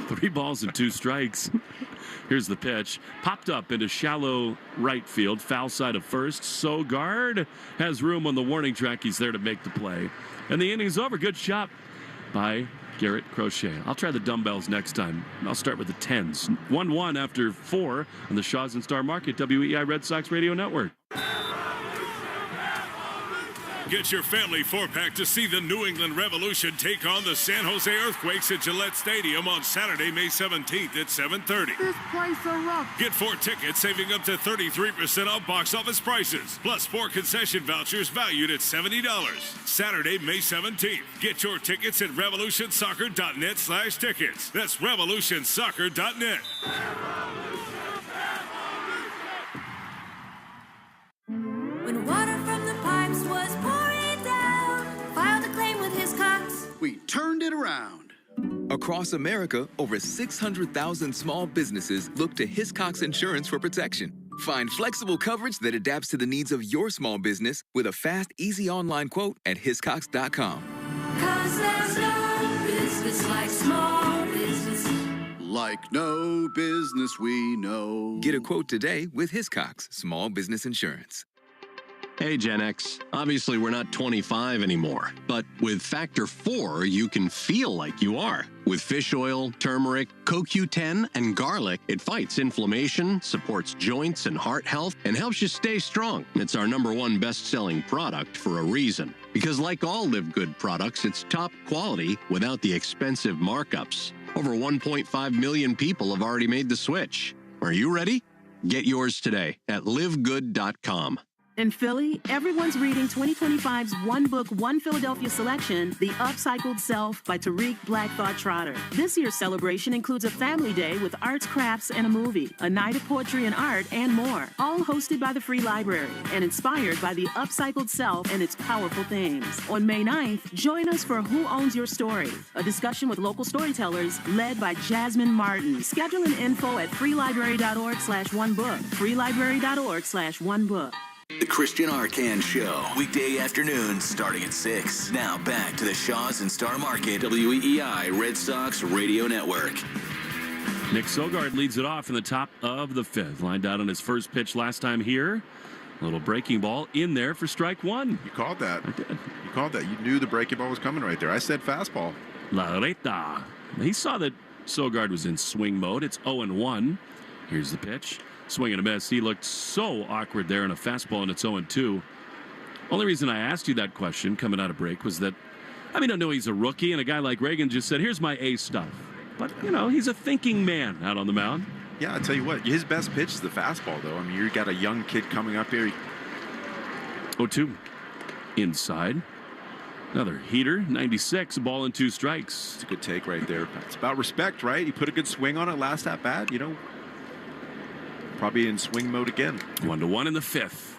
3 balls and 2 strikes. Here's the pitch. Popped up into shallow right field. Foul side of first. Sogard has room on the warning track. He's there to make the play. And the inning's over. Good shot by Garrett Crochet. I'll try the dumbbells next time. I'll start with the 10s. 1-1 after 4 on the Shaws and Star Market WEI Red Sox Radio Network. Get your family 4-pack to see the New England Revolution take on the San Jose Earthquakes at Gillette Stadium on Saturday, May 17th at 7:30. This place is rough. Get 4 tickets, saving up to 33% off box office prices, plus 4 concession vouchers valued at $70. Saturday, May 17th. Get your tickets at revolutionsoccer.net/tickets. That's revolutionsoccer.net. When water from the pipes was pouring down, filed a claim with his Cox. We turned it around. Across America, over 600,000 small businesses look to Hiscox Insurance for protection. Find flexible coverage that adapts to the needs of your small business with a fast, easy online quote at hiscox.com. 'Cause there's no business like small business. Like no business we know. Get a quote today with Hiscox Small Business Insurance. Hey, Gen X. Obviously, we're not 25 anymore. But with Factor 4, you can feel like you are. With fish oil, turmeric, CoQ10, and garlic, it fights inflammation, supports joints and heart health, and helps you stay strong. It's our #1 best-selling product for a reason. Because like all Live Good products, it's top quality without the expensive markups. Over 1.5 million people have already made the switch. Are you ready? Get yours today at livegood.com. In Philly, everyone's reading 2025's One Book, One Philadelphia selection, The Upcycled Self by Tariq Black Thought Trotter. This year's celebration includes a family day with arts, crafts, and a movie, a night of poetry and art, and more, all hosted by the Free Library and inspired by The Upcycled Self and its powerful themes. On May 9th, join us for Who Owns Your Story, a discussion with local storytellers led by Jasmine Martin. Schedule and info at freelibrary.org/onebook, freelibrary.org/onebook. The Christian Arcan Show, weekday afternoons starting at 6. Now back to the Shaws and Star Market WEEI Red Sox Radio Network. Nick Sogard leads it off in the top of the 5th. Lined out on his first pitch last time here. A little breaking ball in there for strike one. You called that. I did. You called that. You knew the breaking ball was coming right there. I said fastball. La Reta. He saw that Sogard was in swing mode. It's 0-1. Here's the pitch. Swing and a miss. He looked so awkward there in a fastball, and it's 0-2. Only reason I asked you that question coming out of break was that, I know he's a rookie, and a guy like Reagan just said, here's my A stuff. But, he's a thinking man out on the mound. Yeah, I'll tell you what, his best pitch is the fastball, though. You got a young kid coming up here. 0-2. Inside. Another heater, 96, a ball and 2 strikes. It's a good take right there. It's about respect, right? He put a good swing on it last at bat, Probably in swing mode again. 1-1 in the 5th.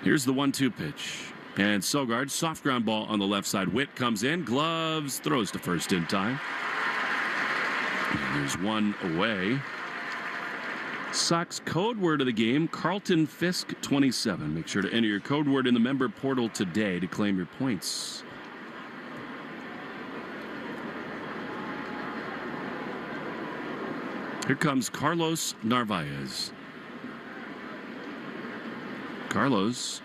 Here's the 1-2 pitch. And Sogard, soft ground ball on the left side. Witt comes in, gloves, throws to first in time. And there's one away. Sox code word of the game, Carlton Fisk 27. Make sure to enter your code word in the member portal today to claim your points. Here comes Carlos Narvaez. Carlos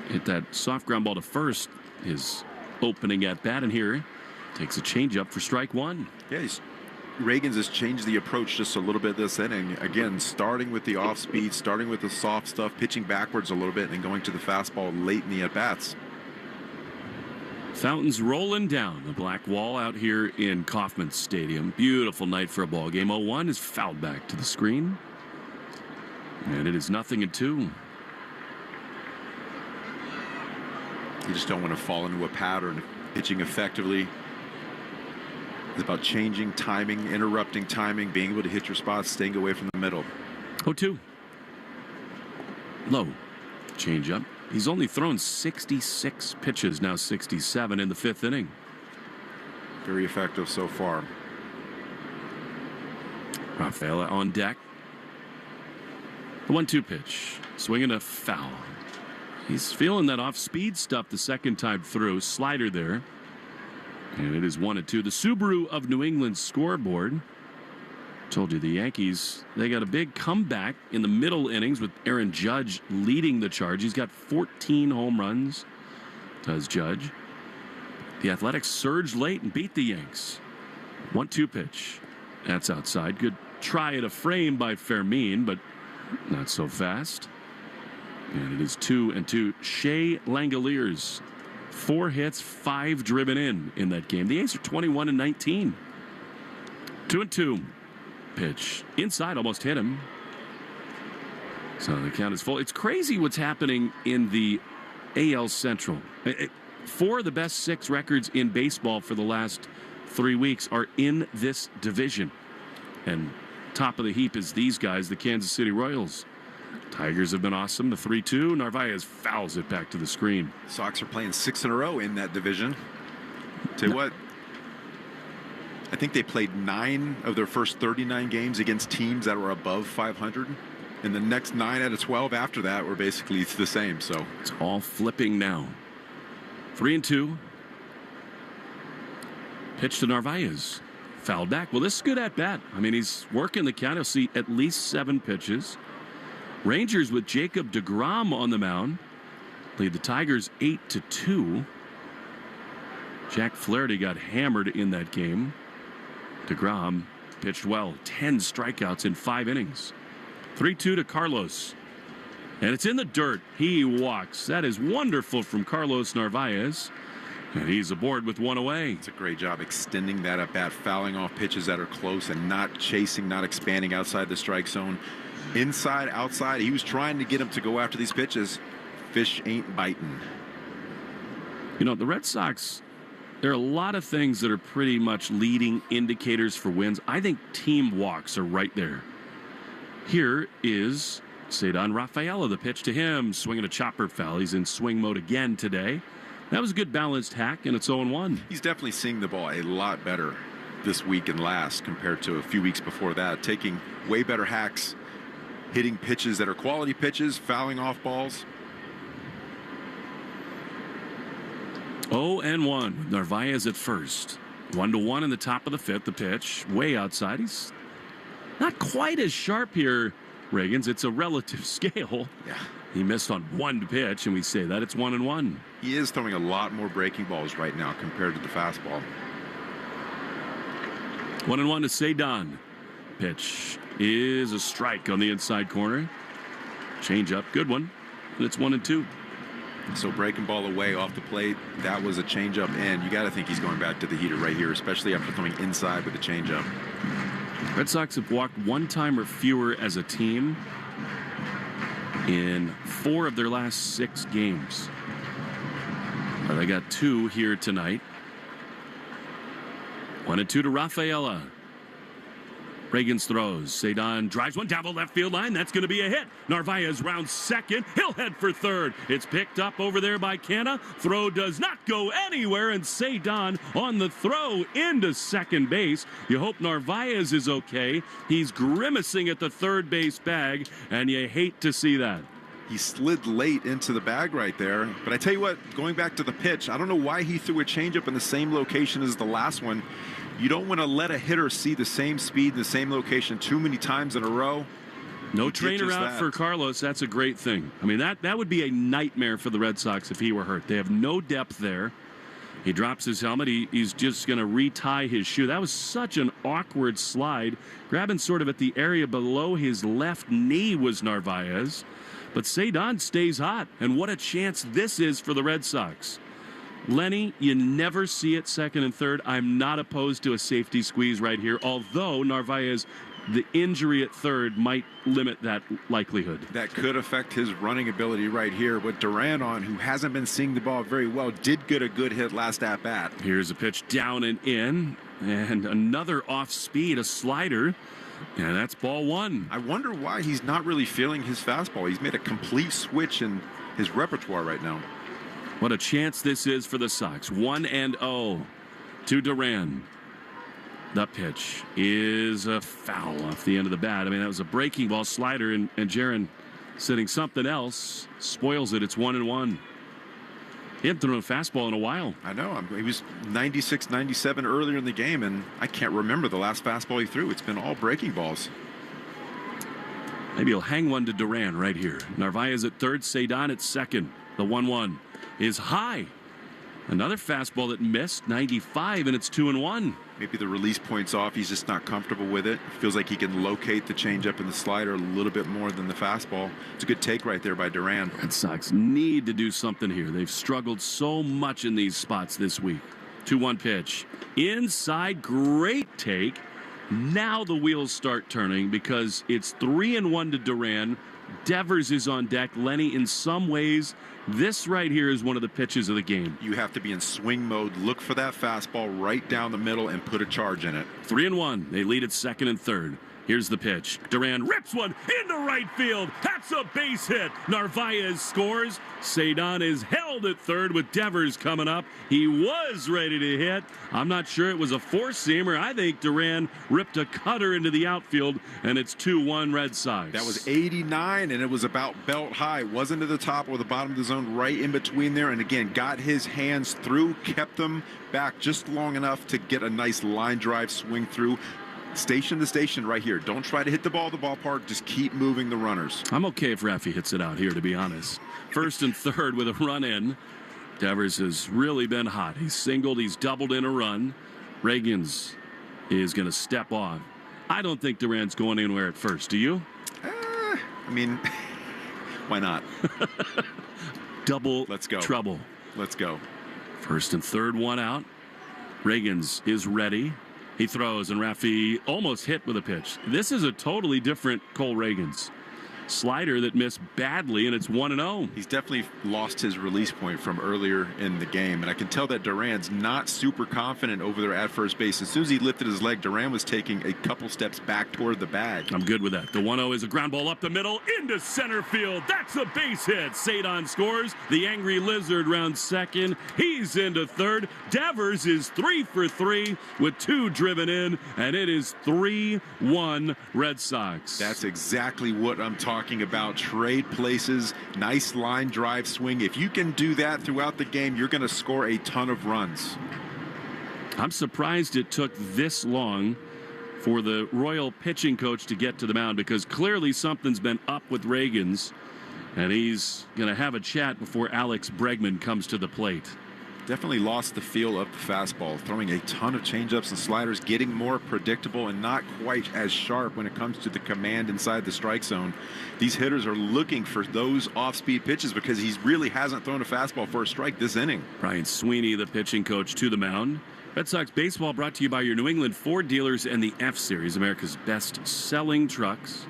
hit that soft ground ball to first, his opening at bat, and here takes a changeup for strike one. Yeah, Reagan's has changed the approach just a little bit this inning. Again, starting with the off speed, starting with the soft stuff, pitching backwards a little bit, and then going to the fastball late in the at-bats. Fountains rolling down the black wall out here in Kauffman Stadium. Beautiful night for a ball game. 0-1 is fouled back to the screen. And it is 0-2. You just don't want to fall into a pattern. Pitching effectively. It's about changing timing, interrupting timing, being able to hit your spots, staying away from the middle. 0-2. Low. Change up. He's only thrown 66 pitches, now 67 in the 5th inning. Very effective so far. Rafaela on deck. The 1-2 pitch. Swinging a foul. He's feeling that off-speed stuff the second time through. Slider there. And it is 1-2. The Subaru of New England scoreboard. Told you the Yankees, they got a big comeback in the middle innings with Aaron Judge leading the charge. He's got 14 home runs, does Judge. The Athletics surged late and beat the Yanks. 1-2 pitch. That's outside. Good try at a frame by Fermin, but not so fast. And it is 2-2. Shea Langoliers, 4 hits, 5 driven in that game. The A's are 21-19. 2-2. Pitch inside, almost hit him. So the count is full. It's crazy what's happening in the AL Central. 4 of the best 6 records in baseball for the last 3 weeks are in this division. And top of the heap is these guys, the Kansas City Royals. Tigers have been awesome. The 3-2. Narvaez fouls it back to the screen. Sox are playing 6 in a row in that division. Tell you what, I think they played 9 of their first 39 games against teams that were above 500. And the next 9 out of 12 after that were basically the same. So it's all flipping now. 3-2. Pitch to Narvaez. Fouled back. Well, this is good at bat. He's working the count. He'll see at least 7 pitches. Rangers with Jacob deGrom on the mound lead the Tigers 8-2. Jack Flaherty got hammered in that game. deGrom pitched well. 10 strikeouts in 5 innings. 3-2 to Carlos. And it's in the dirt. He walks. That is wonderful from Carlos Narvaez. And he's aboard with 1 away. It's a great job extending that at bat, fouling off pitches that are close and not chasing, not expanding outside the strike zone. Inside, outside, he was trying to get him to go after these pitches. Fish ain't biting. The Red Sox, there are a lot of things that are pretty much leading indicators for wins. I think team walks are right there. Here is Cedar Rafaela, the pitch to him, swinging a chopper foul. He's in swing mode again today. That was a good balanced hack, and it's 0-1. He's definitely seeing the ball a lot better this week and last compared to a few weeks before that, taking way better hacks, hitting pitches that are quality pitches, fouling off balls. 0-1. Narvaez at first. 1-1 in the top of the fifth. The pitch way outside. He's not quite as sharp here, Reagans. It's a relative scale. Yeah. He missed on one pitch, and we say that it's 1-1. He is throwing a lot more breaking balls right now compared to the fastball. 1-1 to Cedon. Pitch is a strike on the inside corner. Change up, good one. And it's 1-2. So breaking ball away off the plate, that was a changeup, and you got to think he's going back to the heater right here, especially after throwing inside with a changeup. Red Sox have walked one time or fewer as a team in 4 of their last 6 games. They got 2 here tonight. 1-2 to Rafaela. Reagans throws. Cedon drives one down the left field line. That's going to be a hit. Narvaez rounds second. He'll head for third. It's picked up over there by Canna. Throw does not go anywhere, and Cedon on the throw into second base. You hope Narvaez is okay. He's grimacing at the third base bag, and you hate to see that. He slid late into the bag right there. But I tell you what, going back to the pitch, I don't know why he threw a changeup in the same location as the last one. You don't want to let a hitter see the same speed in the same location too many times in a row. No trainer out for Carlos. That's a great thing. I mean, that would be a nightmare for the Red Sox if he were hurt. They have no depth there. He drops his helmet. He's just going to retie his shoe. That was such an awkward slide. Grabbing sort of at the area below his left knee was Narvaez. But Cedon stays hot. And what a chance this is for the Red Sox. Lenny, you never see it second and third. I'm not opposed to a safety squeeze right here, although Narvaez, the injury at third might limit that likelihood. That could affect his running ability right here. With Duran on, who hasn't been seeing the ball very well, did get a good hit last at bat. Here's a pitch down and in, and another off speed, a slider. And that's ball 1. I wonder why he's not really feeling his fastball. He's made a complete switch in his repertoire right now. What a chance this is for the Sox. 1-0 to Duran. The pitch is a foul off the end of the bat. I mean, that was a breaking ball slider, and Jaron sitting something else spoils it. It's 1-1. He hadn't thrown a fastball in a while. I know. He was 96, 97 earlier in the game, and I can't remember the last fastball he threw. It's been all breaking balls. Maybe he'll hang one to Duran right here. Narvaez at third, Cedon at second. The 1-1 is high. Another fastball that missed, 95, and it's 2-1. Maybe the release point's off. He's just not comfortable with it. Feels like he can locate the changeup and the slider a little bit more than the fastball. It's a good take right there by Duran. Red Sox need to do something here. They've struggled so much in these spots this week. 2-1 pitch. Inside, great take. Now the wheels start turning because it's 3-1 to Duran. Devers is on deck. Lenny, in some ways, this right here is one of the pitches of the game. You have to be in swing mode. Look for that fastball right down the middle and put a charge in it. 3-1. They lead at second and third. Here's the pitch. Duran rips one into right field. That's a base hit. Narvaez scores. Cedon is held at third with Devers coming up. He was ready to hit. I'm not sure it was a four-seamer. I think Duran ripped a cutter into the outfield, and it's 2-1 Red Sox. That was 89, and it was about belt high. Wasn't to the top or the bottom of the zone, right in between there. And again, got his hands through, kept them back just long enough to get a nice line drive swing through. Station to station right here. Don't try to hit the ball at the ballpark. Just keep moving the runners. I'm okay if Raffy hits it out here, to be honest. First and third with a run in. Devers has really been hot. He's singled. He's doubled in a run. Reagans is going to step off. I don't think Duran's going anywhere at first. Do you? I mean, why not? Double Let's go. Trouble. Let's go. First and third, one out. Reagans is ready. He throws, and Raffy almost hit with a pitch. This is a totally different Cole Reagans. slider that missed badly, and it's 1-0. He's definitely lost his release point from earlier in the game, and I can tell that Duran's not super confident over there at first base. As soon as he lifted his leg, Duran was taking a couple steps back toward the bag. I'm good with that. The 1-0 is a ground ball up the middle into center field. That's a base hit. Sadon scores. The Angry Lizard rounds second. He's into third. Devers is 3 for 3 with 2 driven in, and it is 3-1 Red Sox. That's exactly what I'm talking about. Trade places, nice line drive swing. If you can do that throughout the game, you're going to score a ton of runs. I'm surprised it took this long for the Royal pitching coach to get to the mound, because clearly something's been up with Reagans, and he's going to have a chat before Alex Bregman comes to the plate. Definitely lost the feel of the fastball, throwing a ton of changeups and sliders, getting more predictable and not quite as sharp when it comes to the command inside the strike zone. These hitters are looking for those off-speed pitches because he really hasn't thrown a fastball for a strike this inning. Brian Sweeney, the pitching coach, to the mound. Red Sox baseball brought to you by your New England Ford dealers and the F-Series, America's best-selling trucks.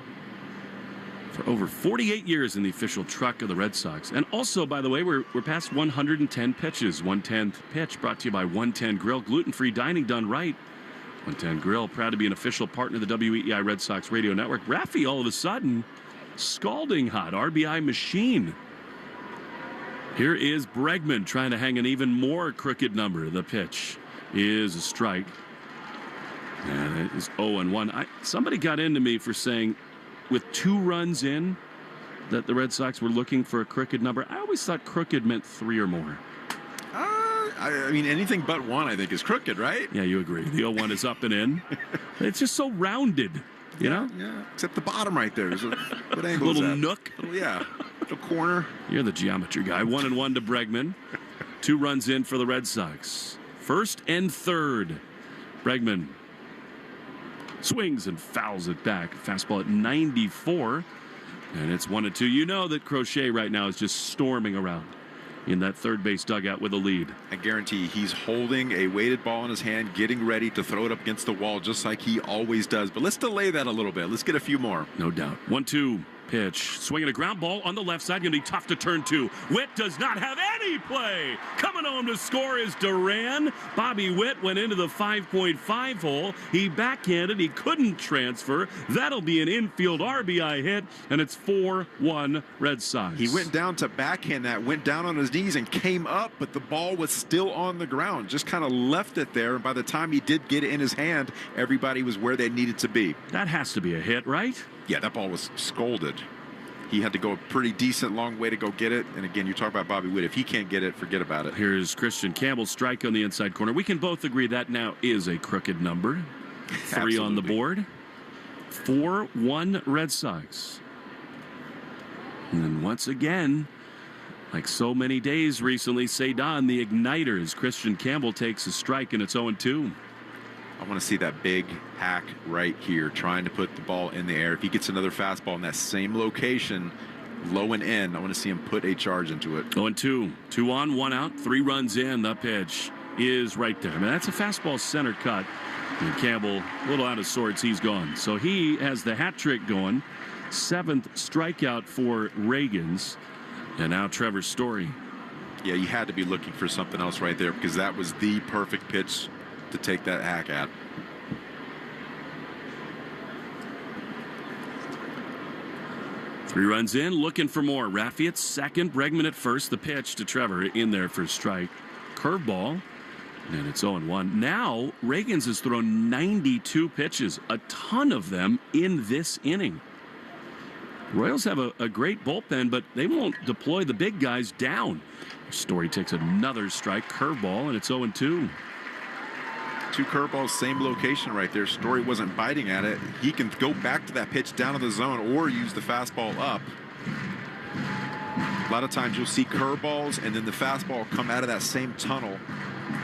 For over 48 years in the official truck of the Red Sox. And also, by the way, we're past 110 pitches. 110th pitch brought to you by 110 Grill. Gluten-free dining done right. 110 Grill, proud to be an official partner of the WEEI Red Sox radio network. Raffy, all of a sudden, scalding hot. RBI machine. Here is Bregman trying to hang an even more crooked number. The pitch is a strike. And it is 0-1. Somebody got into me for saying, with 2 runs in, that the Red Sox were looking for a crooked number. I always thought crooked meant 3 or more. I mean, anything but 1, I think, is crooked, right? Yeah, you agree. The 0-1 is up and in. It's just so rounded, you know? Yeah, except the bottom right there. What angle little is that? nook. Yeah, little corner. You're the geometry guy. 1-1 to Bregman. 2 runs in for the Red Sox. First and third. Bregman swings and fouls it back. Fastball at 94. And it's 1-2. You know that Crochet right now is just storming around in that third base dugout with a lead. I guarantee he's holding a weighted ball in his hand, getting ready to throw it up against the wall just like he always does. But let's delay that a little bit. Let's get a few more. No doubt. 1-2. Pitch. Swinging a ground ball on the left side. Going to be tough to turn to. Witt does not have any play. Coming home to score is Duran. Bobby Witt went into the 5.5 hole. He backhanded. He couldn't transfer. That'll be an infield RBI hit, and it's 4-1 Red Sox. He went down to backhand that, went down on his knees and came up, but the ball was still on the ground. Just kind of left it there, and by the time he did get it in his hand, everybody was where they needed to be. That has to be a hit, right? Yeah, that ball was scolded. He had to go a pretty decent long way to go get it. And again, you talk about Bobby Witt. If he can't get it, forget about it. Here's Christian Campbell's strike on the inside corner. We can both agree that now is a crooked number. 3 on the board. 4-1 Red Sox. And then once again, like so many days recently, Sadon, the igniters. Christian Campbell takes a strike, and it's 0-2. I want to see that big hack right here, trying to put the ball in the air. If he gets another fastball in that same location, low and in, I want to see him put a charge into it. 0-2. 2 on, 1 out, 3 runs in. The pitch is right there. I mean, that's a fastball center cut. And Campbell, a little out of sorts, he's gone. So he has the hat trick going. 7th strikeout for Reagans. And now Trevor Story. Yeah, you had to be looking for something else right there, because that was the perfect pitch to take that hack at. Three runs in, looking for more. Raffy at second, Bregman at first. The pitch to Trevor in there for a strike. Curveball, and it's 0-1. Now, Reagans has thrown 92 pitches, a ton of them in this inning. Royals have a great bullpen, but they won't deploy the big guys down. Story takes another strike, curveball, and it's 0-2. 2 curveballs, same location right there. Story wasn't biting at it. He can go back to that pitch down to the zone or use the fastball up. A lot of times you'll see curveballs and then the fastball come out of that same tunnel.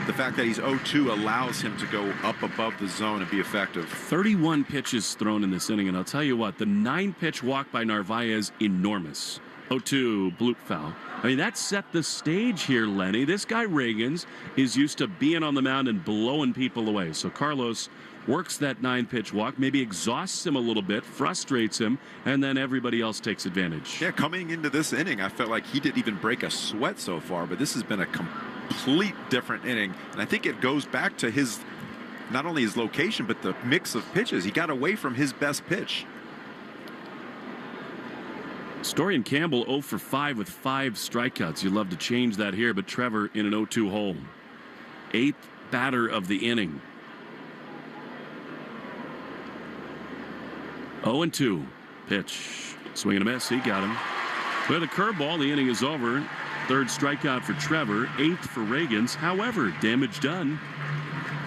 The fact that he's 0-2 allows him to go up above the zone and be effective. 31 pitches thrown in this inning, and I'll tell you what, the 9-pitch walk by Narvaez, enormous. 0-2, bloop foul. I mean, that set the stage here, Lenny. This guy, Reagans, is used to being on the mound and blowing people away. So Carlos works that 9-pitch walk, maybe exhausts him a little bit, frustrates him, and then everybody else takes advantage. Yeah, coming into this inning, I felt like he didn't even break a sweat so far, but this has been a complete different inning. And I think it goes back to his, not only his location, but the mix of pitches. He got away from his best pitch. Story and Campbell 0 for 5 with 5 strikeouts. You'd love to change that here, but Trevor in an 0-2 hole. 8th batter of the inning. 0-2 pitch. Swing and a miss. He got him. With a curveball, the inning is over. 3rd strikeout for Trevor. 8th for Reagans. However, damage done.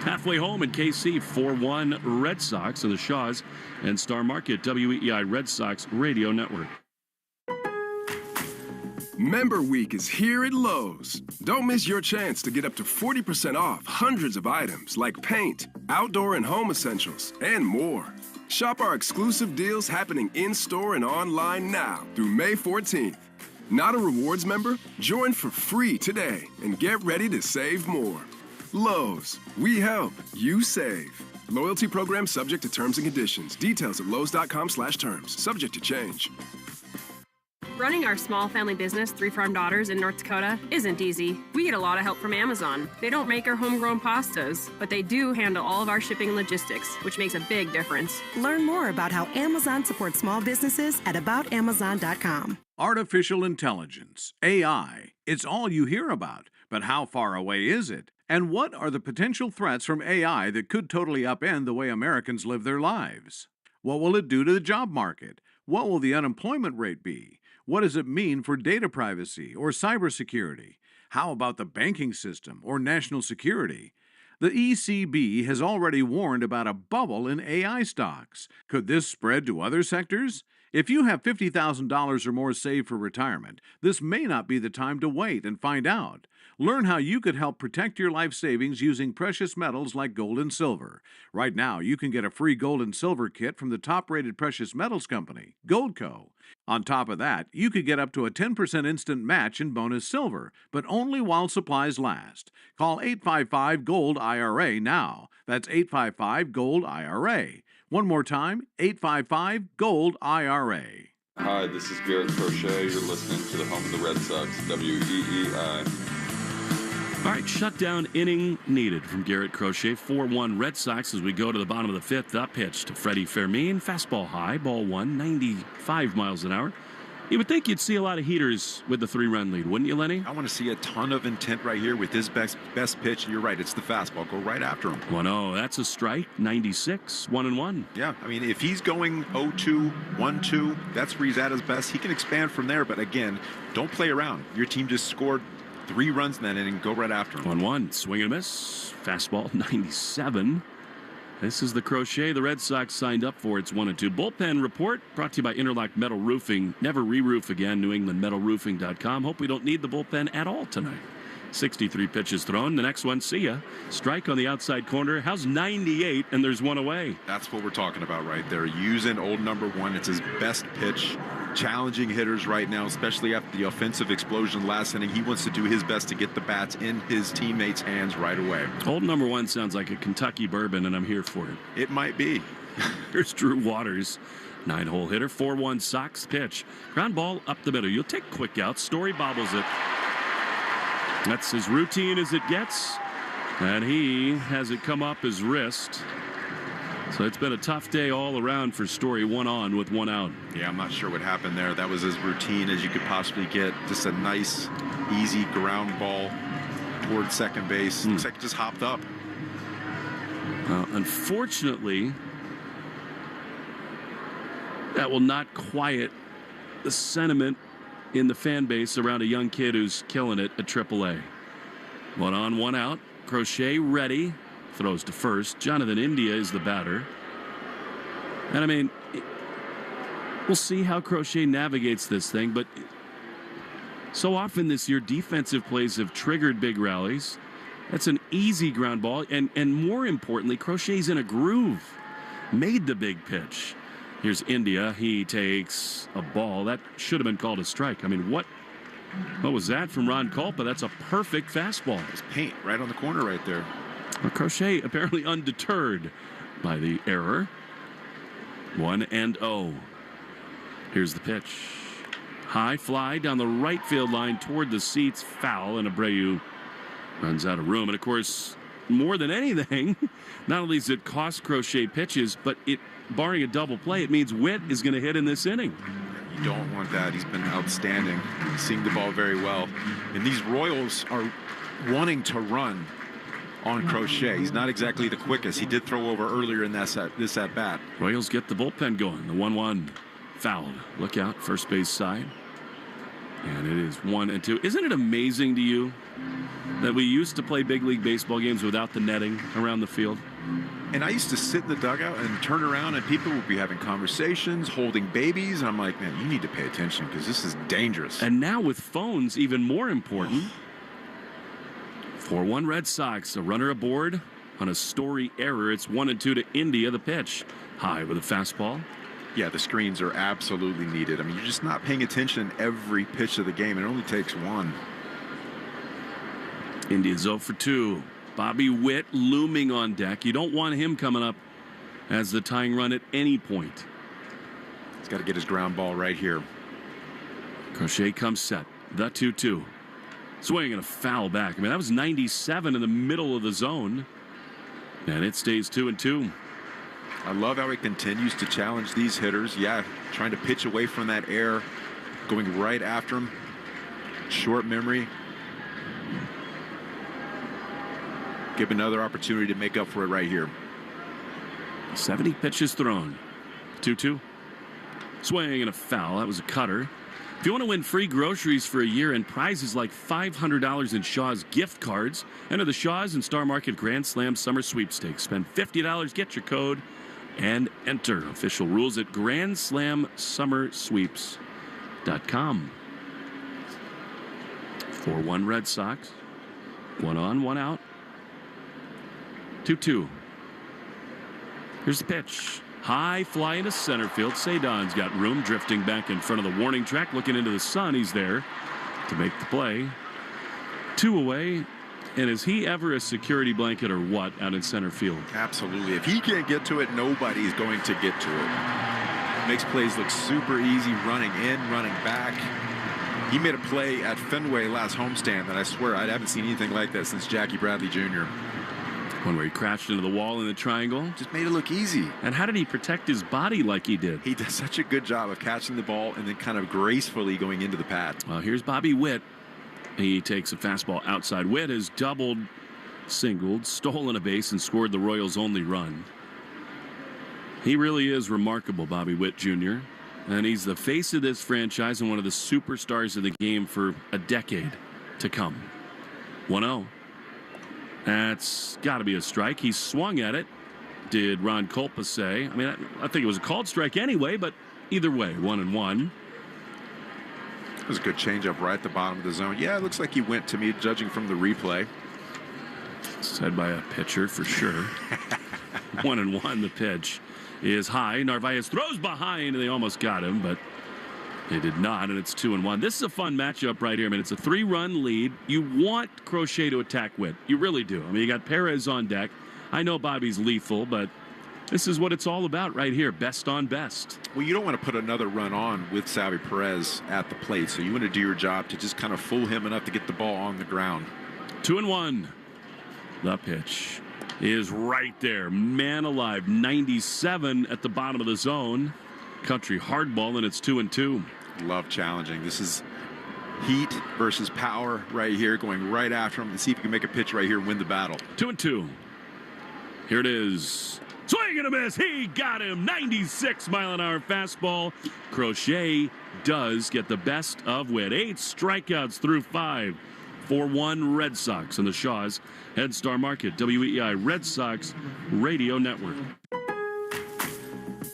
Halfway home in KC, 4-1 Red Sox in the Shaws and Star Market WEEI Red Sox Radio Network. Member Week is here at Lowe's. Don't miss your chance to get up to 40% off hundreds of items like paint, outdoor and home essentials, and more. Shop our exclusive deals happening in-store and online now through May 14th. Not a rewards member? Join for free today and get ready to save more. Lowe's, we help, you save. Loyalty program subject to terms and conditions. Details at lowes.com/terms. Subject to change. Running our small family business, 3 Farm Daughters in North Dakota, isn't easy. We get a lot of help from Amazon. They don't make our homegrown pastas, but they do handle all of our shipping and logistics, which makes a big difference. Learn more about how Amazon supports small businesses at aboutamazon.com. Artificial intelligence, AI, it's all you hear about. But how far away is it? And what are the potential threats from AI that could totally upend the way Americans live their lives? What will it do to the job market? What will the unemployment rate be? What does it mean for data privacy or cybersecurity? How about the banking system or national security? The ECB has already warned about a bubble in AI stocks. Could this spread to other sectors? If you have $50,000 or more saved for retirement, this may not be the time to wait and find out. Learn how you could help protect your life savings using precious metals like gold and silver. Right now, you can get a free gold and silver kit from the top-rated precious metals company, Goldco. On top of that, you could get up to a 10% instant match in bonus silver, but only while supplies last. Call 855-GOLD-IRA now. That's 855-GOLD-IRA. One more time, 855-GOLD-IRA. Hi, this is Garrett Crochet. You're listening to the home of the Red Sox, WEEI. All right, shutdown inning needed from Garrett Crochet. 4-1 Red Sox as we go to the bottom of the 5th. Up pitch to Freddie Fermin. Fastball high, ball 1, 95 miles an hour. You would think you'd see a lot of heaters with the 3-run lead, wouldn't you, Lenny? I want to see a ton of intent right here with his best pitch. And you're right, it's the fastball. Go right after him. 1-0, that's a strike. 96, 1-1. Yeah, I mean, if he's going 0-2, 1-2, that's where he's at his best. He can expand from there, but again, don't play around. Your team just scored 3 runs in that inning. Go right after him. 1-1, swing and a miss. Fastball, 97. This is the Crochet the Red Sox signed up for. It's 1-2. Bullpen report brought to you by Interlock Metal Roofing. Never re-roof again. NewEnglandMetalRoofing.com. Hope we don't need the bullpen at all tonight. 63 pitches thrown. The next one, see ya. Strike on the outside corner. How's 98? And there's one away. That's what we're talking about right there. Using old number 1. It's his best pitch. Challenging hitters right now, especially after the offensive explosion last inning. He wants to do his best to get the bats in his teammates' hands right away. Old number 1 sounds like a Kentucky bourbon, and I'm here for it. It might be. Here's Drew Waters. 9-hole hitter. 4-1 Sox pitch. Ground ball up the middle. You'll take quick out. Story bobbles it. That's as routine as it gets. And he has it come up his wrist. So it's been a tough day all around for Story. 1 on with 1 out. Yeah, I'm not sure what happened there. That was as routine as you could possibly get. Just a nice, easy ground ball toward second base. Looks like it just hopped up. Unfortunately, that will not quiet the sentiment in the fan base around a young kid who's killing it at AAA. 1 on, 1 out. Crochet ready. Throws to first. Jonathan India is the batter. And I mean, we'll see how Crochet navigates this thing, but so often this year, defensive plays have triggered big rallies. That's an easy ground ball, and more importantly, Crochet's in a groove. Made the big pitch. Here's India. He takes a ball. That should have been called a strike. I mean, what was that from Ron Kulpa? That's a perfect fastball. It's paint right on the corner right there. Well, Crochet apparently undeterred by the error. 1-0. Here's the pitch. High fly down the right field line toward the seats. Foul, and Abreu runs out of room. And, of course, more than anything, not only does it cost Crochet pitches, but barring a double play, it means Witt is going to hit in this inning. You don't want that. He's been outstanding, seeing the ball very well. And these Royals are wanting to run on Crochet. He's not exactly the quickest. He did throw over earlier in this at bat. Royals get the bullpen going. The 1-1 fouled. Look out, first base side. And it is 1-2. Isn't it amazing to you that we used to play big league baseball games without the netting around the field? And I used to sit in the dugout and turn around, and people would be having conversations, holding babies. And I'm like, man, you need to pay attention because this is dangerous. And now with phones, even more important. 4-1 Red Sox, a runner aboard on a Story error. It's 1-2 to India. The pitch high with a fastball. Yeah, the screens are absolutely needed. I mean, you're just not paying attention every pitch of the game. It only takes one. India's 0 for 2. Bobby Witt looming on deck. You don't want him coming up as the tying run at any point. He's got to get his ground ball right here. Crochet comes set. The 2-2. Swing and a foul back. I mean, that was 97 in the middle of the zone. And it stays 2-2. I love how he continues to challenge these hitters. Yeah, trying to pitch away from that air, going right after him. Short memory. Give another opportunity to make up for it right here. 70 pitches thrown. 2-2. Swing and a foul. That was a cutter. If you want to win free groceries for a year and prizes like $500 in Shaw's gift cards, enter the Shaw's and Star Market Grand Slam Summer Sweepstakes. Spend $50, get your code, and enter. Official rules at GrandSlamSummerSweeps.com. 4-1 Red Sox. 1 on, 1 out. 2-2. Here's the pitch. High fly into center field. Cedon's got room, drifting back in front of the warning track, looking into the sun. He's there to make the play. 2 away. And is he ever a security blanket or what out in center field? Absolutely. If he can't get to it, nobody's going to get to it. Makes plays look super easy, running in, running back. He made a play at Fenway last homestand that I swear I haven't seen anything like that since Jackie Bradley Jr. One where he crashed into the wall in the triangle. Just made it look easy. And how did he protect his body like he did? He does such a good job of catching the ball and then kind of gracefully going into the pad. Well, here's Bobby Witt. He takes a fastball outside. Witt has doubled, singled, stolen a base, and scored the Royals' only run. He really is remarkable, Bobby Witt Jr. And he's the face of this franchise and one of the superstars of the game for a decade to come. 1-0. That's got to be a strike. He swung at it. Did Ron Kulpa say? I mean, I think it was a called strike anyway, but either way, 1-1. It was a good changeup right at the bottom of the zone. Yeah, it looks like he went to me, judging from the replay. Said by a pitcher for sure. 1-1. The pitch is high. Narvaez throws behind, and they almost got him, but they did not, and it's 2-1. This is a fun matchup right here. I mean, it's a 3-run lead. You want Crochet to attack Witt. You really do. I mean, you got Perez on deck. I know Bobby's lethal, but this is what it's all about right here. Best on best. Well, you don't want to put another run on with Salvi Perez at the plate, so you want to do your job to just kind of fool him enough to get the ball on the ground. 2-1. The pitch is right there. Man alive. 97 at the bottom of the zone. Country hardball, and it's 2-2. Love challenging. This is heat versus power right here, going right after him and see if you can make a pitch right here and win the battle. 2-2. Here it is. Swing and a miss. He got him. 96-mile-an-hour fastball. Crochet does get the best of Witt. 8 strikeouts through 5. 4-1 Red Sox and the Shaws. Head Star Market, WEEI Red Sox Radio Network.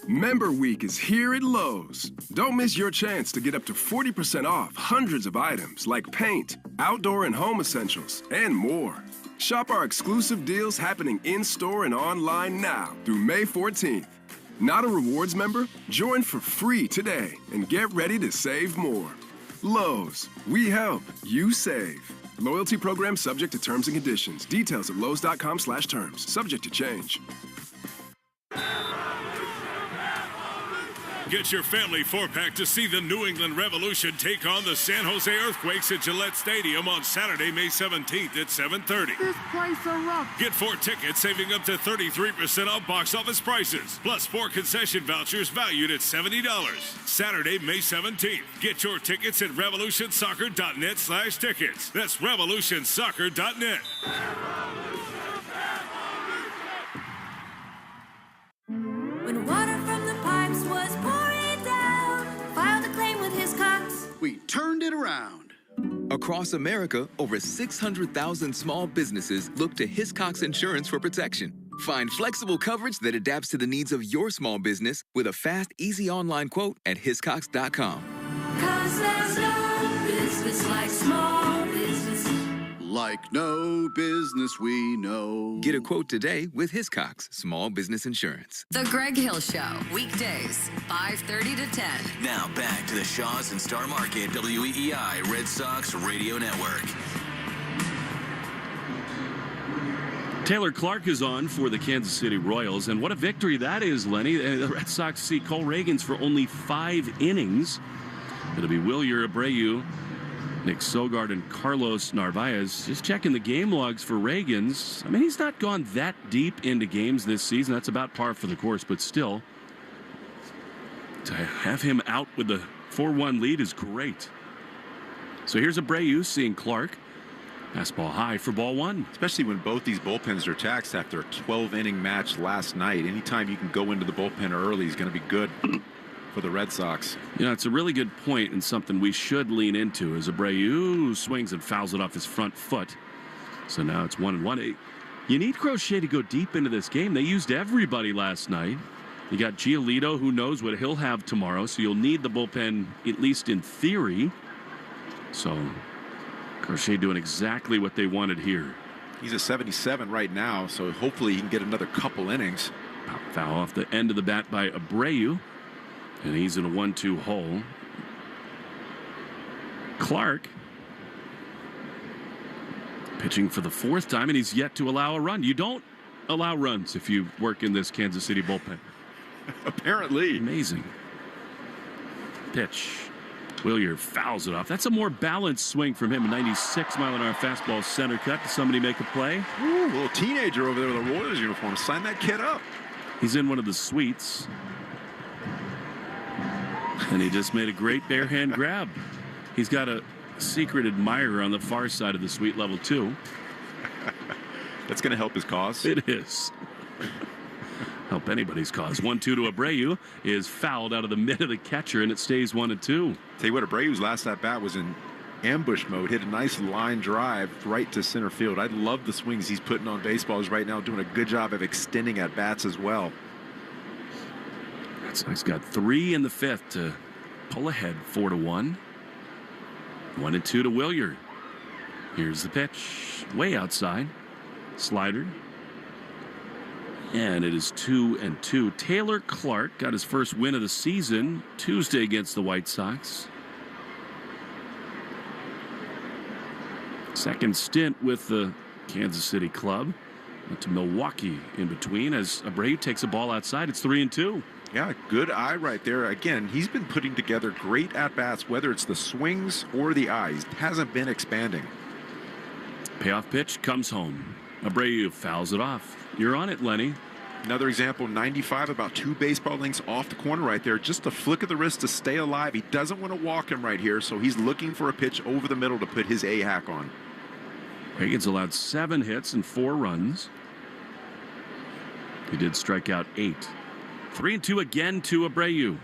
Member Week is here at Lowe's. Don't miss your chance to get up to 40% off hundreds of items like paint, outdoor and home essentials, and more. Shop our exclusive deals happening in-store and online now through May 14th. Not a rewards member? Join for free today and get ready to save more. Lowe's, we help, you save. Loyalty program subject to terms and conditions. Details at lowes.com/terms. Subject to change. Get your family four-pack to see the New England Revolution take on the San Jose Earthquakes at Gillette Stadium on Saturday, May 17th at 7:30. This place erupts. Get 4 tickets, saving up to 33% off box office prices, plus 4 concession vouchers valued at $70. Saturday, May 17th. Get your tickets at revolutionsoccer.net/tickets. That's revolutionsoccer.net. When water from the pipes was pouring down, filed a claim with his Cox. We turned it around. Across America, over 600,000 small businesses look to Hiscox Insurance for protection. Find flexible coverage that adapts to the needs of your small business with a fast, easy online quote at hiscox.com. 'Cause there's no business like small business. Like no business we know. Get a quote today with Hiscox Small Business Insurance. The Greg Hill Show, weekdays, 5:30 to 10. Now back to the Shaws and Star Market WEEI Red Sox Radio Network. Taylor Clark is on for the Kansas City Royals, and what a victory that is, Lenny. The Red Sox see Cole Reagans for only 5 innings. It'll be Wilyer Abreu, Nick Sogard, and Carlos Narvaez. Just checking the game logs for Reagans. I mean, he's not gone that deep into games this season. That's about par for the course, but still, to have him out with the 4-1 lead is great. So here's Abreu seeing Clark. Fastball high for ball 1. Especially when both these bullpens are taxed after a 12-inning match last night. Anytime you can go into the bullpen early is going to be good for the Red Sox. You know, it's a really good point and something we should lean into as Abreu swings and fouls it off his front foot. So now it's 1-1. You need Crochet to go deep into this game. They used everybody last night. You got Giolito, who knows what he'll have tomorrow, so you'll need the bullpen, at least in theory. So Crochet doing exactly what they wanted here. He's at 77 right now, so hopefully he can get another couple innings. Foul off the end of the bat by Abreu, and he's in a 1-2 hole. Clark pitching for the 4th time, and he's yet to allow a run. You don't allow runs if you work in this Kansas City bullpen. Apparently. Amazing. Pitch. Wilyer fouls it off. That's a more balanced swing from him. A 96-mile-an-hour fastball center cut. Does somebody make a play? Ooh, little teenager over there with a Royals uniform. Sign that kid up. He's in one of the suites. And he just made a great bare hand grab. He's got a secret admirer on the far side of the suite, level 2. That's going to help his cause. It is. Help anybody's cause. 1-2 to Abreu is fouled out of the mid of the catcher, and it stays 1-2. Tell you what, Abreu's last at bat was in ambush mode. Hit a nice line drive right to center field. I love the swings he's putting on baseballs right now, doing a good job of extending at bats as well. He's got 3 in the 5th to pull ahead 4-1. 1-2 to Wilyer. Here's the pitch. Way outside. Slider. And it is 2-2. Taylor Clark got his first win of the season Tuesday against the White Sox. Second stint with the Kansas City club. Went to Milwaukee in between as Abreu takes a ball outside. It's 3-2. Yeah, good eye right there. Again, he's been putting together great at-bats, whether it's the swings or the eyes. Hasn't been expanding. Payoff pitch comes home. Abreu fouls it off. You're on it, Lenny. Another example, 95, about 2 baseball lengths off the corner right there. Just a flick of the wrist to stay alive. He doesn't want to walk him right here, so he's looking for a pitch over the middle to put his A-hack on. Reagans allowed 7 hits and 4 runs. He did strike out 8. 3-2 again to Abreu.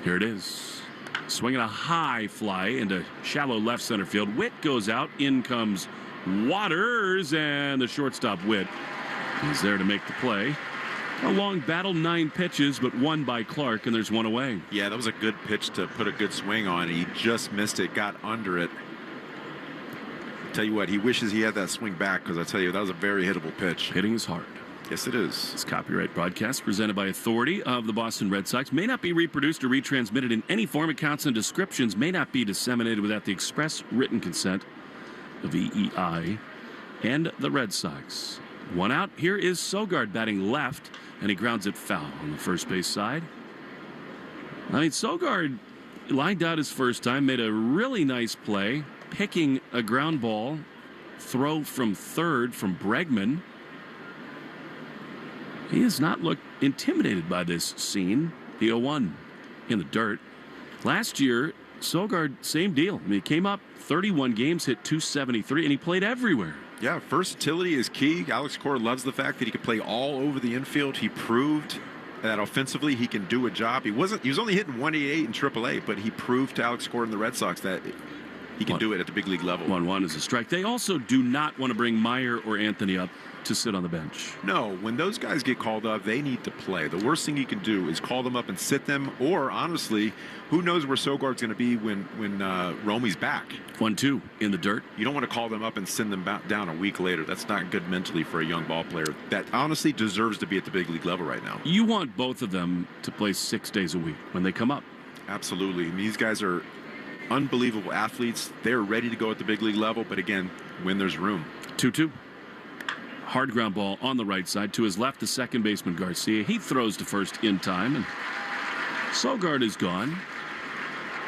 Here it is. Swinging a high fly into shallow left center field. Witt goes out. In comes Waters, and the shortstop Witt is there to make the play. A long battle, 9 pitches, but 1 by Clark, and there's 1 away. Yeah, that was a good pitch to put a good swing on. He just missed it, got under it. Tell you what, he wishes he had that swing back, because I tell you, that was a very hittable pitch. Hitting is hard. Yes, it is. This copyright broadcast presented by authority of the Boston Red Sox may not be reproduced or retransmitted in any form. Accounts and descriptions may not be disseminated without the express written consent of EEI and the Red Sox. One out. Here is Sogard batting left, and he grounds it foul on the first base side. I mean, Sogard lined out his first time, made a really nice play, picking a ground ball throw from third from Bregman. He has not looked intimidated by this scene. The 0-1 in the dirt. Last year, Sogard, same deal. I mean, he came up 31 games, hit .273, and he played everywhere. Yeah, versatility is key. Alex Cora loves the fact that he could play all over the infield. He proved that offensively he can do a job. He was only hitting 188 in AAA, but he proved to Alex Cora and the Red Sox that he can do it at the big league level. 1-1 is a strike. They also do not want to bring Meyer or Anthony up to sit on the bench. No, when those guys get called up, they need to play. The worst thing you can do is call them up and sit them, or honestly, who knows where Sogard's going to be when Romey's back. 1-2 in the dirt. You don't want to call them up and send them back down a week later. That's not good mentally for a young ball player that honestly deserves to be at the big league level right now. You want both of them to play 6 days a week when they come up. Absolutely. I mean, these guys are unbelievable athletes. They're ready to go at the big league level, but again, when there's room. 2-2. Hard ground ball on the right side. To his left, the second baseman, Garcia. He throws to first in time, and Sogard is gone.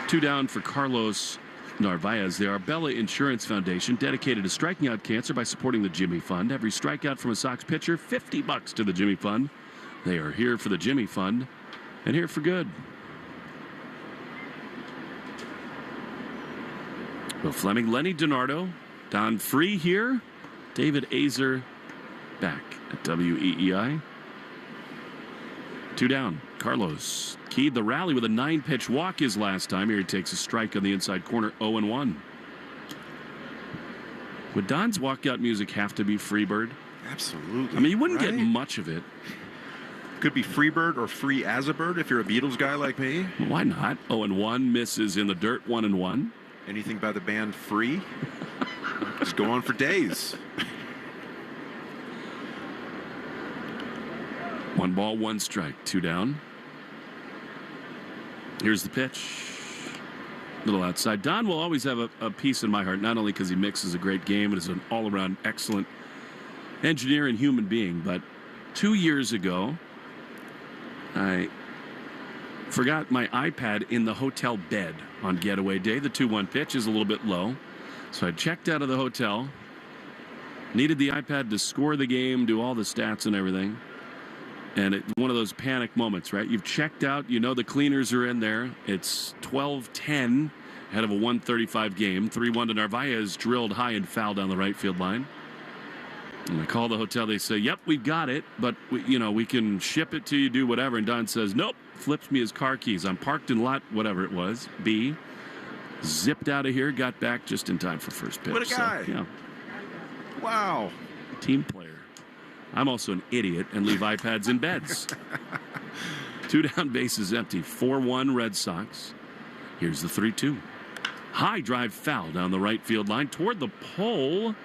2 down for Carlos Narvaez. The Arbella Insurance Foundation, dedicated to striking out cancer by supporting the Jimmy Fund. Every strikeout from a Sox pitcher, $50 to the Jimmy Fund. They are here for the Jimmy Fund and here for good. Will Fleming, Lenny DiNardo, Don Free here. David Azer back at WEEI. 2 down. Carlos keyed the rally with a 9-pitch walk his last time. Here he takes a strike on the inside corner, 0-1. Would Don's walkout music have to be Freebird? Absolutely. I mean, you wouldn't get much of it. Could be Freebird or Free as a Bird if you're a Beatles guy like me. Why not? 0-1, misses in the dirt, 1-1. Anything by the band Free? Just go on for days. 1 ball, 1 strike, 2 down. Here's the pitch. Little outside. Don will always have a piece in my heart, not only because he mixes a great game and is an all-around excellent engineer and human being, but 2 years ago, I forgot my iPad in the hotel bed on getaway day. The 2-1 pitch is a little bit low. So I checked out of the hotel, needed the iPad to score the game, do all the stats and everything. And it's one of those panic moments, right? You've checked out, you know the cleaners are in there. It's 12-10 ahead of a 135 game. 3-1 to Narvaez, drilled high and foul down the right field line. And I call the hotel. They say, yep, we've got it, but we can ship it to you, do whatever. And Don says, nope, flips me his car keys. I'm parked in lot, whatever it was, B. Zipped out of here, got back just in time for first pitch. What a guy. So, yeah. Wow. Team player. I'm also an idiot and leave iPads in beds. 2 down, bases empty. 4-1 Red Sox. Here's the 3-2. High drive foul down the right field line toward the pole.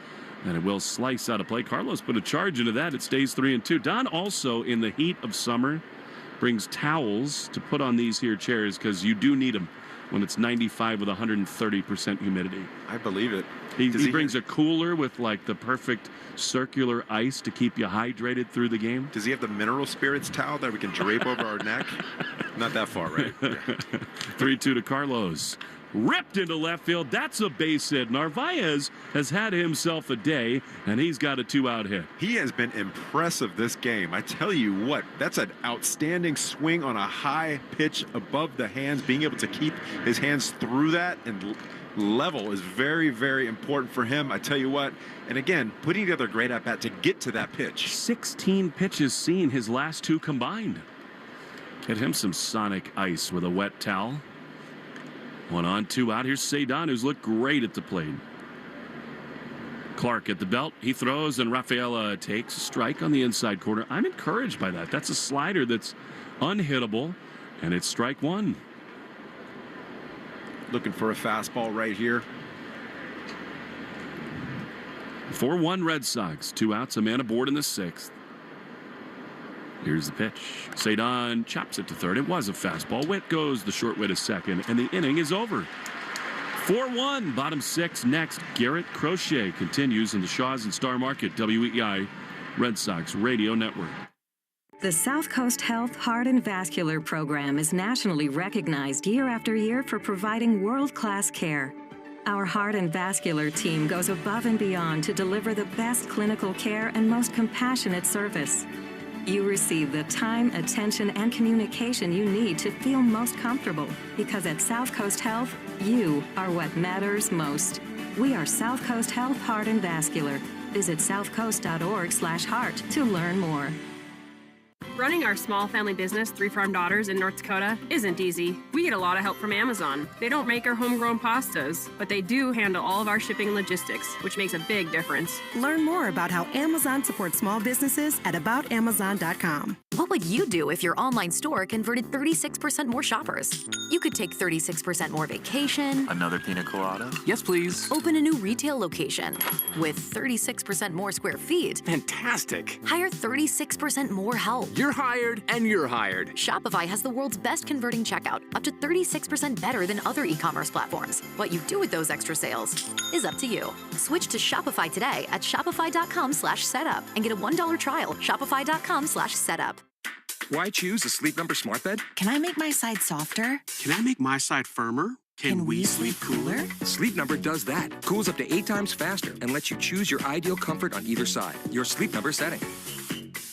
And it will slice out of play. Carlos put a charge into that. It stays 3-2. Don also, in the heat of summer, brings towels to put on these here chairs because you do need them when it's 95 with 130% humidity. I believe it. He brings a cooler with like the perfect circular ice to keep you hydrated through the game. Does he have the mineral spirits towel that we can drape over our neck? Not that far, right? 3-2 to Carlos. Ripped into left field. That's a base hit. Narvaez has had himself a day, and he's got a 2-out hit. He has been impressive this game. I tell you what, that's an outstanding swing on a high pitch above the hands. Being able to keep his hands through that and level is very, very important for him. I tell you what, and again, putting together a great at-bat to get to that pitch. 16 pitches seen, his last 2 combined. Hit him some sonic ice with a wet towel. 1 on, 2 out. Here's Cedon, who's looked great at the plate. Clark at the belt. He throws, and Rafaela takes a strike on the inside corner. I'm encouraged by that. That's a slider that's unhittable, and it's strike 1. Looking for a fastball right here. 4-1 Red Sox. 2 outs, a man aboard in the 6th. Here's the pitch. Cedon chops it to third. It was a fastball. Witt goes the short way to second, and the inning is over. 4-1, bottom six next. Garrett Crochet continues in the Shaws and Star Market, WEEI Red Sox Radio Network. The South Coast Health Heart and Vascular Program is nationally recognized year after year for providing world-class care. Our heart and vascular team goes above and beyond to deliver the best clinical care and most compassionate service. You receive the time, attention, and communication you need to feel most comfortable, because at South Coast Health, you are what matters most. We are South Coast Health Heart and Vascular. Visit southcoast.org/heart to learn more. Running our small family business, Three Farm Daughters in North Dakota, isn't easy. We get a lot of help from Amazon. They don't make our homegrown pastas, but they do handle all of our shipping and logistics, which makes a big difference. Learn more about how Amazon supports small businesses at aboutamazon.com. What would you do if your online store converted 36% more shoppers? You could take 36% more vacation. Another pina colada? Yes, please. Open a new retail location with 36% more square feet. Fantastic. Hire 36% more help. You're hired and you're hired. Shopify has the world's best converting checkout, up to 36% better than other e-commerce platforms. What you do with those extra sales is up to you. Switch to Shopify today at shopify.com/setup and get a $1 trial. Shopify.com/setup. Why choose a Sleep Number smart bed? Can I make my side softer? Can I make my side firmer? Can we sleep cooler? Sleep Number does that. Cools up to 8 times faster and lets you choose your ideal comfort on either side. Your Sleep Number setting.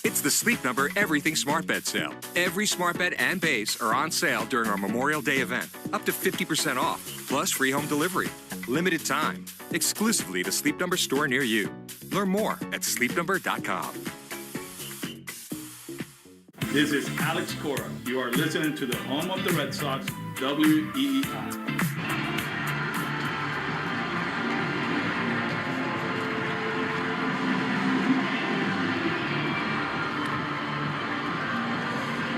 It's the Sleep Number Everything Smart Bed sale. Every smart bed and base are on sale during our Memorial Day event. Up to 50% off, plus free home delivery. Limited time. Exclusively the Sleep Number store near you. Learn more at sleepnumber.com. This is Alex Cora. You are listening to the home of the Red Sox, WEEI.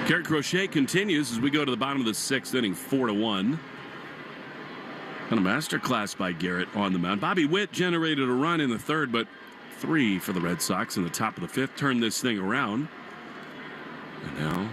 Garrett Crochet continues as we go to the bottom of the sixth inning, 4-1. And a masterclass by Garrett on the mound. Bobby Witt generated a run in the third, but 3 for the Red Sox in the top of the fifth. Turned this thing around. And now,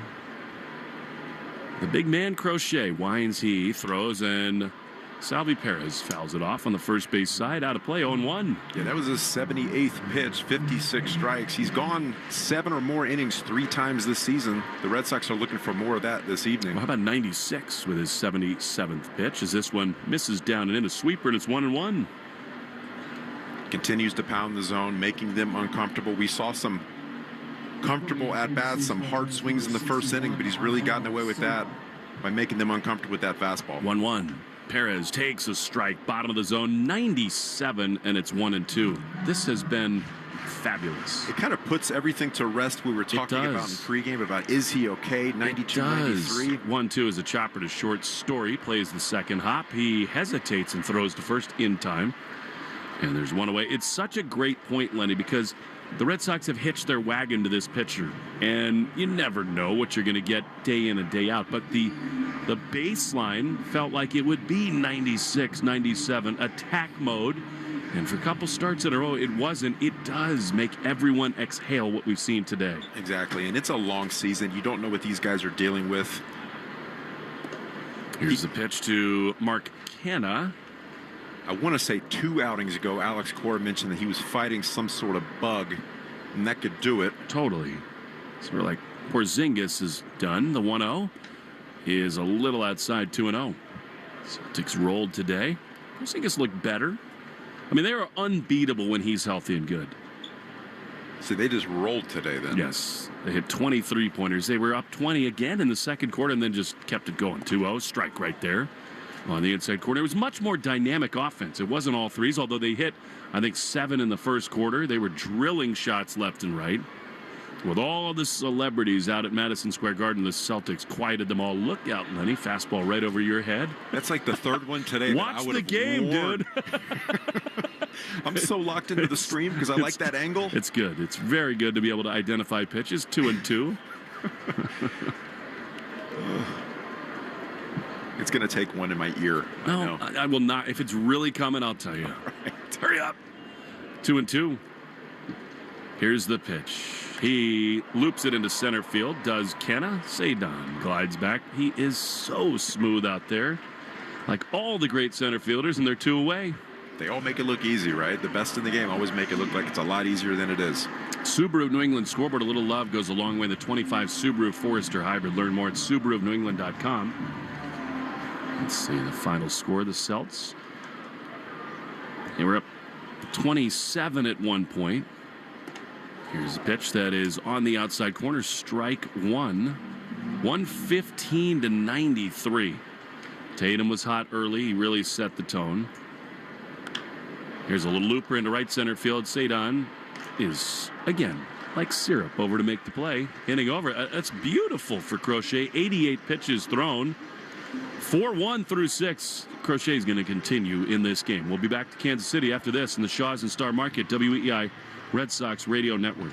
the big man Crochet winds, he throws, and Salvi Perez fouls it off on the first base side, out of play, 0-1. Yeah, that was his 78th pitch, 56 strikes. He's gone 7 or more innings 3 times this season. The Red Sox are looking for more of that this evening. Well, how about 96 with his 77th pitch, as this one misses down and in a sweeper, and it's 1-1. Continues to pound the zone, making them uncomfortable. We saw some comfortable at-bats, some hard swings in the first inning, but he's really gotten away with that by making them uncomfortable with that fastball. 1-1. Perez takes a strike, bottom of the zone, 97, and it's 1-2. This has been fabulous. It kind of puts everything to rest we were talking about in pregame about is he okay, 92, 93. 1-2 is a chopper to short. Story plays the second hop. He hesitates and throws to first in time. And there's one away. It's such a great point, Lenny, because the Red Sox have hitched their wagon to this pitcher, and you never know what you're going to get day in and day out. But the baseline felt like it would be 96, 97, attack mode. And for a couple starts in a row, it wasn't. It does make everyone exhale what we've seen today. Exactly, and it's a long season. You don't know what these guys are dealing with. Here's the pitch to Mark Canha. I want to say 2 outings ago, Alex Cora mentioned that he was fighting some sort of bug, and that could do it. Totally. So we're like, Porzingis is done. The 1-0 is a little outside 2-0. Celtics rolled today. Porzingis looked better. I mean, they are unbeatable when he's healthy and good. So they just rolled today then? Yes. They hit 23 pointers. They were up 20 again in the second quarter and then just kept it going. 2-0, strike right there on the inside corner. It was much more dynamic offense. It wasn't all threes, although they hit, I think, 7 in the first quarter. They were drilling shots left and right. With all the celebrities out at Madison Square Garden, the Celtics quieted them all. Look out, Lenny. Fastball right over your head. That's like the third one today. Watch the game, dude. I'm so locked into the screen because I like that angle. It's good. It's very good to be able to identify pitches. 2-2. It's going to take one in my ear. No, I will not. If it's really coming, I'll tell you. Right. Hurry up. 2-2. Here's the pitch. He loops it into center field. Does Kenna? Cedon glides back. He is so smooth out there. Like all the great center fielders, and they're 2 away. They all make it look easy, right? The best in the game always make it look like it's a lot easier than it is. Subaru New England scoreboard. A little love goes a long way. The 25 Subaru Forester Hybrid. Learn more at SubaruofNewEngland.com. Let's see the final score. The Celts. They were up 27 at one point. Here's a pitch that is on the outside corner. Strike one. 115-93. Tatum was hot early. He really set the tone. Here's a little looper into right center field. Cedon is, again, like syrup over to make the play. Hitting over. That's beautiful for Crochet. 88 pitches thrown. 4-1 through 6. Crochet is going to continue in this game. We'll be back to Kansas City after this in the Shaws and Star Market WEEI Red Sox Radio Network.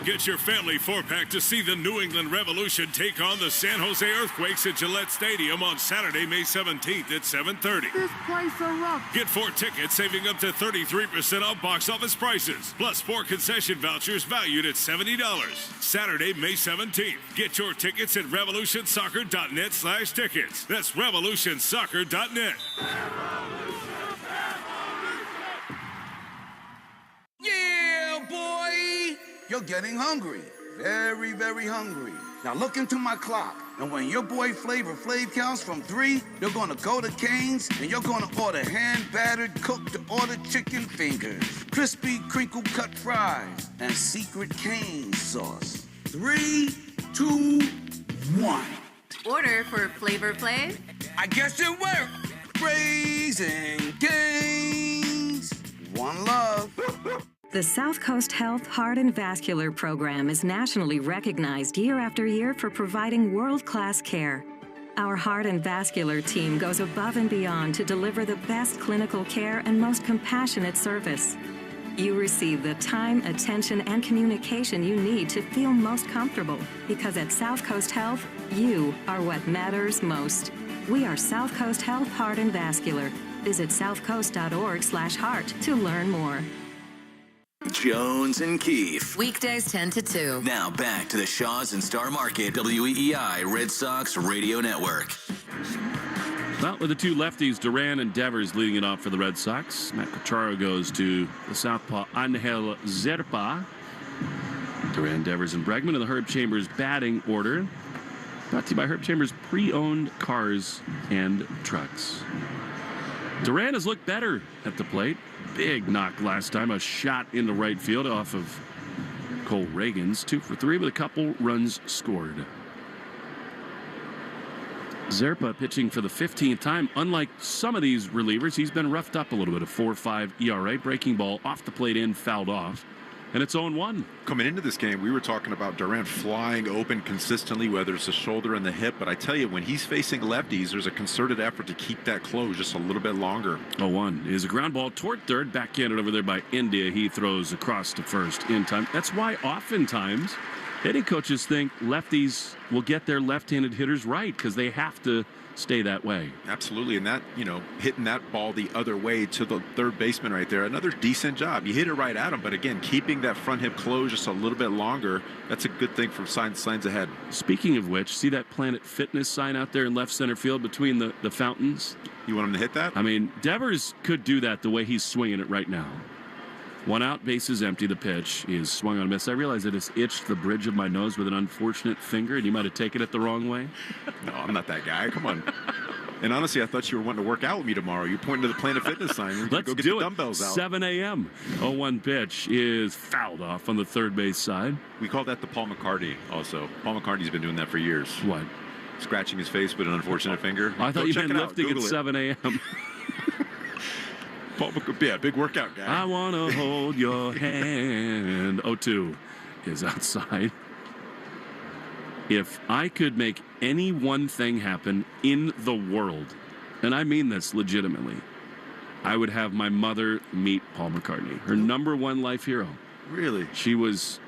Get your family 4-pack to see the New England Revolution take on the San Jose Earthquakes at Gillette Stadium on Saturday, May 17th at 7:30. This place a rock. Get 4 tickets, saving up to 33% off box office prices, plus 4 concession vouchers valued at $70. Saturday, May 17th. Get your tickets at revolutionsoccer.net/tickets. That's revolutionsoccer.net. Yeah, boy! You're getting hungry. Very, very hungry. Now look into my clock. And when your boy Flavor Flav counts from 3, you're gonna go to Cane's and you're gonna order hand-battered, cooked-to-order chicken fingers, crispy crinkle-cut fries, and secret Cane's sauce. 3, 2, 1. Order for Flavor Flav? I guess it worked. Raising Cane's. One love. The South Coast Health Heart and Vascular Program is nationally recognized year after year for providing world-class care. Our heart and vascular team goes above and beyond to deliver the best clinical care and most compassionate service. You receive the time, attention, and communication you need to feel most comfortable, because at South Coast Health, you are what matters most. We are South Coast Health Heart and Vascular. Visit southcoast.org/heart to learn more. Jones and Keefe. Weekdays 10 to 2. Now back to the Shaws and Star Market WEEI Red Sox Radio Network. Well, with the two lefties, Duran and Devers leading it off for the Red Sox. Matt Quatraro goes to the southpaw Angel Zerpa. Duran, Devers, and Bregman in the Herb Chambers batting order. Brought to you by Herb Chambers pre-owned cars and trucks. Duran has looked better at the plate. Big knock last time, a shot into right field off of Cole Reagans. 2 for 3 with a couple runs scored. Zerpa pitching for the 15th time. Unlike some of these relievers, he's been roughed up a little bit. A 4.5 ERA. Breaking ball off the plate in, fouled off. And it's 0-1. Coming into this game, we were talking about Durant flying open consistently, whether it's the shoulder and the hip. But I tell you, when he's facing lefties, there's a concerted effort to keep that closed just a little bit longer. 0-1 is a ground ball toward third. Backhanded over there by India. He throws across to first in time. That's why oftentimes hitting coaches think lefties will get their left-handed hitters right, because they have to stay that way. Absolutely. And that, hitting that ball the other way to the third baseman right there, another decent job. You hit it right at him, but again, keeping that front hip closed just a little bit longer, that's a good thing from signs ahead. Speaking of which, see that Planet Fitness sign out there in left center field between the fountains? You want him to hit that? I mean, Devers could do that the way he's swinging it right now. 1 out, bases empty. The pitch is swung on a miss. I realize it has itched the bridge of my nose with an unfortunate finger, and you might have taken it the wrong way. No, I'm not that guy. Come on. And honestly, I thought you were wanting to work out with me tomorrow. You're pointing to the Planet Fitness sign. Let's go get do the dumbbells out. 7 a.m. 0-1 pitch is fouled off on the third base side. We call that the Paul McCartney also. Paul McCartney's been doing that for years. What? Scratching his face with an unfortunate finger. I thought you'd been lifting at 7 a.m. Yeah, big workout guy. I want to hold your hand. 0-2 is outside. If I could make any one thing happen in the world, and I mean this legitimately, I would have my mother meet Paul McCartney, her #1 life hero. Really? She was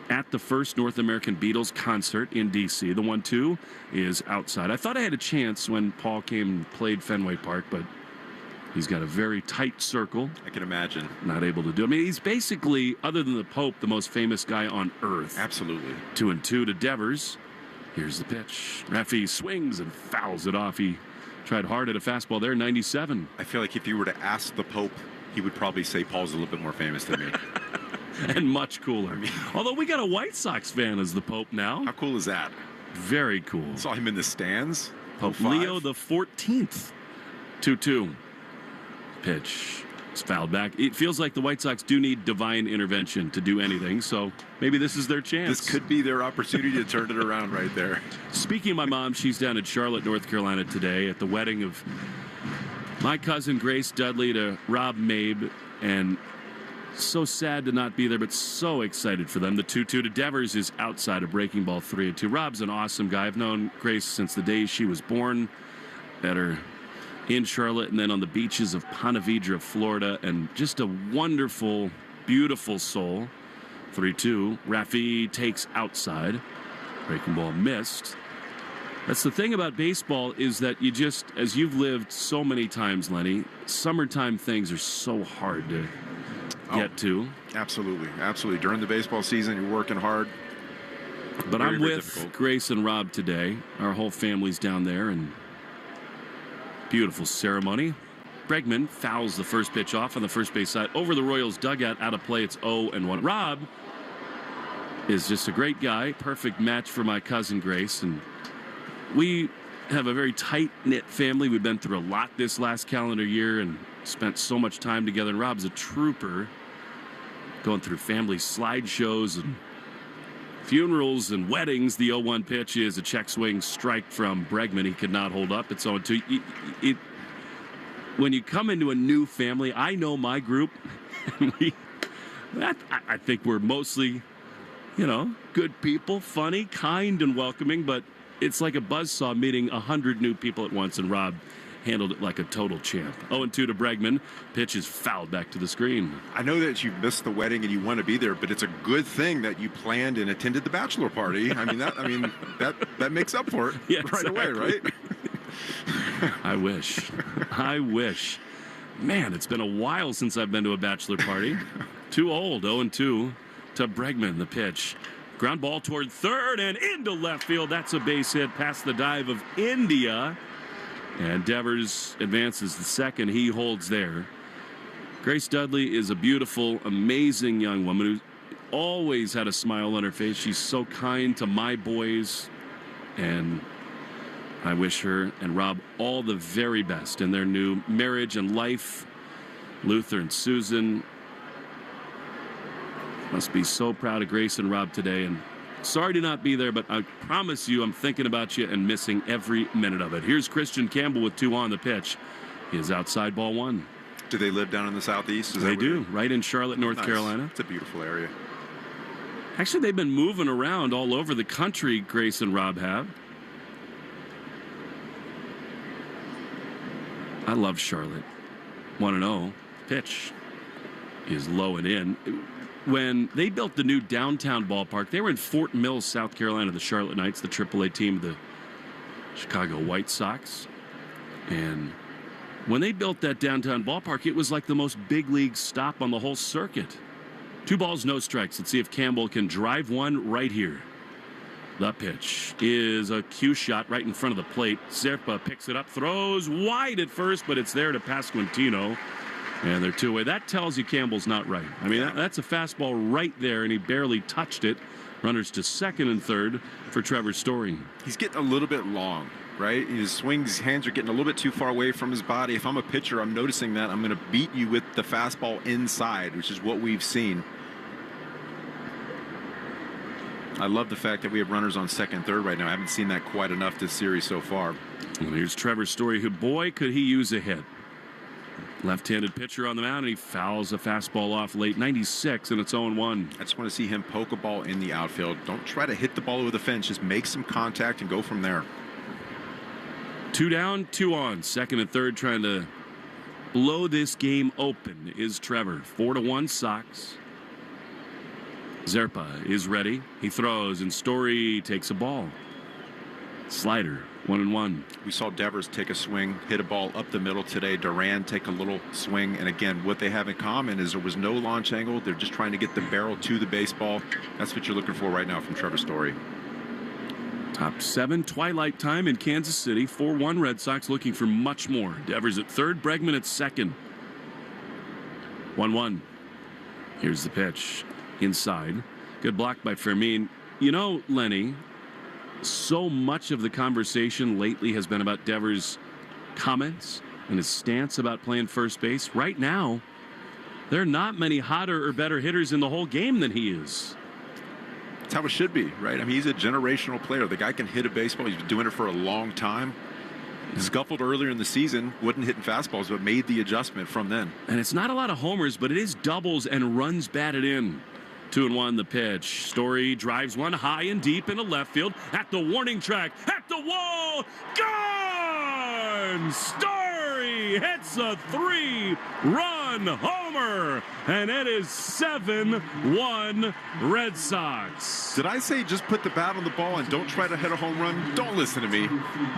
at the first North American Beatles concert in D.C. The 1-2 is outside. I thought I had a chance when Paul came and played Fenway Park, but He's got a very tight circle. I can imagine. Not able to do. I mean, he's basically, other than the Pope, the most famous guy on earth. Absolutely. 2-2 to Devers. Here's the pitch. Rafi swings and fouls it off. He tried hard at a fastball there, 97. I feel like if you were to ask the Pope, he would probably say Paul's a little bit more famous than me. And much cooler. Although we got a White Sox fan as the Pope now. How cool is that? Very cool. Saw him in the stands. Pope Leo the 14th. 2-2. Pitch. It's fouled back. It feels like the White Sox do need divine intervention to do anything, so maybe this is their chance. This could be their opportunity to turn it around right there. Speaking of my mom, she's down in Charlotte, North Carolina today at the wedding of my cousin Grace Dudley to Rob Mabe, and so sad to not be there, but so excited for them. The 2-2 to Devers is outside of breaking ball 3-2. Rob's an awesome guy. I've known Grace since the day she was born. Met her in Charlotte and then on the beaches of Ponte Vedra, Florida, and just a wonderful, beautiful soul. 3-2. Rafi takes outside. Breaking ball missed. That's the thing about baseball is that you just, as you've lived so many times, Lenny, summertime things are so hard to get to. Absolutely. Absolutely. During the baseball season, you're working hard. But Very, I'm very with difficult. Grace and Rob today. Our whole family's down there, and beautiful ceremony. Bregman fouls the first pitch off on the first base side. Over the Royals dugout, out of play, it's 0-1. Rob is just a great guy. Perfect match for my cousin Grace. And we have a very tight-knit family. We've been through a lot this last calendar year and spent so much time together. And Rob's a trooper, going through family slideshows and funerals and weddings. The 0-1 pitch is a check swing strike from Bregman. He could not hold up. It's 0-2. When you come into a new family, I know my group, and I think we're mostly, good people, funny, kind, and welcoming, but it's like a buzzsaw meeting 100 new people at once, and Rob handled it like a total champ. 0-2 to Bregman. Pitch is fouled back to the screen. I know that you missed the wedding and you want to be there, but it's a good thing that you planned and attended the bachelor party. That makes up for it right away, right? I wish. Man, it's been a while since I've been to a bachelor party. Too old. 0-2 to Bregman. The pitch. Ground ball toward third and into left field. That's a base hit past the dive of India. And Devers advances the second. He holds there. Grace Dudley is a beautiful, amazing young woman who always had a smile on her face. She's so kind to my boys. And I wish her and Rob all the very best in their new marriage and life. Luther and Susan must be so proud of Grace and Rob today. And sorry to not be there, but I promise you I'm thinking about you and missing every minute of it. Here's Christian Campbell with 2 on the pitch. He is outside ball 1. Do they live down in the southeast? They do, right in Charlotte, North Carolina. It's a beautiful area. Actually, they've been moving around all over the country, Grace and Rob have. I love Charlotte. 1-0. Pitch is low and in. When they built the new downtown ballpark, they were in Fort Mill, South Carolina, the Charlotte Knights, the AAA team of the Chicago White Sox. And when they built that downtown ballpark, it was like the most big league stop on the whole circuit. 2 balls, no strikes. Let's see if Campbell can drive one right here. The pitch is a cue shot right in front of the plate. Zerpa picks it up, throws wide at first, but it's there to Pasquantino. And they're 2 away. That tells you Campbell's not right. I mean, that's a fastball right there, and he barely touched it. Runners to second and third for Trevor Story. He's getting a little bit long, right? His swings, his hands are getting a little bit too far away from his body. If I'm a pitcher, I'm noticing that. I'm going to beat you with the fastball inside, which is what we've seen. I love the fact that we have runners on second and third right now. I haven't seen that quite enough this series so far. And here's Trevor Story, who, boy, could he use a hit. Left-handed pitcher on the mound, and he fouls a fastball off late. 96, and it's 0-1. I just want to see him poke a ball in the outfield. Don't try to hit the ball over the fence. Just make some contact and go from there. 2 down, 2 on. Second and third trying to blow this game open is Trevor. 4-1 Sox. Zerpa is ready. He throws, and Story takes a ball. Slider, 1-1. We saw Devers take a swing, hit a ball up the middle today. Duran take a little swing. And again, what they have in common is there was no launch angle. They're just trying to get the barrel to the baseball. That's what you're looking for right now from Trevor Story. Top 7, twilight time in Kansas City. 4-1 Red Sox looking for much more. Devers at third, Bregman at second. 1-1. Here's the pitch. Inside. Good block by Fermin. You know, Lenny, so much of the conversation lately has been about Devers' comments and his stance about playing first base. Right now, there are not many hotter or better hitters in the whole game than he is. That's how it should be, right? I mean, he's a generational player. The guy can hit a baseball. He's been doing it for a long time. He scuffled earlier in the season, wasn't hitting fastballs, but made the adjustment from then. And it's not a lot of homers, but it is doubles and runs batted in. 2-1 the pitch. Story drives one high and deep into left field at the warning track, at the wall. Gone! Story hits a 3-run homer, and it is 7-1 Red Sox. Did I say just put the bat on the ball and don't try to hit a home run? Don't listen to me.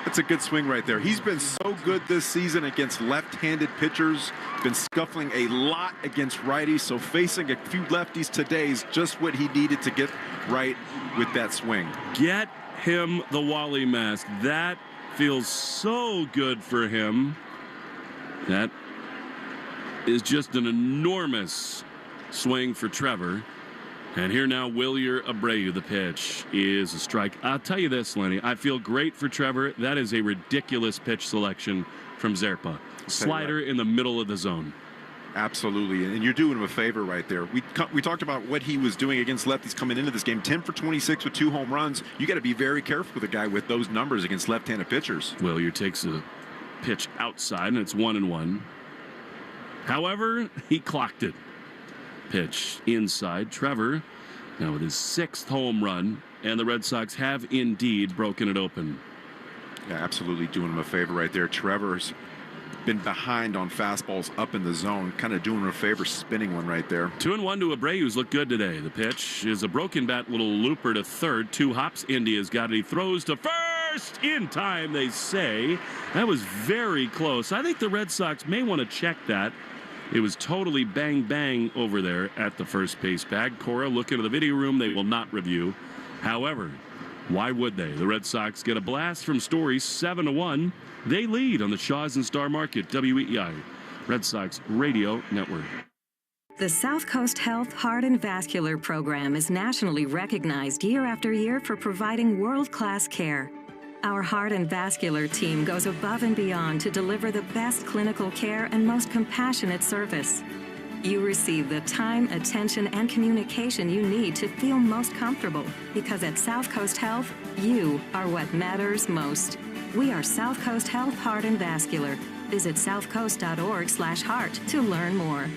That's a good swing right there. He's been so good this season against left-handed pitchers. Been scuffling a lot against righties, so facing a few lefties today is just what he needed to get right with that swing. Get him the Wally mask. That feels so good for him. That is just an enormous swing for Trevor. And here now, Wilyer Abreu. The pitch is a strike. I'll tell you this, Lenny. I feel great for Trevor. That is a ridiculous pitch selection from Zerpa. Slider in the middle of the zone. Absolutely, and you're doing him a favor right there. We talked about what he was doing against lefties coming into this game. 10 for 26 with 2 home runs. You got to be very careful with a guy with those numbers against left-handed pitchers. Wilyer takes a pitch outside, and it's 1-1. However, he clocked it. Pitch inside. Trevor now with his 6th home run, and the Red Sox have indeed broken it open. Yeah, absolutely doing him a favor right there. Trevor's been behind on fastballs up in the zone, kind of doing him a favor, spinning one right there. 2-1 to Abreu, who's looked good today. The pitch is a broken bat, little looper to third. 2 hops. India's got it. He throws to first in time, they say. That was very close. I think the Red Sox may want to check that. It was totally bang over there at the first base bag. Cora, look into the video room. They will not review. However, why would they? The Red Sox get a blast from Story, 7-1. They lead on the Shaw's and Star Market, WEEI, Red Sox Radio Network. The South Coast Health Heart and Vascular Program is nationally recognized year after year for providing world-class care. Our heart and vascular team goes above and beyond to deliver the best clinical care and most compassionate service. You receive the time, attention, and communication you need to feel most comfortable, because at South Coast Health, you are what matters most. We are South Coast Health Heart and Vascular. Visit southcoast.org/heart to learn more.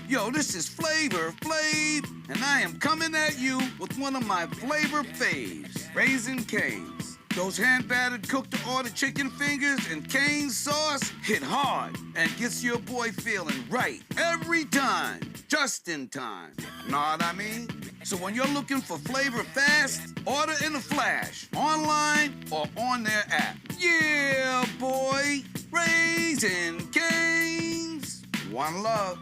Yo, this is Flavor Flav, and I am coming at you with one of my flavor faves, Raising Cane's. Those hand-battered cooked-to-order chicken fingers and cane sauce hit hard and gets your boy feeling right every time, just in time. Know what I mean? So when you're looking for flavor fast, order in a flash, online or on their app. Yeah, boy, Raising Cane's. One love.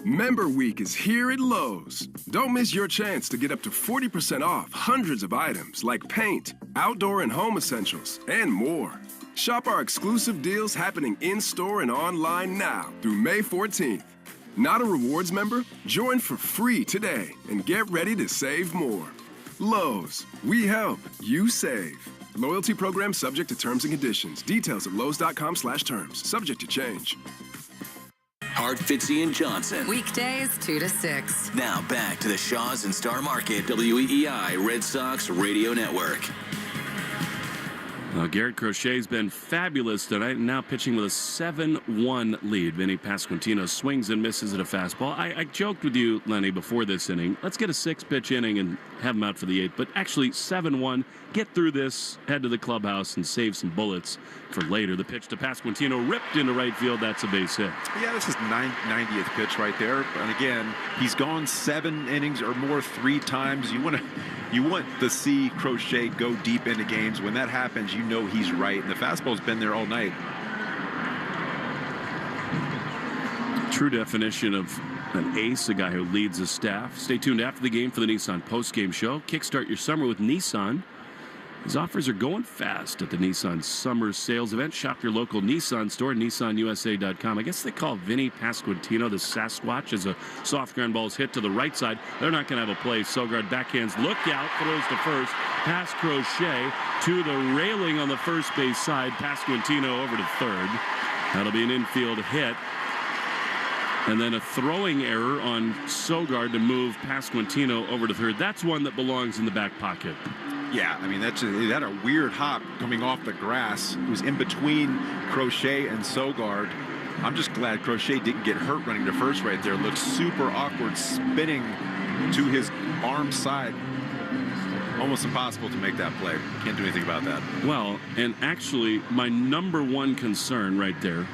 Member Week is here at Lowe's. Don't miss your chance to get up to 40% off hundreds of items like paint, outdoor and home essentials, and more. Shop our exclusive deals happening in-store and online now through May 14th. Not a rewards member? Join for free today and get ready to save more. Lowe's, we help, you save. Loyalty program subject to terms and conditions. Details at lowes.com/terms. Subject to change. Hart, Fitzy, and Johnson. Weekdays 2 to 6. Now back to the Shaw's and Star Market WEEI Red Sox Radio Network. Garrett Crochet's been fabulous tonight, and now pitching with a 7-1 lead. Vinny Pasquantino swings and misses at a fastball. I joked with you, Lenny, before this inning. Let's get a 6-pitch inning and have him out for the 8th. But actually, 7-1. Get through this, head to the clubhouse, and save some bullets for later. The pitch to Pasquantino ripped into right field. That's a base hit. Yeah, this is 90th pitch right there. And again, he's gone 7 innings or more 3 times. You want to see Crochet go deep into games. When that happens, you know he's right. And the fastball's been there all night. True definition of an ace, a guy who leads the staff. Stay tuned after the game for the Nissan postgame show. Kickstart your summer with Nissan. These offers are going fast at the Nissan Summer Sales Event. Shop your local Nissan store, nissanusa.com. I guess they call Vinny Pasquantino the Sasquatch as a soft ground ball is hit to the right side. They're not going to have a play. Sogard backhands, look out, throws to first. Pass Crochet to the railing on the first base side. Pasquantino over to third. That'll be an infield hit. And then a throwing error on Sogard to move Pasquantino over to third. That's one that belongs in the back pocket. Yeah, I mean, that had a weird hop coming off the grass. It was in between Crochet and Sogard. I'm just glad Crochet didn't get hurt running to first right there. Looked super awkward, spinning to his arm side. Almost impossible to make that play. Can't do anything about that. Well, and actually, my number one concern right there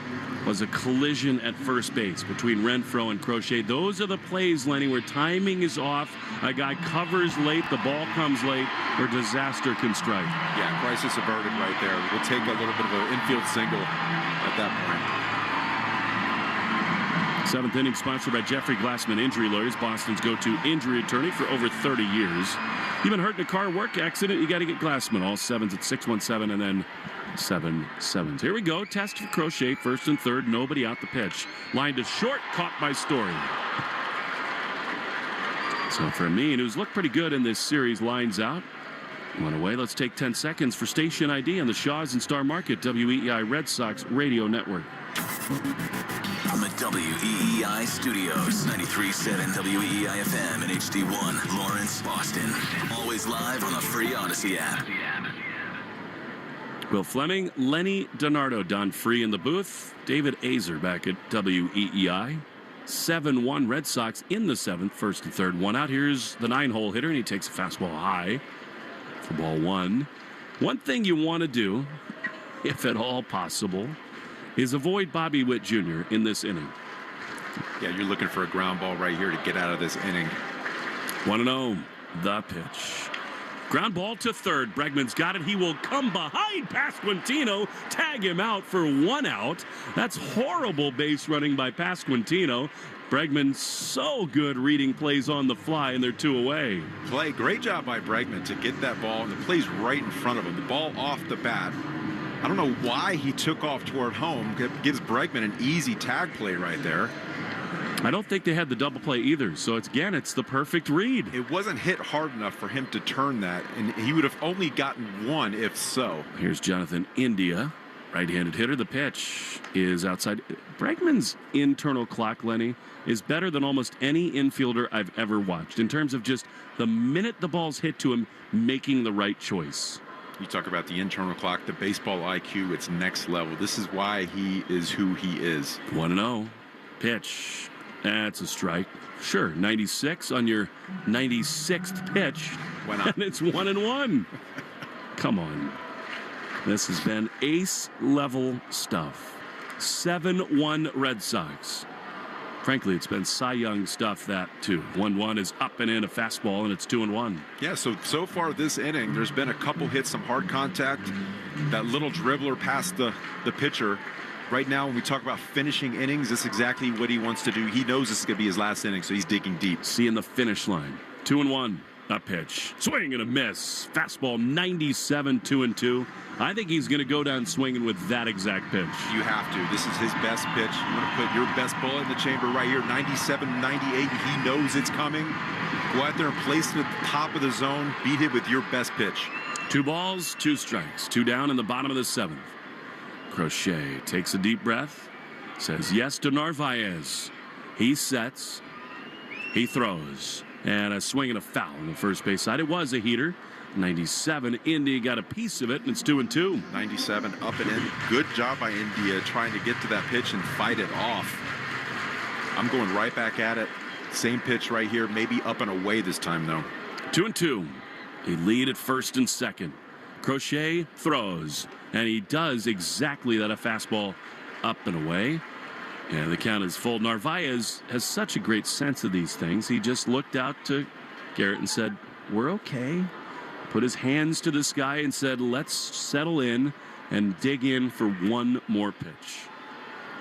was a collision at first base between Renfroe and Crochet. Those are the plays, Lenny, where timing is off, a guy covers late, the ball comes late, where disaster can strike. Yeah, crisis averted right there. We'll take a little bit of an infield single at that point. 7th inning sponsored by Jeffrey Glassman Injury Lawyers, Boston's go-to injury attorney for over 30 years. You've been hurt in a car work accident, you got to get Glassman. All 7s at 617 and then 7 7s. Here we go. Test for Crochet, first and third. Nobody out the pitch. Line to short, caught by Story. So for Amin, who's looked pretty good in this series, lines out. One away. Let's take 10 seconds for station ID on the Shaw's and Star Market WEEI Red Sox Radio Network. From the WEEI studios, 93.7 WEEI FM and HD1, Lawrence, Boston. Always live on the free Odyssey app. Will Fleming, Lenny DiNardo, Don Free in the booth. David Azer back at WEEI. 7-1 Red Sox in the 7th, first and third. One out. Here's the 9-hole hitter, and he takes a fastball high for ball 1. One thing you want to do, if at all possible, is avoid Bobby Witt Jr. in this inning. Yeah, you're looking for a ground ball right here to get out of this inning. 1-0, the pitch. Ground ball to third. Bregman's got it. He will come behind Pasquantino, tag him out for 1 out. That's horrible base running by Pasquantino. Bregman so good reading plays on the fly, and they're 2 away. Great job by Bregman to get that ball, and the play's right in front of him. The ball off the bat. I don't know why he took off toward home. It gives Bregman an easy tag play right there. I don't think they had the double play either, so it's the perfect read. It wasn't hit hard enough for him to turn that, and he would have only gotten 1 if so. Here's Jonathan India, right-handed hitter. The pitch is outside. Bregman's internal clock, Lenny, is better than almost any infielder I've ever watched in terms of just the minute the ball's hit to him, making the right choice. You talk about the internal clock, the baseball IQ, it's next level. This is why he is who he is. 1-0. Pitch. That's a strike. Sure, 96 on your 96th pitch. Why not? And it's 1-1. Come on. This has been ace-level stuff. 7-1 Red Sox. Frankly, it's been Cy Young stuff, that too. 1-1 is up and in a fastball, and it's 2-1. Yeah, so far this inning, there's been a couple hits, some hard contact. That little dribbler past the pitcher. Right now, when we talk about finishing innings, that's exactly what he wants to do. He knows this is going to be his last inning, so he's digging deep. Seeing the finish line. 2-1. A pitch. Swing and a miss. Fastball 97, 2-2. I think he's going to go down swinging with that exact pitch. You have to. This is his best pitch. You want to put your best bullet in the chamber right here. 97, 98. He knows it's coming. Go out there and place it at the top of the zone. Beat it with your best pitch. 2 balls, 2 strikes. 2 down in the bottom of the 7th. Crochet takes a deep breath. Says yes to Narvaez. He sets. He throws. and a swing and a foul on the first base side. It was a heater. 97. Indy got a piece of it, and it's 2-2. 97 up and in. Good job by India trying to get to that pitch and fight it off. I'm going right back at it. Same pitch right here, maybe up and away this time, though. 2-2. They lead at first and second. Crochet throws, and he does exactly that, a fastball up and away. And the count is full. Narvaez has such a great sense of these things. He just looked out to Garrett and said, "We're okay." Put his hands to the sky and said, "Let's settle in and dig in for one more pitch."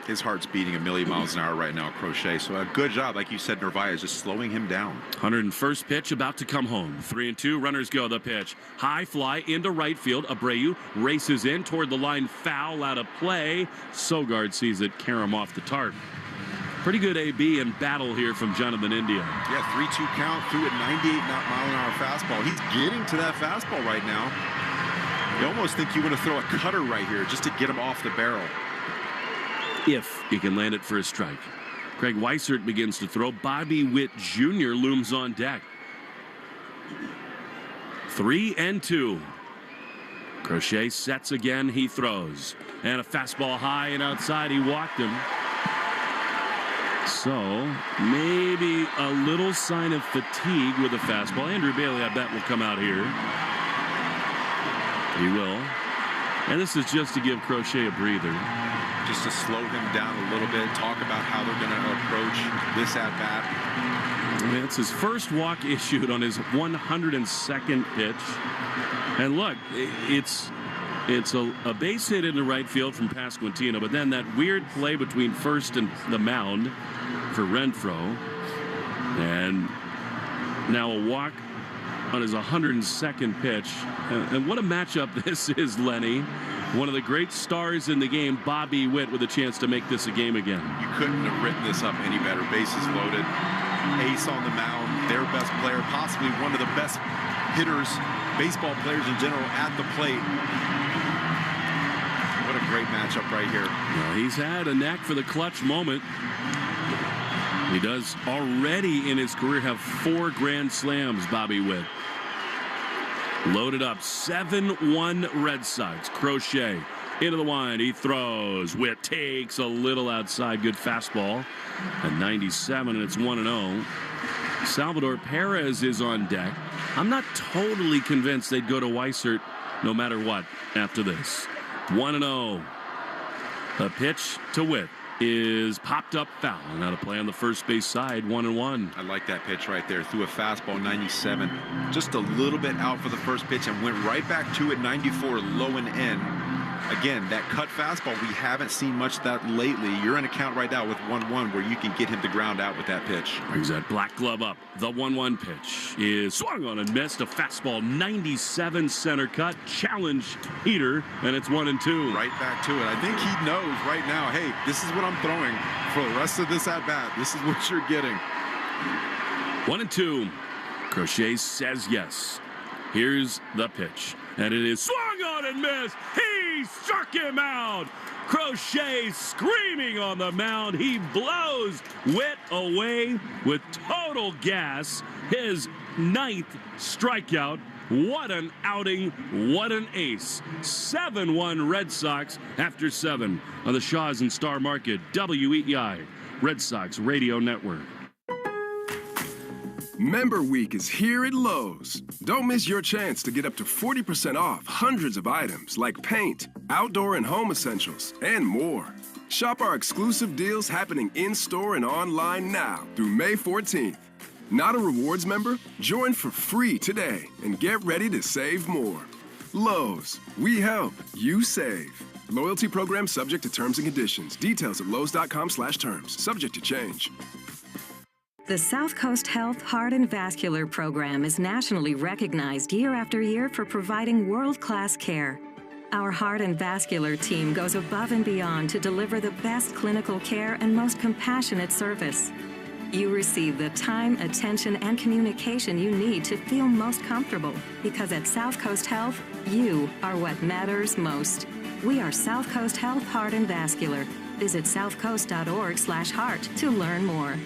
His heart's beating 1,000,000 miles an hour right now, Crochet. So a good job, like you said, Narvaez just slowing him down. 101st pitch about to come home. 3-2, runners go. The pitch. High fly into right field. Abreu races in toward the line. Foul out of play. Sogard sees it carry him off the tarp. Pretty good AB and battle here from Jonathan India. Yeah, 3-2 count, threw a 98-mile-an-hour fastball. He's getting to that fastball right now. You almost think you want to throw a cutter right here just to get him off the barrel. If he can land it for a strike. Craig Weissert begins to throw. Bobby Witt Jr. looms on deck. 3-2. Crochet sets again. He throws. And a fastball high and outside. He walked him. So maybe a little sign of fatigue with the fastball. Andrew Bailey, I bet, will come out here. He will. And this is just to give Crochet a breather. Just to slow him down a little bit, talk about how they're going to approach this at-bat. It's his first walk issued on his 102nd pitch. And look, it's a base hit into right field from Pasquantino, but then that weird play between first and the mound for Renfroe. And now a walk on his 102nd pitch. And what a matchup this is, Lenny. One of the great stars in the game, Bobby Witt, with a chance to make this a game again. You couldn't have written this up any better. Bases loaded. Ace on the mound. Their best player, possibly one of the best hitters, baseball players in general, at the plate. What a great matchup right here. Well, he's had a knack for the clutch moment. He does already in his career have 4 grand slams, Bobby Witt. Loaded up, 7-1 Red Sox. Crochet into the wind. He throws. Witt takes a little outside. Good fastball at 97, and it's 1-0. Salvador Perez is on deck. I'm not totally convinced they'd go to Weissert no matter what after this. 1-0. The pitch to Witt is popped up foul. Now to play on the first base side, 1-1. I like that pitch right there. Threw a fastball, 97. Just a little bit out for the first pitch and went right back to it, 94, low and in. Again, that cut fastball, we haven't seen much of that lately. You're in a count right now with 1-1 where you can get him to ground out with that pitch. Brings that black glove up. The 1-1 pitch is swung on and missed. A fastball, 97 center cut. Challenge heater, and it's 1-2. Right back to it. I think he knows right now, hey, this is what I'm throwing for the rest of this at-bat. This is what you're getting. 1-2. Crochet says yes. Here's the pitch. And it is swung on and missed. He struck him out. Crochet screaming on the mound. He blows Witt away with total gas. His 9th strikeout. What an outing. What an ace. 7-1 Red Sox after 7 on the Shaw's and Star Market. WEEI Red Sox Radio Network. Member Week is here at Lowe's. Don't miss your chance to get up to 40% off hundreds of items like paint, outdoor and home essentials, and more. Shop our exclusive deals happening in-store and online now through May 14th. Not a rewards member? Join for free today and get ready to save more. Lowe's, we help, you save. Loyalty program subject to terms and conditions. Details at lowes.com/terms. Subject to change. The South Coast Health Heart and Vascular Program is nationally recognized year after year for providing world-class care. Our heart and vascular team goes above and beyond to deliver the best clinical care and most compassionate service. You receive the time, attention, and communication you need to feel most comfortable, because at South Coast Health, you are what matters most. We are South Coast Health Heart and Vascular. Visit southcoast.org/heart to learn more.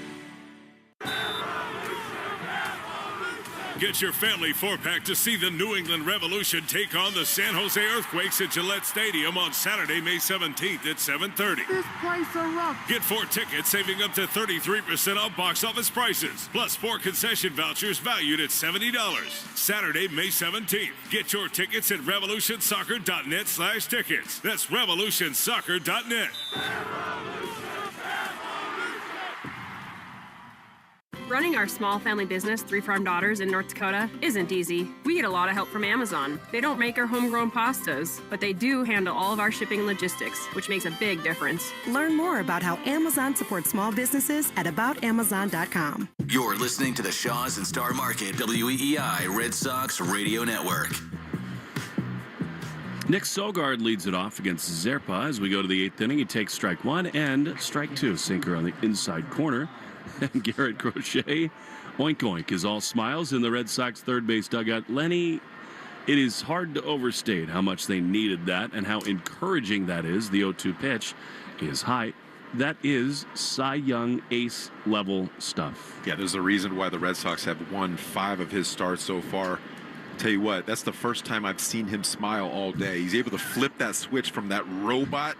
Get your family four-pack to see the New England Revolution take on the San Jose Earthquakes at Gillette Stadium on Saturday, May 17th at 7:30. This place erupts. Get 4 tickets, saving up to 33% off box office prices, plus 4 concession vouchers valued at $70. Saturday, May 17th. Get your tickets at revolutionsoccer.net/tickets. That's revolutionsoccer.net. Running our small family business, 3 Farm Daughters in North Dakota, isn't easy. We get a lot of help from Amazon. They don't make our homegrown pastas, but they do handle all of our shipping and logistics, which makes a big difference. Learn more about how Amazon supports small businesses at aboutamazon.com. You're listening to the Shaws and Star Market WEEI Red Sox Radio Network. Nick Sogard leads it off against Zerpa as we go to the 8th inning. He takes strike 1 and strike 2. Sinker on the inside corner. And Garrett Crochet, oink oink, is all smiles in the Red Sox third base dugout. Lenny, it is hard to overstate how much they needed that and how encouraging that is. The 0-2 pitch is high. That is Cy Young ace level stuff. Yeah, there's a reason why the Red Sox have won 5 of his starts so far. Tell you what, that's the first time I've seen him smile all day. He's able to flip that switch from that robot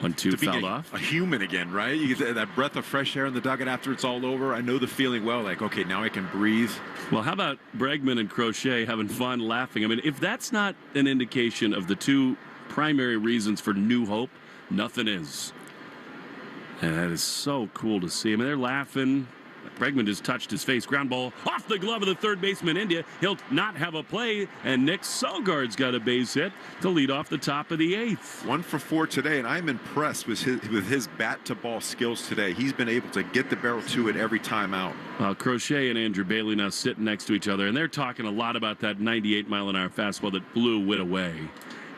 1-2 fouled off. A human again, right? You get that breath of fresh air in the dugout after it's all over. I know the feeling well, like, okay, now I can breathe. Well, how about Bregman and Crochet having fun laughing? I mean, if that's not an indication of the 2 primary reasons for new hope, nothing is. And that is so cool to see. I mean, they're laughing. Bregman just touched his face. Ground ball off the glove of the third baseman, India. He'll not have a play, and Nick Sogard's got a base hit to lead off the top of the 8th. 1 for 4 today, and I'm impressed with his bat-to-ball skills today. He's been able to get the barrel to it every time out. Crochet and Andrew Bailey now sitting next to each other, and they're talking a lot about that 98-mile-an-hour fastball that blew Witt away.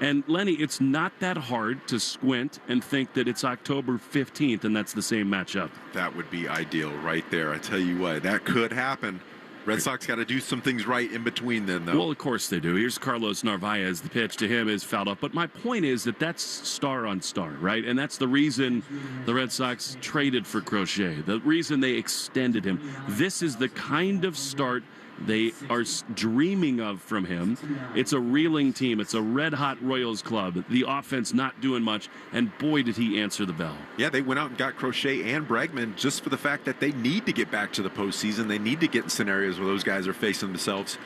And, Lenny, it's not that hard to squint and think that it's October 15th and that's the same matchup. That would be ideal right there. I tell you what, that could happen. Red Sox got to do some things right in between then, though. Well, of course they do. Here's Carlos Narvaez. The pitch to him is fouled off. But my point is that that's star on star, right? And that's the reason the Red Sox traded for Crochet, the reason they extended him. This is the kind of start they are dreaming of from him. It's a reeling team. It's a red-hot Royals club. The offense not doing much, and boy, did he answer the bell. Yeah, they went out and got Crochet and Bregman just for the fact that they need to get back to the postseason. They need to get in scenarios where those guys are facing themselves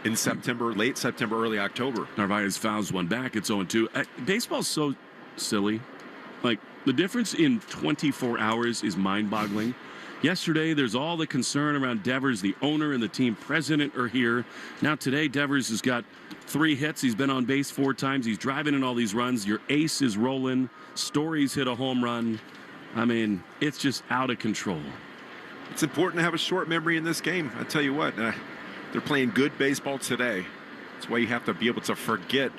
in September, late September, early October. Narvaez fouls one back. It's 0-2. Baseball's so silly. Like, the difference in 24 hours is mind-boggling. Yesterday, there's all the concern around Devers. The owner and the team president are here. Now today, Devers has got 3 hits. He's been on base 4 times. He's driving in all these runs. Your ace is rolling. Story's hit a home run. I mean, it's just out of control. It's important to have a short memory in this game. I tell you what, they're playing good baseball today. That's why you have to be able to forget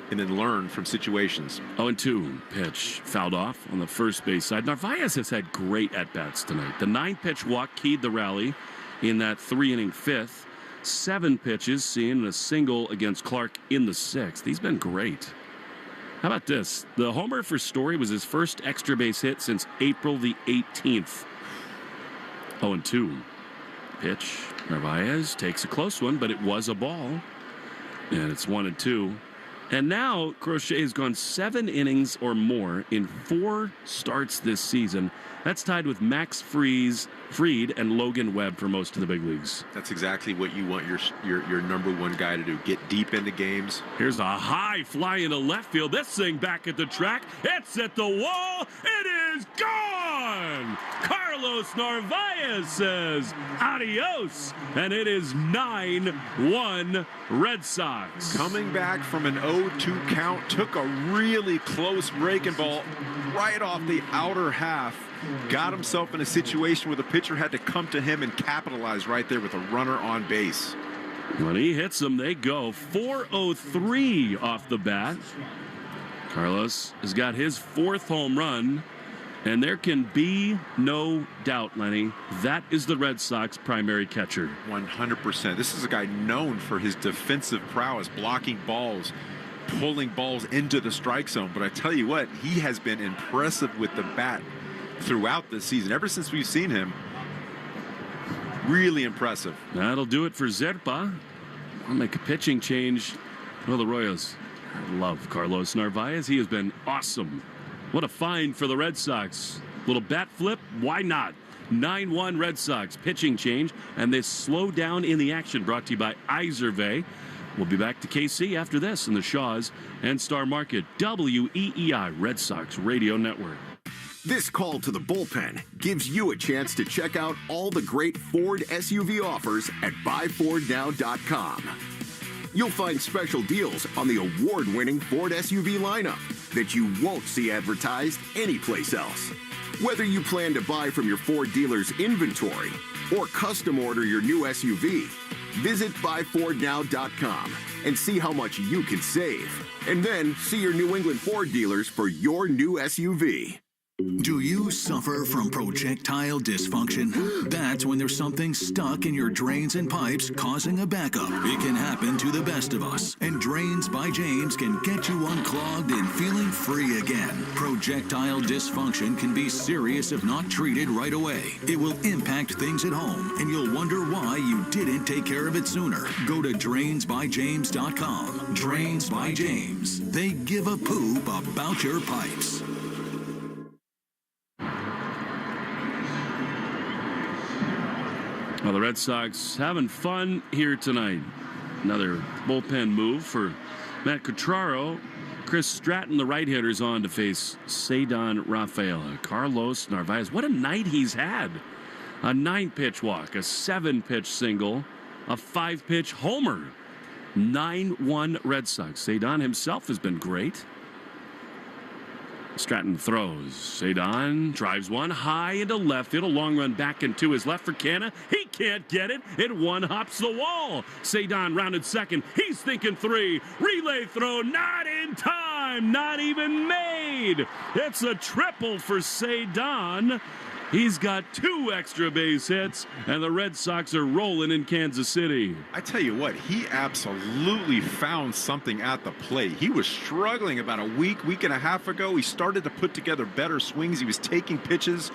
and then learn from situations. 0-2 pitch fouled off on the first base side. Narvaez has had great at-bats tonight. The 9-pitch walk keyed the rally in that 3-inning 5th. 7 pitches, seeing a single against Clark in the 6th. He's been great. How about this? The homer for Story was his first extra base hit since April the 18th. 0-2 pitch. Narvaez takes a close one, but it was a ball. And it's 1-2. And now Crochet has gone 7 innings or more in 4 starts this season. That's tied with Max Fried and Logan Webb for most of the big leagues. That's exactly what you want your number 1 guy to do. Get deep into games. Here's a high fly into left field. This thing back at the track. It's at the wall. It is gone. Carlos Narvaez says adios. And it is 9-1 Red Sox. Coming back from an 0-2 count. Took a really close breaking ball right off the outer half. Got himself in a situation where the pitcher had to come to him and capitalize right there with a runner on base. When he hits them, they go. 403 off the bat. Carlos has got his 4th home run, and there can be no doubt, Lenny, that is the Red Sox primary catcher. 100%. This is a guy known for his defensive prowess, blocking balls, pulling balls into the strike zone. But I tell you what, he has been impressive with the bat throughout this season, ever since we've seen him. Really impressive. That'll do it for Zerpa. I'll make a pitching change. Well, the Royals love Carlos Narvaez. He has been awesome. What a find for the Red Sox. Little bat flip, why not? 9-1 Red Sox pitching change, and this slow down in the action brought to you by Iservay. We'll be back to KC after this in the Shaws and Star Market WEEI Red Sox Radio Network. This call to the bullpen gives you a chance to check out all the great Ford SUV offers at buyfordnow.com. You'll find special deals on the award-winning Ford SUV lineup that you won't see advertised anyplace else. Whether you plan to buy from your Ford dealer's inventory or custom order your new SUV, visit buyfordnow.com and see how much you can save. And then see your New England Ford dealers for your new SUV. Do you suffer from projectile dysfunction? That's when there's something stuck in your drains and pipes causing a backup. It can happen to the best of us, and Drains by James can get you unclogged and feeling free again. Projectile dysfunction can be serious if not treated right away. It will impact things at home, and you'll wonder why you didn't take care of it sooner. Go to drainsbyjames.com. Drains by James. They give a poop about your pipes. Well, the Red Sox having fun here tonight. Another bullpen move for Matt Cutraro. Chris Stratton, the right hitter, is on to face Cedon Rafaela. Carlos Narvaez, what a night he's had. A 9-pitch walk, a 7-pitch single, a 5-pitch homer. 9-1 Red Sox. Cedon himself has been great. Stratton throws. Cedon drives one high into left field. A long run back into his left for Canna. He can't get it. It one hops the wall. Cedon rounded second. He's thinking 3. Relay throw. Not in time. Not even made. It's a triple for Cedon. He's got 2 extra base hits, and the Red Sox are rolling in Kansas City. I tell you what, he absolutely found something at the plate. He was struggling about a week and a half ago. He started to put together better swings. He was taking pitches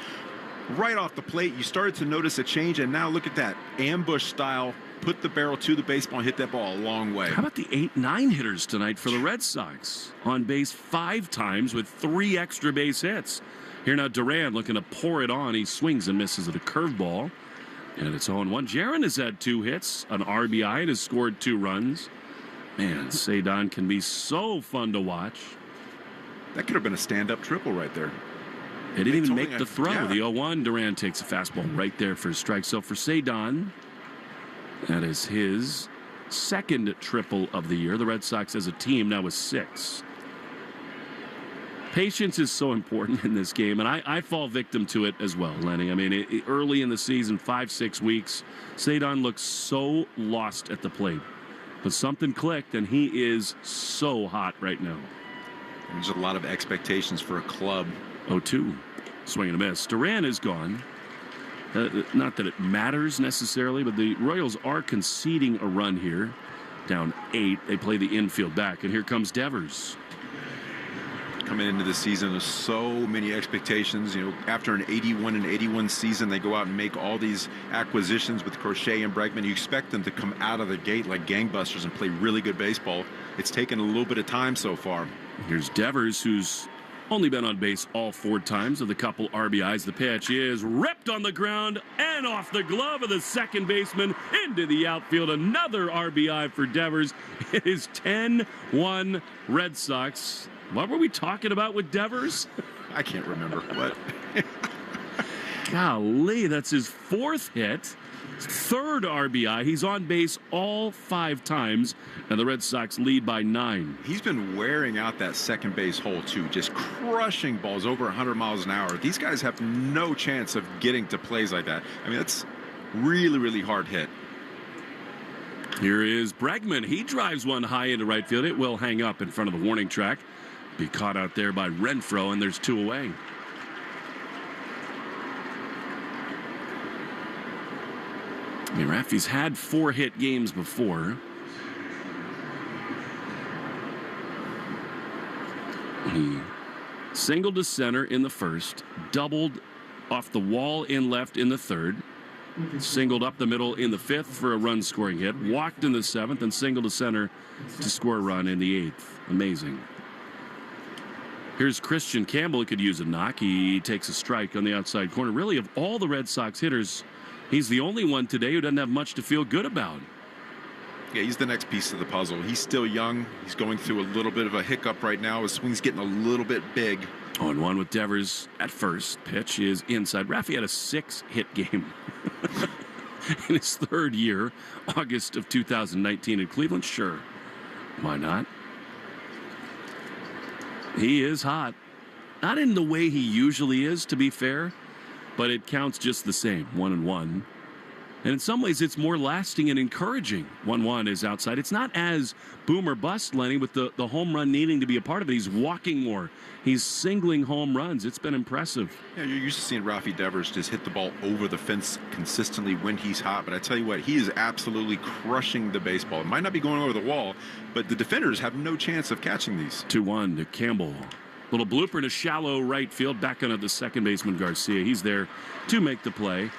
right off the plate. You started to notice a change, and now look at that. Ambush style, put the barrel to the baseball and hit that ball a long way. How about the 8-9 hitters tonight for the Red Sox? On base 5 times with 3 extra base hits. Here now Duran looking to pour it on. He swings and misses at a curveball. And it's 0-1. Jaron has had 2 hits, an RBI, and has scored 2 runs. Man, Cedon can be so fun to watch. That could have been a stand-up triple right there. They didn't even make the throw. Yeah. The 0-1, Duran takes a fastball right there for a strike. So for Cedon, that is his second triple of the year. The Red Sox as a team now with 6. Patience is so important in this game, and I fall victim to it as well, Lenny. I mean, early in the season, 5-6 weeks, Cedon looks so lost at the plate. But something clicked, and he is so hot right now. There's a lot of expectations for a club. 0-2. Swing and a miss. Duran is gone. Not that it matters necessarily, but the Royals are conceding a run here. Down 8. They play the infield back, and here comes Devers. Coming into the season, there's so many expectations. You know, after an 81 season, they go out and make all these acquisitions with Crochet and Bregman. You expect them to come out of the gate like gangbusters and play really good baseball. It's taken a little bit of time so far. Here's Devers, who's only been on base all 4 times with a couple RBIs. The pitch is ripped on the ground and off the glove of the second baseman into the outfield. Another RBI for Devers. It is 10-1 Red Sox. What were we talking about with Devers? I can't remember. What? Golly, that's his 4th hit. 3rd RBI. He's on base all 5 times, and the Red Sox lead by 9. He's been wearing out that second base hole, too, just crushing balls over 100 miles an hour. These guys have no chance of getting to plays like that. I mean, that's really, really hard hit. Here is Bregman. He drives one high into right field. It will hang up in front of the warning track. Be caught out there by Renfroe, and there's 2 away. I mean, Raffy's had 4-hit games before. He singled to center in the first, doubled off the wall in left in the third, Singled up the middle in the 5th for a run-scoring hit. Walked in the 7th and singled to center to score a run in the 8th. Amazing. Here's Christian Campbell, who could use a knock. He takes a strike on the outside corner. Really, of all the Red Sox hitters, he's the only one today who doesn't have much to feel good about. Yeah, he's the next piece of the puzzle. He's still young. He's going through a little bit of a hiccup right now. His swing's getting a little bit big. 0-1 with Devers at first. Pitch is inside. Rafi had a 6-hit game in his 3rd year, August of 2019 in Cleveland. Sure, why not? He is hot. Not in the way he usually is, to be fair, but it counts just the same, 1-1. And in some ways, it's more lasting and encouraging. 1-1 is outside. It's not as boom or bust, Lenny, with the home run needing to be a part of it. He's walking more. He's singling home runs. It's been impressive. Yeah, you're used to seeing Rafi Devers just hit the ball over the fence consistently when he's hot. But I tell you what, he is absolutely crushing the baseball. It might not be going over the wall, but the defenders have no chance of catching these. 2-1 to Campbell. Little blooper to shallow right field. Back on the second baseman, Garcia. He's there to make the play.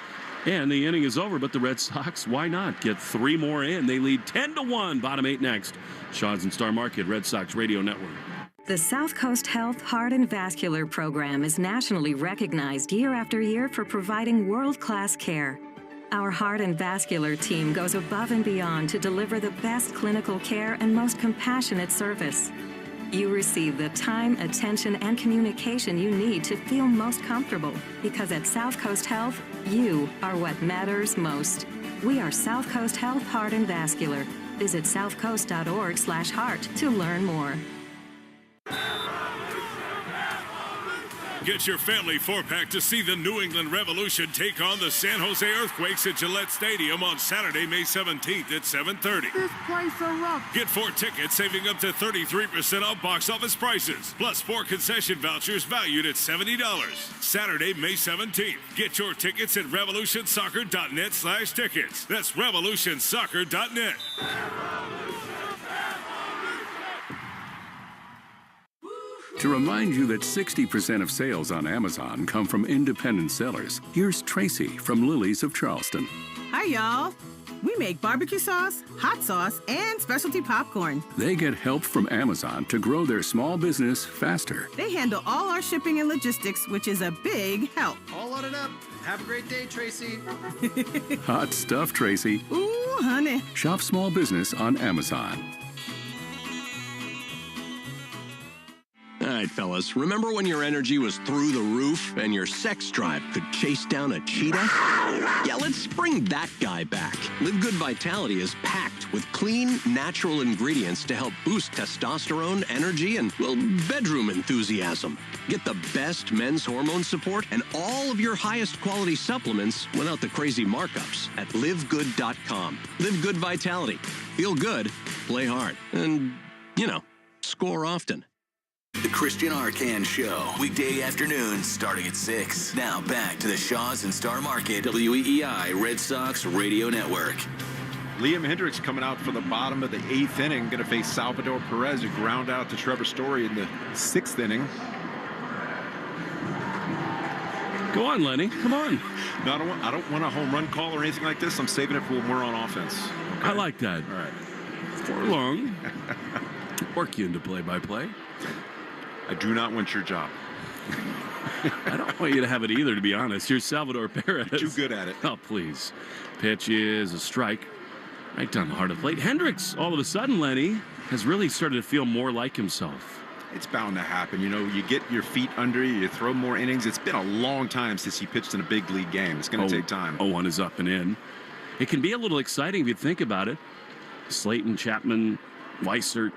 And the inning is over, but the Red Sox, why not, get 3 more in? They lead 10-1. Bottom 8 next. Shaw's and Star Market, Red Sox Radio Network. The South Coast Health Heart and Vascular Program is nationally recognized year after year for providing world-class care. Our heart and vascular team goes above and beyond to deliver the best clinical care and most compassionate service. You receive the time, attention, and communication you need to feel most comfortable, because at South Coast Health, you are what matters most. We are South Coast Health Heart and Vascular. Visit southcoast.org/heart to learn more. Get your family 4-pack to see the New England Revolution take on the San Jose Earthquakes at Gillette Stadium on Saturday, May 17th at 7:30. This place a rock. Get 4 tickets, saving up to 33% off box office prices, plus 4 concession vouchers valued at $70. Saturday, May 17th. Get your tickets at revolutionsoccer.net/tickets. That's revolutionsoccer.net. To remind you that 60% of sales on Amazon come from independent sellers, here's Tracy from Lily's of Charleston. Hi, y'all. We make barbecue sauce, hot sauce, and specialty popcorn. They get help from Amazon to grow their small business faster. They handle all our shipping and logistics, which is a big help. All loaded up. Have a great day, Tracy. Hot stuff, Tracy. Ooh, honey. Shop small business on Amazon. All right, fellas, remember when your energy was through the roof and your sex drive could chase down a cheetah? Yeah, let's bring that guy back. Live Good Vitality is packed with clean, natural ingredients to help boost testosterone, energy, and, well, bedroom enthusiasm. Get the best men's hormone support and all of your highest quality supplements without the crazy markups at livegood.com. Live Good Vitality. Feel good, play hard, and, score often. The Christian Arcan Show, weekday afternoons starting at 6. Now back to the Shaw's and Star Market, WEEI Red Sox Radio Network. Liam Hendricks coming out for the bottom of the 8th inning, going to face Salvador Perez, who ground out to Trevor Story in the 6th inning. Go on, Lenny. Come on. No, I don't want a home run call or anything like this. I'm saving it for when we're on offense. Okay? I like that. All right. For long. Work you into play-by-play. I do not want your job. I don't want you to have it either, to be honest. Here's Salvador Perez. You're too good at it. Oh, please. Pitch is a strike. Right down the heart of the plate. Hendricks, all of a sudden, Lenny, has really started to feel more like himself. It's bound to happen. You get your feet under you, you throw more innings. It's been a long time since he pitched in a big league game. It's going to take time. 0-1 is up and in. It can be a little exciting if you think about it. Slayton, Chapman, Weissert.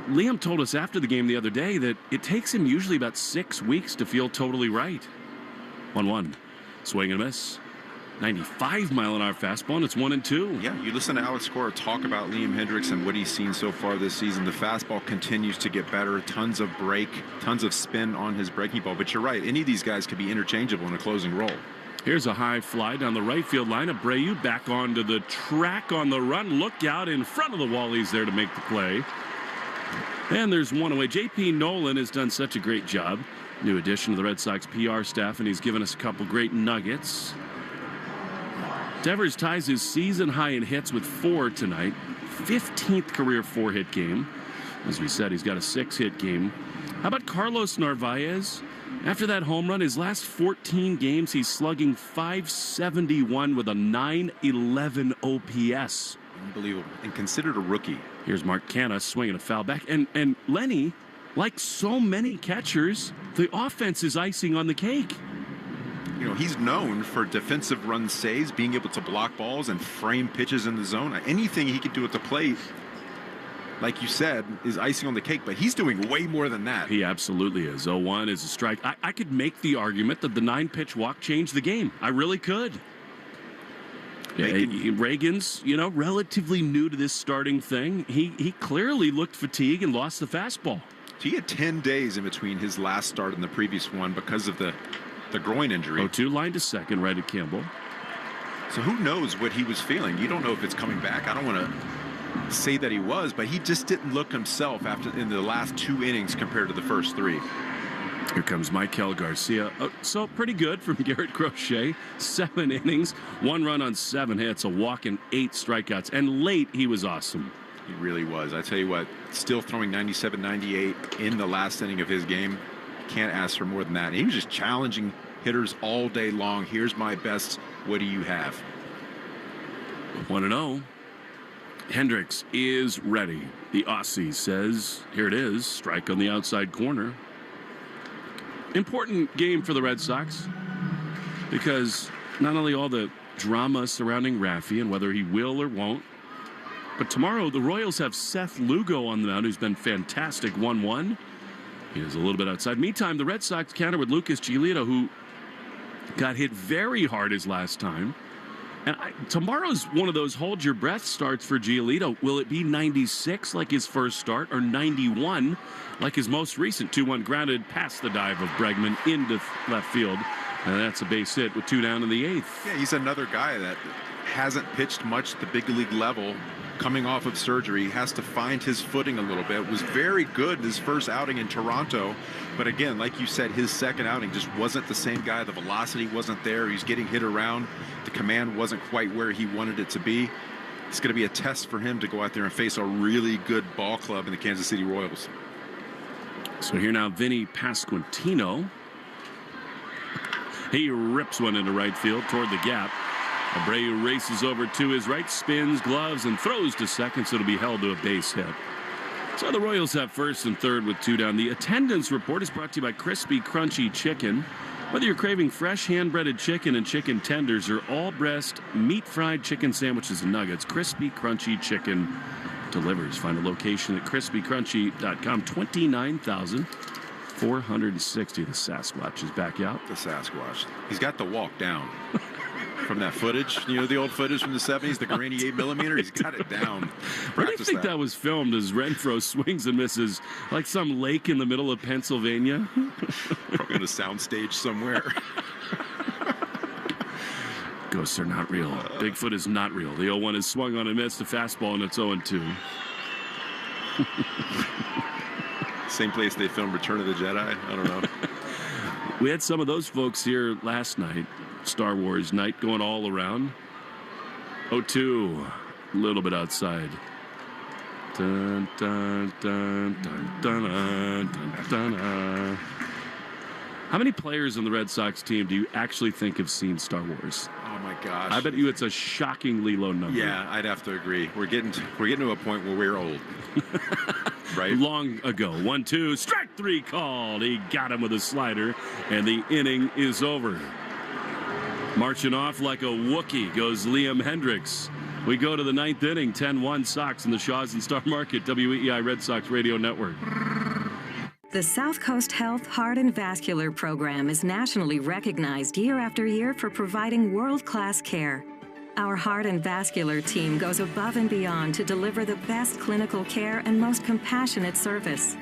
Liam told us after the game the other day that it takes him usually about 6 weeks to feel totally right. 1-1. Swing and a miss. 95-mile-an-hour fastball, and it's 1-2. Yeah, you listen to Alex Cora talk about Liam Hendricks and what he's seen so far this season. The fastball continues to get better. Tons of break, tons of spin on his breaking ball. But you're right, any of these guys could be interchangeable in a closing role. Here's a high fly down the right field line. Abreu back onto the track on the run. Look out in front of the wall. He's there to make the play. And there's one away. J.P. Nolan has done such a great job. New addition to the Red Sox PR staff, and he's given us a couple great nuggets. Devers ties his season high in hits with 4 tonight. 15th career 4-hit game. As we said, he's got a 6-hit game. How about Carlos Narvaez? After that home run, his last 14 games, he's slugging .571 with a .911 OPS. Unbelievable. And considered a rookie. Here's Mark Canha swinging a foul back. And Lenny, like so many catchers, the offense is icing on the cake. You know, he's known for defensive run saves, being able to block balls and frame pitches in the zone. Anything he can do at the plate, like you said, is icing on the cake, but he's doing way more than that. He absolutely is. 0-1 is a strike. I could make the argument that the 9-pitch walk changed the game. I really could. Reagan's, relatively new to this starting thing. He clearly looked fatigued and lost the fastball. He had 10 days in between his last start and the previous one because of the groin injury. 0-2, line to second, right at Campbell. So who knows what he was feeling? You don't know if it's coming back. I don't want to say that he was, but he just didn't look himself in the last 2 innings compared to the first 3. Here comes Michael Garcia. So pretty good from Garrett Crochet. 7 innings, 1 run on 7 hits, a walk and 8 strikeouts. And late, he was awesome. He really was. I tell you what, still throwing 97, 98 in the last inning of his game. Can't ask for more than that. He was just challenging hitters all day long. Here's my best. What do you have? 1-0. Hendricks is ready. The Aussie says, here it is, strike on the outside corner. Important game for the Red Sox because not only all the drama surrounding Raffy and whether he will or won't, but tomorrow the Royals have Seth Lugo on the mound, who's been fantastic. 1-1. He is a little bit outside. Meantime, the Red Sox counter with Lucas Giolito, who got hit very hard his last time. And tomorrow's one of those hold your breath starts for Giolito. Will it be 96 like his first start or 91 like his most recent 2-1 grounded past the dive of Bregman into left field? And that's a base hit with 2 down in the 8th. Yeah, he's another guy that hasn't pitched much at the big league level. Coming off of surgery, has to find his footing a little bit. Was very good his first outing in Toronto, but again, like you said, his second outing just wasn't the same guy. The velocity wasn't there. He's getting hit around. The command wasn't quite where he wanted it to be. It's going to be a test for him to go out there and face a really good ball club in the Kansas City Royals. So here now, Vinny Pasquantino. He rips one into right field toward the gap. Abreu races over to his right, spins, gloves, and throws to second, so it'll be held to a base hit. So the Royals have first and third with 2 down. The attendance report is brought to you by Crispy Crunchy Chicken. Whether you're craving fresh hand-breaded chicken and chicken tenders or all-breast meat-fried chicken sandwiches and nuggets, Crispy Crunchy Chicken delivers. Find a location at crispycrunchy.com. 29,460. The Sasquatch is back out. The Sasquatch. He's got the walk down. From that footage, the old footage from the 70s, the grainy 8mm, he's got it down. Where do you think that was filmed as Renfroe swings and misses? Like some lake in the middle of Pennsylvania? Probably on a soundstage somewhere. Ghosts are not real. Bigfoot is not real. The 0-1 is swung on and missed. A fastball, and it's 0-2. Same place they filmed Return of the Jedi? I don't know. We had some of those folks here last night. Star Wars night going all around. 0-2, a little bit outside. Dun, dun, dun, dun, dun, dun, dun, dun. How many players on the Red Sox team do you actually think have seen Star Wars? Oh my gosh! I bet you it's a shockingly low number. Yeah, I'd have to agree. We're getting to a point where we're old. Right? Long ago. 1-2, strike 3 called. He got him with a slider, and the inning is over. Marching off like a Wookiee goes Liam Hendricks. We go to the 9th inning, 10-1 Sox in the Shaws and Star Market, WEEI Red Sox Radio Network. The South Coast Health Heart and Vascular Program is nationally recognized year after year for providing world-class care. Our heart and vascular team goes above and beyond to deliver the best clinical care and most compassionate service.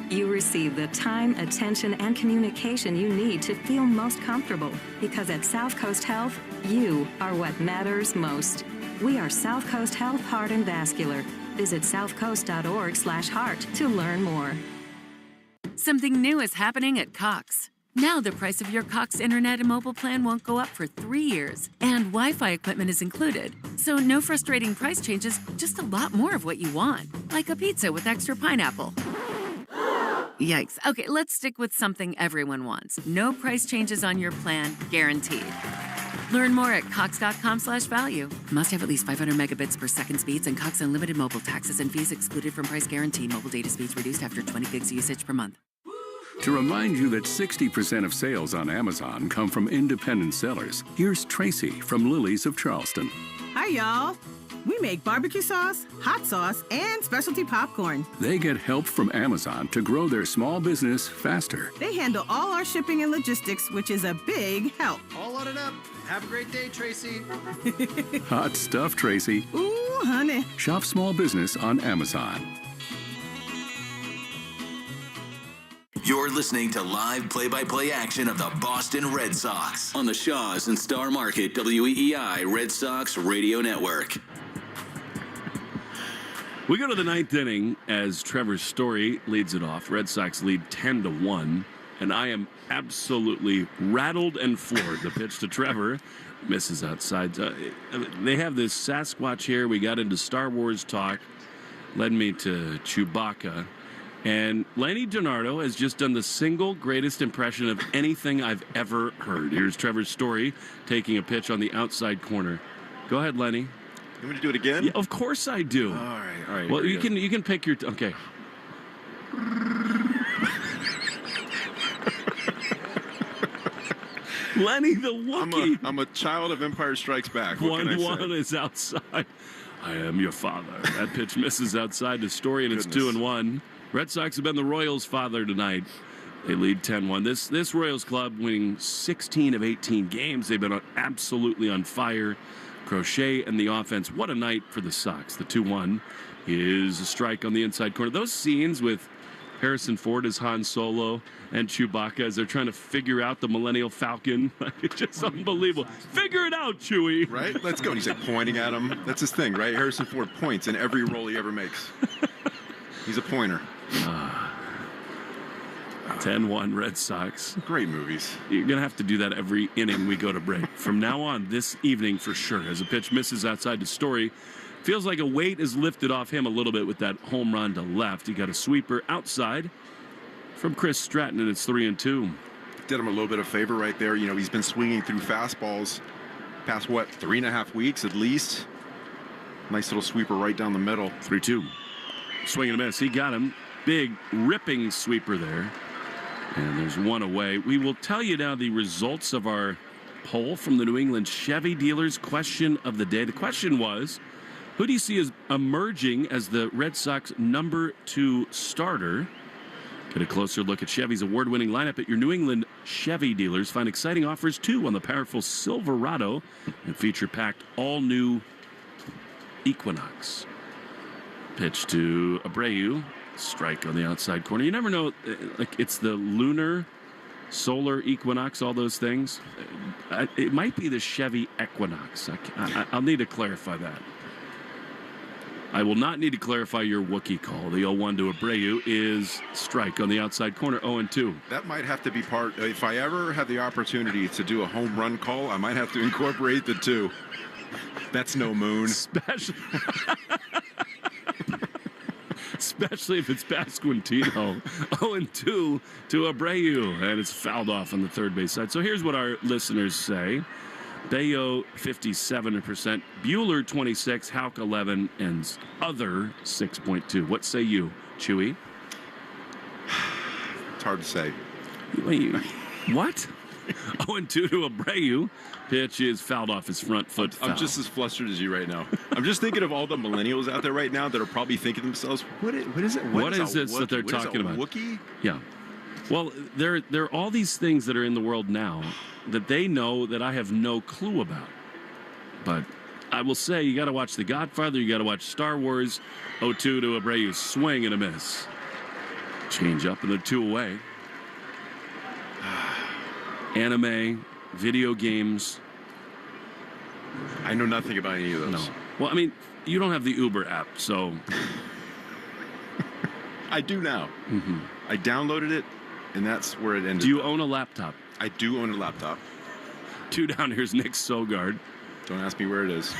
You receive the time, attention, and communication you need to feel most comfortable, because at South Coast Health, you are what matters most. We are South Coast Health Heart and Vascular. Visit southcoast.org/heart to learn more. Something new is happening at Cox. Now the price of your Cox Internet and mobile plan won't go up for 3 years, and Wi-Fi equipment is included. So no frustrating price changes, just a lot more of what you want, like a pizza with extra pineapple. Yikes. Okay, let's stick with something everyone wants. No price changes on your plan, guaranteed. Learn more at cox.com/value. Must have at least 500 megabits per second speeds and Cox Unlimited mobile taxes and fees excluded from price guarantee. Mobile data speeds reduced after 20 gigs usage per month. To remind you that 60% of sales on Amazon come from independent sellers, here's Tracy from Lily's of Charleston. Hi, y'all. We make barbecue sauce, hot sauce, and specialty popcorn. They get help from Amazon to grow their small business faster. They handle all our shipping and logistics, which is a big help. All loaded up. Have a great day, Tracy. Hot stuff, Tracy. Ooh, honey. Shop small business on Amazon. You're listening to live play-by-play action of the Boston Red Sox on the Shaws and Star Market WEEI Red Sox Radio Network. We go to the ninth inning as Trevor Story leads it off. Red Sox lead 10-1, and I am absolutely rattled and floored. The pitch to Trevor misses outside. They have this Sasquatch here. We got into Star Wars talk, led me to Chewbacca. And Lenny DiNardo has just done the single greatest impression of anything I've ever heard. Here's Trevor Story taking a pitch on the outside corner. Go ahead, Lenny. You want me to do it again? Yeah, of course I do. All right. Well, you can pick your... Okay. Lenny the Wookiee. I'm a child of Empire Strikes Back. What 1-1 is outside. I am your father. That pitch misses outside to Story, and it's 2-1. Red Sox have been the Royals' father tonight. They lead 10-1. This Royals club winning 16 of 18 games. They've been absolutely on fire. Crochet and the offense. What a night for the Sox. The 2-1 is a strike on the inside corner. Those scenes with Harrison Ford as Han Solo and Chewbacca as they're trying to figure out the Millennial Falcon. It's just unbelievable. Figure it out, Chewie. Right? Let's go. And he's like pointing at him. That's his thing, right? Harrison Ford points in every role he ever makes. He's a pointer. 10-1 Red Sox. Great movies. You're going to have to do that every inning we go to break. From now on, this evening for sure. As a pitch misses outside to Story, feels like a weight is lifted off him a little bit with that home run to left. He got a sweeper outside from Chris Stratton, and it's 3-2. Did him a little bit of favor right there. You know, he's been swinging through fastballs past, 3.5 weeks at least. Nice little sweeper right down the middle. 3-2. Swing and a miss. He got him. Big ripping sweeper there. And there's one away. We will tell you now the results of our poll from the New England Chevy dealers question of the day. The question was, who do you see as emerging as the Red Sox number 2 starter? Get a closer look at Chevy's award-winning lineup at your New England Chevy dealers. Find exciting offers, too, on the powerful Silverado and feature-packed all-new Equinox. Pitch to Abreu. Strike on the outside corner. You never know, like it's the lunar, solar equinox, all those things. It might be the Chevy Equinox. I'll need to clarify that. I will not need to clarify your Wookiee call. The 0-1 to Abreu is strike on the outside corner, 0-2. That might have to be part. If I ever have the opportunity to do a home run call, I might have to incorporate the 2. That's no moon. Especially if it's Pasquantino. 0-2 to Abreu, and it's fouled off on the third base side. So here's what our listeners say. Bayo, 57%. Bueller, 26%. Houck, 11%. And other, 6.2%. What say you, Chewy? It's hard to say. Wait, what? 0-2 to Abreu. Pitch is fouled off his front foot. I'm just as flustered as you right now. I'm just thinking of all the millennials out there right now that are probably thinking to themselves, what is it? What is this that they're talking about? Wookiee? Yeah. Well, there are all these things that are in the world now that they know that I have no clue about. But I will say, you got to watch The Godfather. You got to watch Star Wars. 0-2 to Abreu. Swing and a miss. Change up and the 2 away. Anime, video games. I know nothing about any of those. No. Well, I mean, you don't have the Uber app, so. I do now. Mm-hmm. I downloaded it And that's where it ended. Do you own a laptop? I do own a laptop. 2 down, here's Nick Sogard. Don't ask me where it is.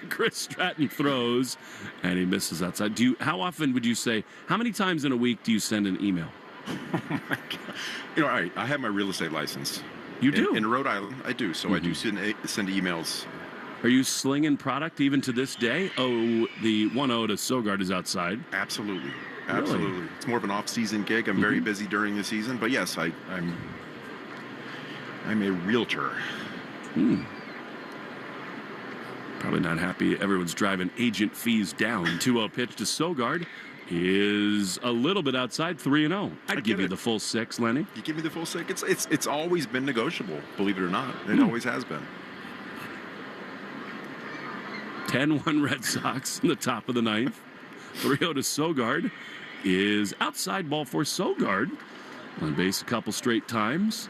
Chris Stratton throws, and he misses outside. How often would you say, how many times in a week do you send an email? Oh, my God. All right, I have my real estate license. You do? In Rhode Island, I do. So I do send emails. Are you slinging product even to this day? Oh, the 1-0 to Sogard is outside. Absolutely. Really? Absolutely. It's more of an off-season gig. I'm very busy during the season. But, yes, I'm a realtor. Probably not happy. Everyone's driving agent fees down. 2-0 pitch to Sogard is a little bit outside, 3-0. I'd give you the full 6, Lenny. You give me the full 6? It's always been negotiable, believe it or not. It always has been. 10-1 Red Sox in the top of the 9th. 3-0 to Sogard is outside ball for Sogard. On base a couple straight times.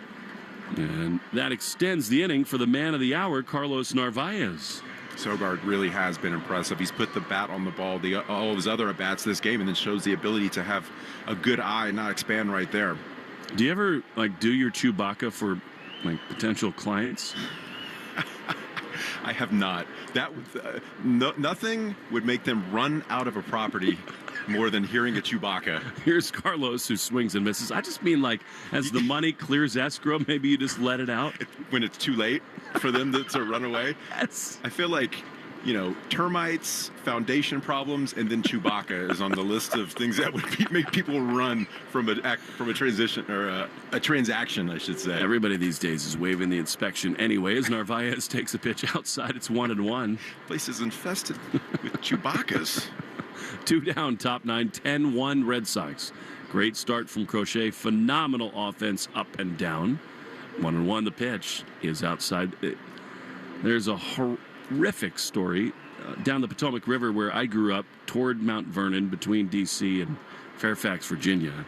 And that extends the inning for the man of the hour, Carlos Narvaez. Sogard really has been impressive. He's put the bat on the ball, all of his other at-bats this game, and then shows the ability to have a good eye and not expand right there. Do you ever, do your Chewbacca for, potential clients? I have not. That nothing would make them run out of a property more than hearing a Chewbacca. Here's Carlos, who swings and misses. I just mean, as the money clears escrow, maybe you just let it out. When it's too late for them to run away? Yes. I feel like, termites, foundation problems, and then Chewbacca is on the list of things that would make people run from a transition or a transaction, I should say. Everybody these days is waiving the inspection anyway. As Narvaez takes a pitch outside, it's 1-1. Place is infested with Chewbaccas. 2 down, top 9, 10-1 Red Sox. Great start from Crochet. Phenomenal offense up and down. 1-1 the pitch is outside. There's a horrific story down the Potomac River where I grew up toward Mount Vernon between D.C. and Fairfax, Virginia.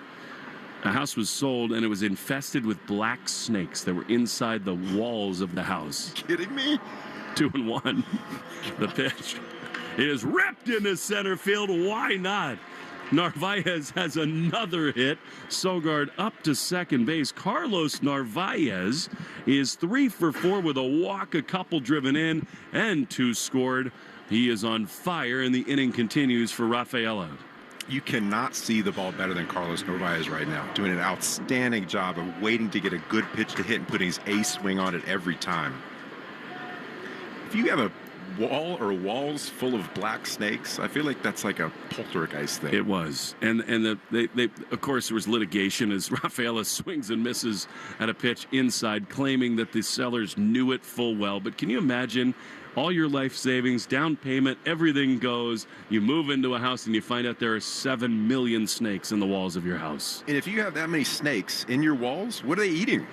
A house was sold and it was infested with black snakes that were inside the walls of the house. Kidding me? 2-1 the pitch. It is ripped into center field. Why not? Narvaez has another hit. Sogard up to second base. Carlos Narvaez is 3 for 4 with a walk, a couple driven in, and 2 scored. He is on fire, and the inning continues for Rafaela. You cannot see the ball better than Carlos Narvaez right now. Doing an outstanding job of waiting to get a good pitch to hit and putting his ace swing on it every time. If you have a wall or walls full of black snakes, I feel like that's like a poltergeist thing. It was, and they of course there was litigation as Rafaela swings and misses at a pitch inside, claiming that the sellers knew it full well. But can you imagine all your life savings, down payment, everything goes, you move into a house and you find out there are 7 million snakes in the walls of your house? And if you have that many snakes in your walls, what are they eating?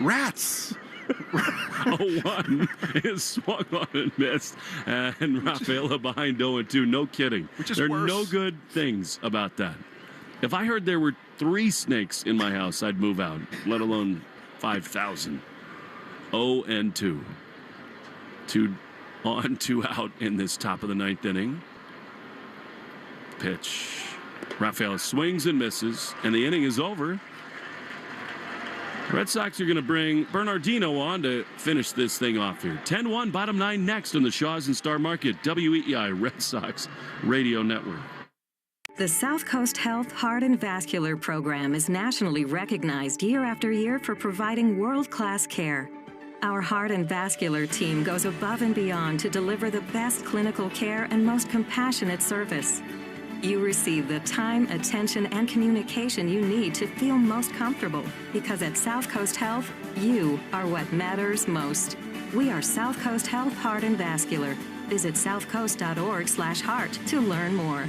Rats. 0-1 is swung on and missed, and Rafaela behind 0-2. No kidding. There are no good things about that. If I heard there were 3 snakes in my house, I'd move out, let alone 5,000. 0-2. 2 on, 2 out in this top of the 9th inning. Pitch. Rafaela swings and misses, and the inning is over. Red Sox are going to bring Bernardino on to finish this thing off here. 10-1, bottom 9 next on the Shaw's and Star Market, WEEI Red Sox Radio Network. The South Coast Health Heart and Vascular Program is nationally recognized year after year for providing world-class care. Our heart and vascular team goes above and beyond to deliver the best clinical care and most compassionate service. You receive the time, attention, and communication you need to feel most comfortable, because at South Coast Health, you are what matters most. We are South Coast Health Heart and Vascular. Visit southcoast.org/heart to learn more.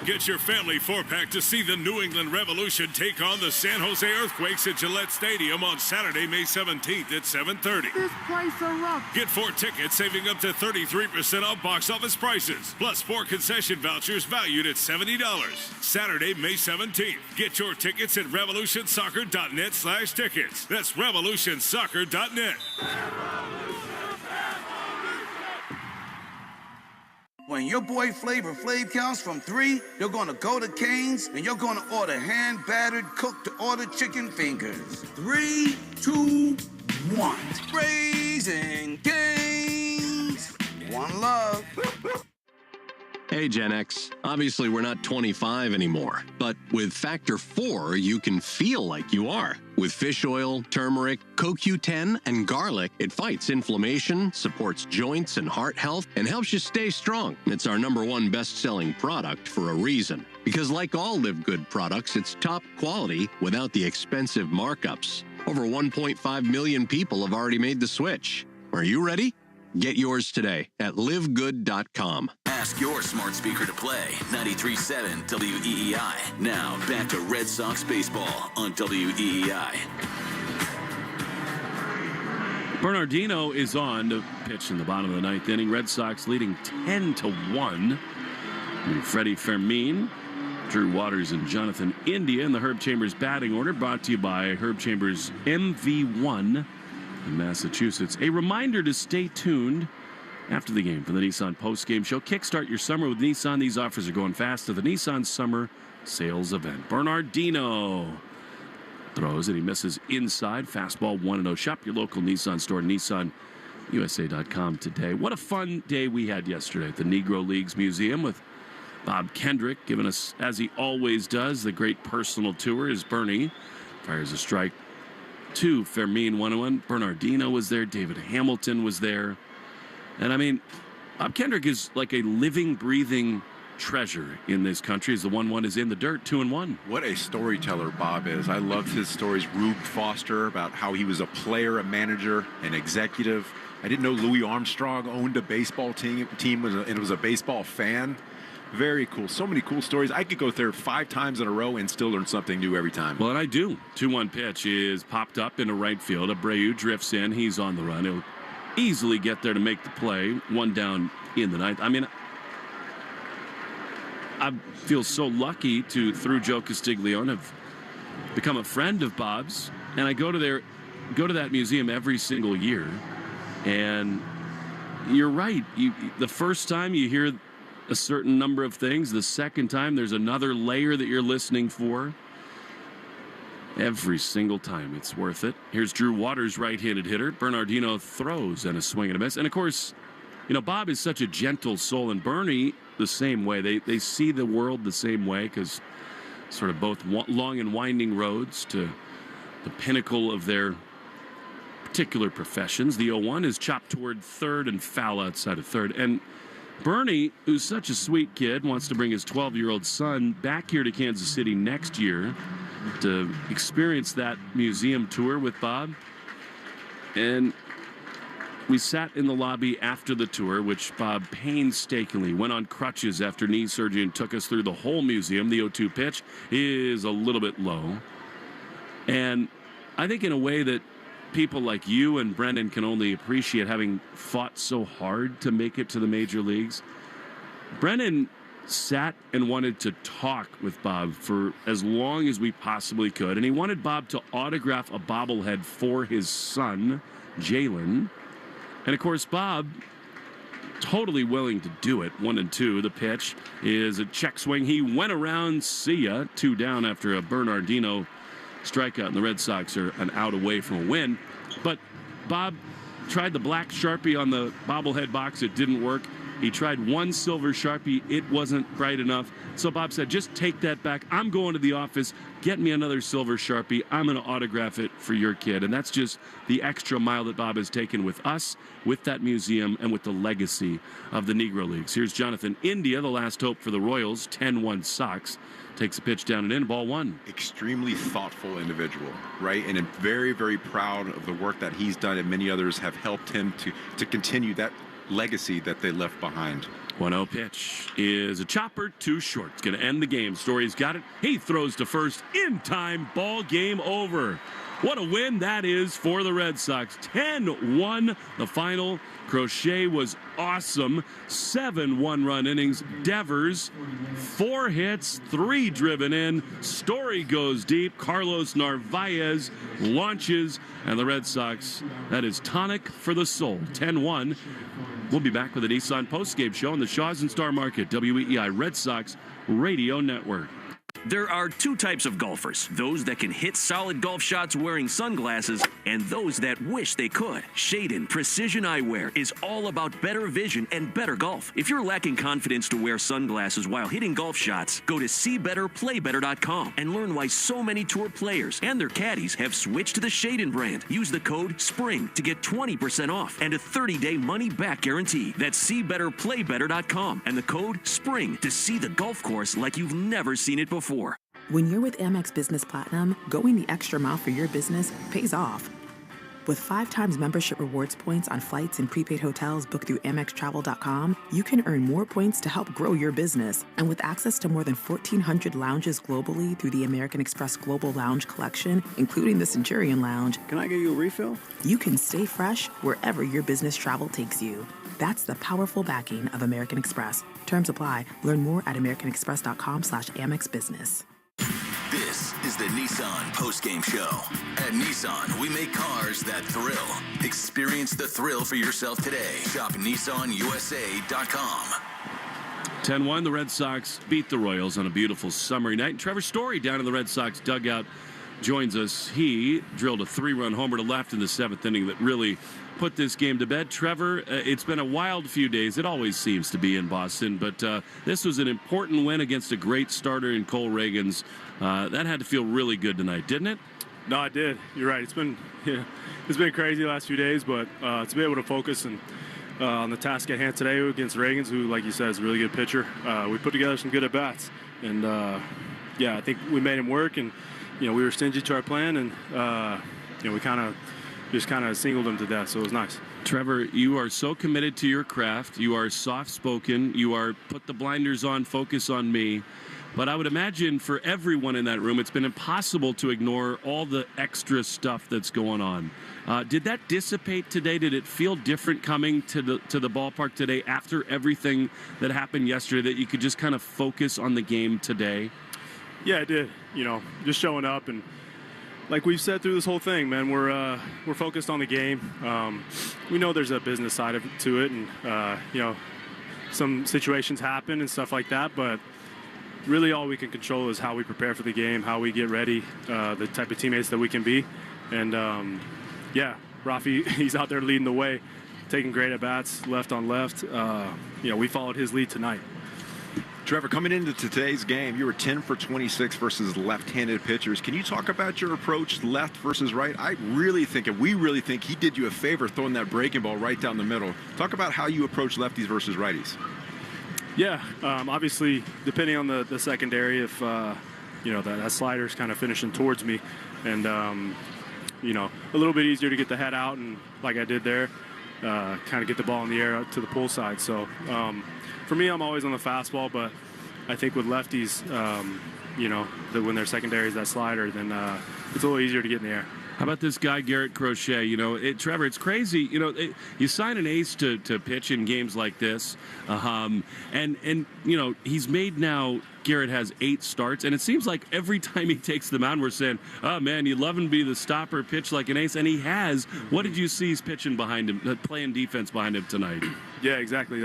Get your family 4-pack to see the New England Revolution take on the San Jose Earthquakes at Gillette Stadium on Saturday, May 17th at 7:30. This place erupts. Get 4 tickets, saving up to 33% off box office prices, plus 4 concession vouchers valued at $70. Saturday, May 17th. Get your tickets at revolutionsoccer.net/tickets. That's revolutionsoccer.net. When your boy Flavor Flav counts from 3, you're gonna go to Cane's and you're gonna order hand-battered, cooked-to-order chicken fingers. 3, 2, 1. Raising Cane's. One love. Hey, Gen X. Obviously, we're not 25 anymore. But with Factor 4, you can feel like you are. With fish oil, turmeric, CoQ10, and garlic, it fights inflammation, supports joints and heart health, and helps you stay strong. It's our #1 best-selling product for a reason. Because like all Live Good products, it's top quality without the expensive markups. Over 1.5 million people have already made the switch. Are you ready? Get yours today at livegood.com. Ask your smart speaker to play 93.7 WEEI. Now, back to Red Sox baseball on WEEI. Bernardino is on to pitch in the bottom of the 9th inning. Red Sox leading 10-1. Freddie Fermin, Drew Waters, and Jonathan India in the Herb Chambers batting order, brought to you by Herb Chambers MV1 in Massachusetts. A reminder to stay tuned after the game for the Nissan post-game show. Kickstart your summer with Nissan. These offers are going fast to the Nissan Summer Sales Event. Bernardino throws and he misses inside. Fastball 1-0. Shop your local Nissan store, NissanUSA.com today. What a fun day we had yesterday at the Negro Leagues Museum with Bob Kendrick giving us, as he always does, the great personal tour as Bernie fires a strike to Fermin 1-1. Bernardino was there. David Hamilton was there. And I mean, Bob Kendrick is like a living, breathing treasure in this country as the 1-1 is in the dirt, 2-1. What a storyteller Bob is. I loved his stories. Rube Foster, about how he was a player, a manager, an executive. I didn't know Louis Armstrong owned a baseball team and was a baseball fan. Very cool. So many cool stories. I could go there 5 times in a row and still learn something new every time. Well, and I do. 2-1 pitch is popped up into right field. Abreu drifts in. He's on the run. He'll easily get there to make the play. 1 down in the 9th. I mean, I feel so lucky to, through Joe Castiglione, have become a friend of Bob's. And I go to that museum every single year. And you're right. The first time you hear a certain number of things. The second time, there's another layer that you're listening for. Every single time, it's worth it. Here's Drew Waters, right-handed hitter. Bernardino throws and a swing and a miss. And, of course, you know, Bob is such a gentle soul, and Bernie the same way. They see the world the same way because sort of both long and winding roads to the pinnacle of their particular professions. The 0-1 is chopped toward third and foul outside of third. And Bernie, who's such a sweet kid, wants to bring his 12-year-old son back here to Kansas City next year to experience that museum tour with Bob. And we sat in the lobby after the tour, which Bob painstakingly went on crutches after knee surgery and took us through the whole museum. The 0-2 pitch is a little bit low. And I think in a way that people like you and Brendan can only appreciate, having fought so hard to make it to the major leagues. Brendan sat and wanted to talk with Bob for as long as we possibly could, and he wanted Bob to autograph a bobblehead for his son, Jalen. And of course, Bob, totally willing to do it. 1-2. The pitch is a check swing. He went around. See ya. 2 down after a Bernardino strikeout, and the Red Sox are an out away from a win. But Bob tried the black Sharpie on the bobblehead box. It didn't work. He tried one silver Sharpie. It wasn't bright enough. So Bob said, just take that back. I'm going to the office. Get me another silver Sharpie. I'm going to autograph it for your kid. And that's just the extra mile that Bob has taken with us, with that museum, and with the legacy of the Negro Leagues. Here's Jonathan India, the last hope for the Royals. 10-1 Sox. Takes a pitch down and in, ball 1. Extremely thoughtful individual, right? And I'm very, very proud of the work that he's done, and many others have helped him to continue that legacy that they left behind. 1-0 pitch is a chopper, too short. It's going to end the game. Story's got it. He throws to first in time. Ball game over. What a win that is for the Red Sox. 10-1 the final. Crochet was awesome. 7 one-run innings. Devers, 4 hits, 3 driven in. Story goes deep. Carlos Narvaez launches. And the Red Sox, that is tonic for the soul. 10-1. We'll be back with a Nissan postgame show on the Shaws and Star Market WEEI Red Sox Radio Network. There are two types of golfers, those that can hit solid golf shots wearing sunglasses and those that wish they could. Shaden Precision Eyewear is all about better vision and better golf. If you're lacking confidence to wear sunglasses while hitting golf shots, go to SeeBetterPlayBetter.com and learn why so many tour players and their caddies have switched to the Shaden brand. Use the code SPRING to get 20% off and a 30-day money-back guarantee. That's SeeBetterPlayBetter.com and the code SPRING to see the golf course like you've never seen it before. When you're with Amex Business Platinum, going the extra mile for your business pays off. With 5 times membership rewards points on flights and prepaid hotels booked through AmexTravel.com, you can earn more points to help grow your business. And with access to more than 1,400 lounges globally through the American Express Global Lounge Collection, including the Centurion Lounge, can I get you a refill? You can stay fresh wherever your business travel takes you. That's the powerful backing of American Express. Terms apply. Learn more at americanexpress.com/AmexBusiness. This is the Nissan postgame show. At Nissan, we make cars that thrill. Experience the thrill for yourself today. Shop NissanUSA.com. 10-1, the Red Sox beat the Royals on a beautiful summery night. And Trevor Story down in the Red Sox dugout joins us. He drilled a 3-run homer to left in the 7th inning that really put this game to bed. Trevor, it's been a wild few days. It always seems to be in Boston, but this was an important win against a great starter in Cole Reagans. That had to feel really good tonight, didn't it? No, it did. You're right. It's been crazy the last few days, but to be able to focus on the task at hand today against Reagans, who, like you said, is a really good pitcher. We put together some good at-bats, and I think we made him work, and we were stingy to our plan, and we just kind of singled him to death, so it was nice. Trevor, you are so committed to your craft. You are soft-spoken. You are put the blinders on, focus on me. But I would imagine for everyone in that room, it's been impossible to ignore all the extra stuff that's going on. Did that dissipate today? Did it feel different coming to the ballpark today after everything that happened yesterday, that you could just kind of focus on the game today? Yeah, it did. Just showing up, and like we've said through this whole thing, man, we're focused on the game. We know there's a business side to it, and some situations happen and stuff like that, but really all we can control is how we prepare for the game, how we get ready, the type of teammates that we can be. And Rafi, he's out there leading the way, taking great at-bats left on left. We followed his lead tonight. Trevor, coming into today's game, you were 10 for 26 versus left-handed pitchers. Can you talk about your approach, left versus right? We really think he did you a favor throwing that breaking ball right down the middle. Talk about how you approach lefties versus righties. Yeah, obviously, depending on the secondary, if that slider's kind of finishing towards me, and a little bit easier to get the head out, and like I did there, kind of get the ball in the air out to the pull side. So for me, I'm always on the fastball, but I think with lefties, when their secondary is that slider, then it's a little easier to get in the air. How about this guy, Garrett Crochet? Trevor, it's crazy. You sign an ace to pitch in games like this. He's made now, Garrett has 8 starts, and it seems like every time he takes the mound, we're saying, oh, man, you'd love him to be the stopper, pitch like an ace, and he has. What did you see he's pitching behind him, playing defense behind him tonight? Yeah, exactly.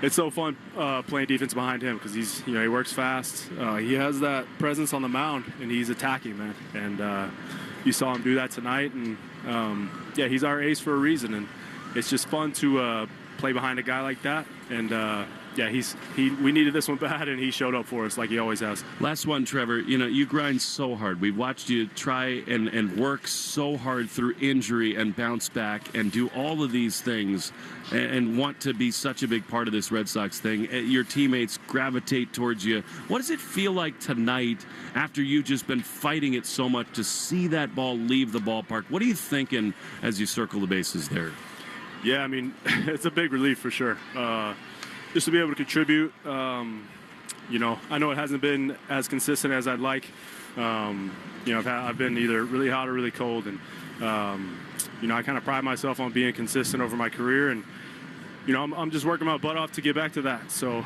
It's so fun playing defense behind him because he works fast. He has that presence on the mound, and he's attacking, man. And you saw him do that tonight. And he's our ace for a reason. And it's just fun to play behind a guy like that. And we needed this one bad, and he showed up for us like he always has. Last one, Trevor. You grind so hard. We've watched you try and work so hard through injury and bounce back and do all of these things and want to be such a big part of this Red Sox thing. Your teammates gravitate towards you. What does it feel like tonight after you've just been fighting it so much to see that ball leave the ballpark? What are you thinking as you circle the bases there? Yeah, it's a big relief for sure. Just to be able to contribute, I know it hasn't been as consistent as I'd like. I've been either really hot or really cold, and I kind of pride myself on being consistent over my career, and I'm just working my butt off to get back to that. So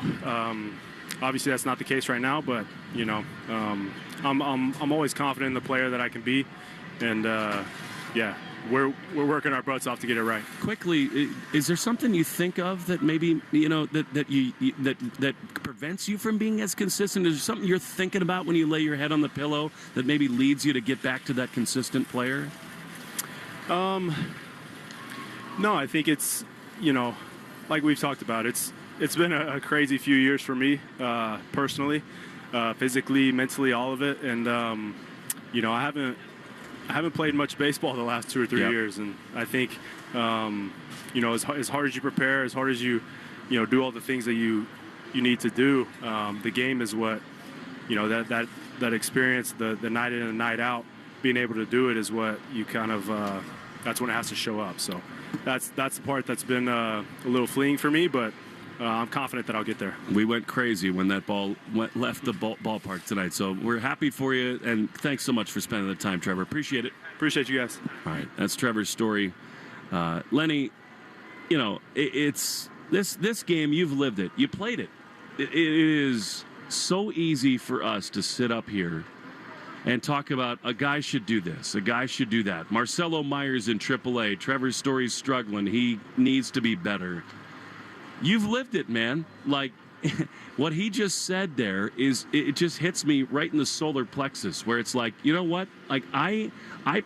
obviously that's not the case right now, but I'm always confident in the player that I can be, and we're working our butts off to get it right. Quickly, is there something you think of that maybe that prevents you from being as consistent? Is there something you're thinking about when you lay your head on the pillow that maybe leads you to get back to that consistent player? No, I think it's, like we've talked about, it's been a crazy few years for me personally, physically, mentally, all of it, and I haven't played much baseball the last 2 or 3 years, and I think as hard as you prepare, as hard as you do all the things that you need to do, the game is what that experience, the night in and night out, being able to do it is what you kind of that's when it has to show up. So that's the part that's been a little fleeting for me, but I'm confident that I'll get there. We went crazy when that ball left the ballpark tonight, so we're happy for you, and thanks so much for spending the time, Trevor. Appreciate it. Appreciate you guys. All right, that's Trevor's story. Lenny, it's this game, you've lived it. You played it. It is so easy for us to sit up here and talk about a guy should do this, a guy should do that. Marcelo Myers in AAA. Trevor's story's struggling. He needs to be better. You've lived it, man. Like, what he just said there it just hits me right in the solar plexus, where it's like, you know what? Like, I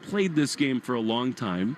played this game for a long time,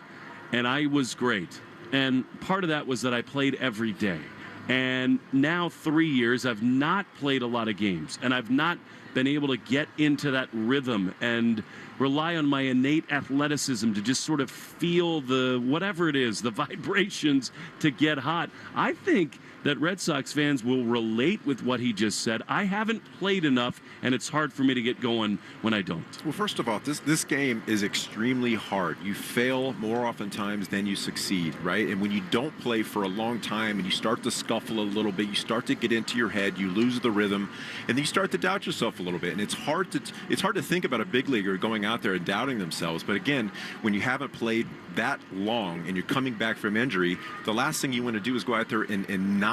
and I was great. And part of that was that I played every day. And now 3 years, I've not played a lot of games, and I've not been able to get into that rhythm and rely on my innate athleticism to just sort of feel the whatever it is, the vibrations to get hot. I think that Red Sox fans will relate with what he just said. I haven't played enough, and it's hard for me to get going when I don't. Well, first of all, this game is extremely hard. You fail more oftentimes than you succeed, right? And when you don't play for a long time and you start to scuffle a little bit, you start to get into your head, you lose the rhythm, and then you start to doubt yourself a little bit. And it's hard to think about a big leaguer going out there and doubting themselves. But again, when you haven't played that long and you're coming back from injury, the last thing you want to do is go out there and not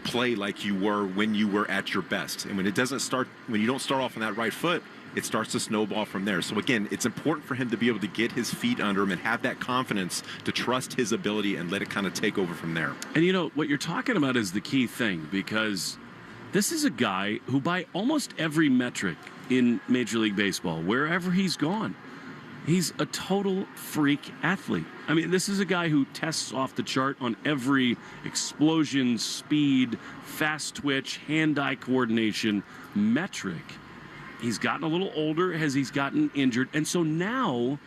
play like you were when you were at your best. And when you don't start off on that right foot, it starts to snowball from there. So again, it's important for him to be able to get his feet under him and have that confidence to trust his ability and let it kind of take over from there. And what you're talking about is the key thing, because this is a guy who, by almost every metric in Major League Baseball, wherever he's gone, he's a total freak athlete. I mean, this is a guy who tests off the chart on every explosion, speed, fast twitch, hand-eye coordination metric. He's gotten a little older as he's gotten injured, and so now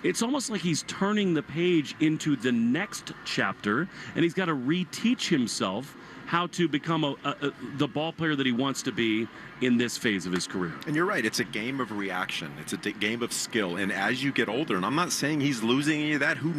it's almost like he's turning the page into the next chapter, and he's got to reteach himself how to become the ball player that he wants to be in this phase of his career. And you're right, it's a game of reaction. It's a game of skill. And as you get older, and I'm not saying he's losing any of that, who knows?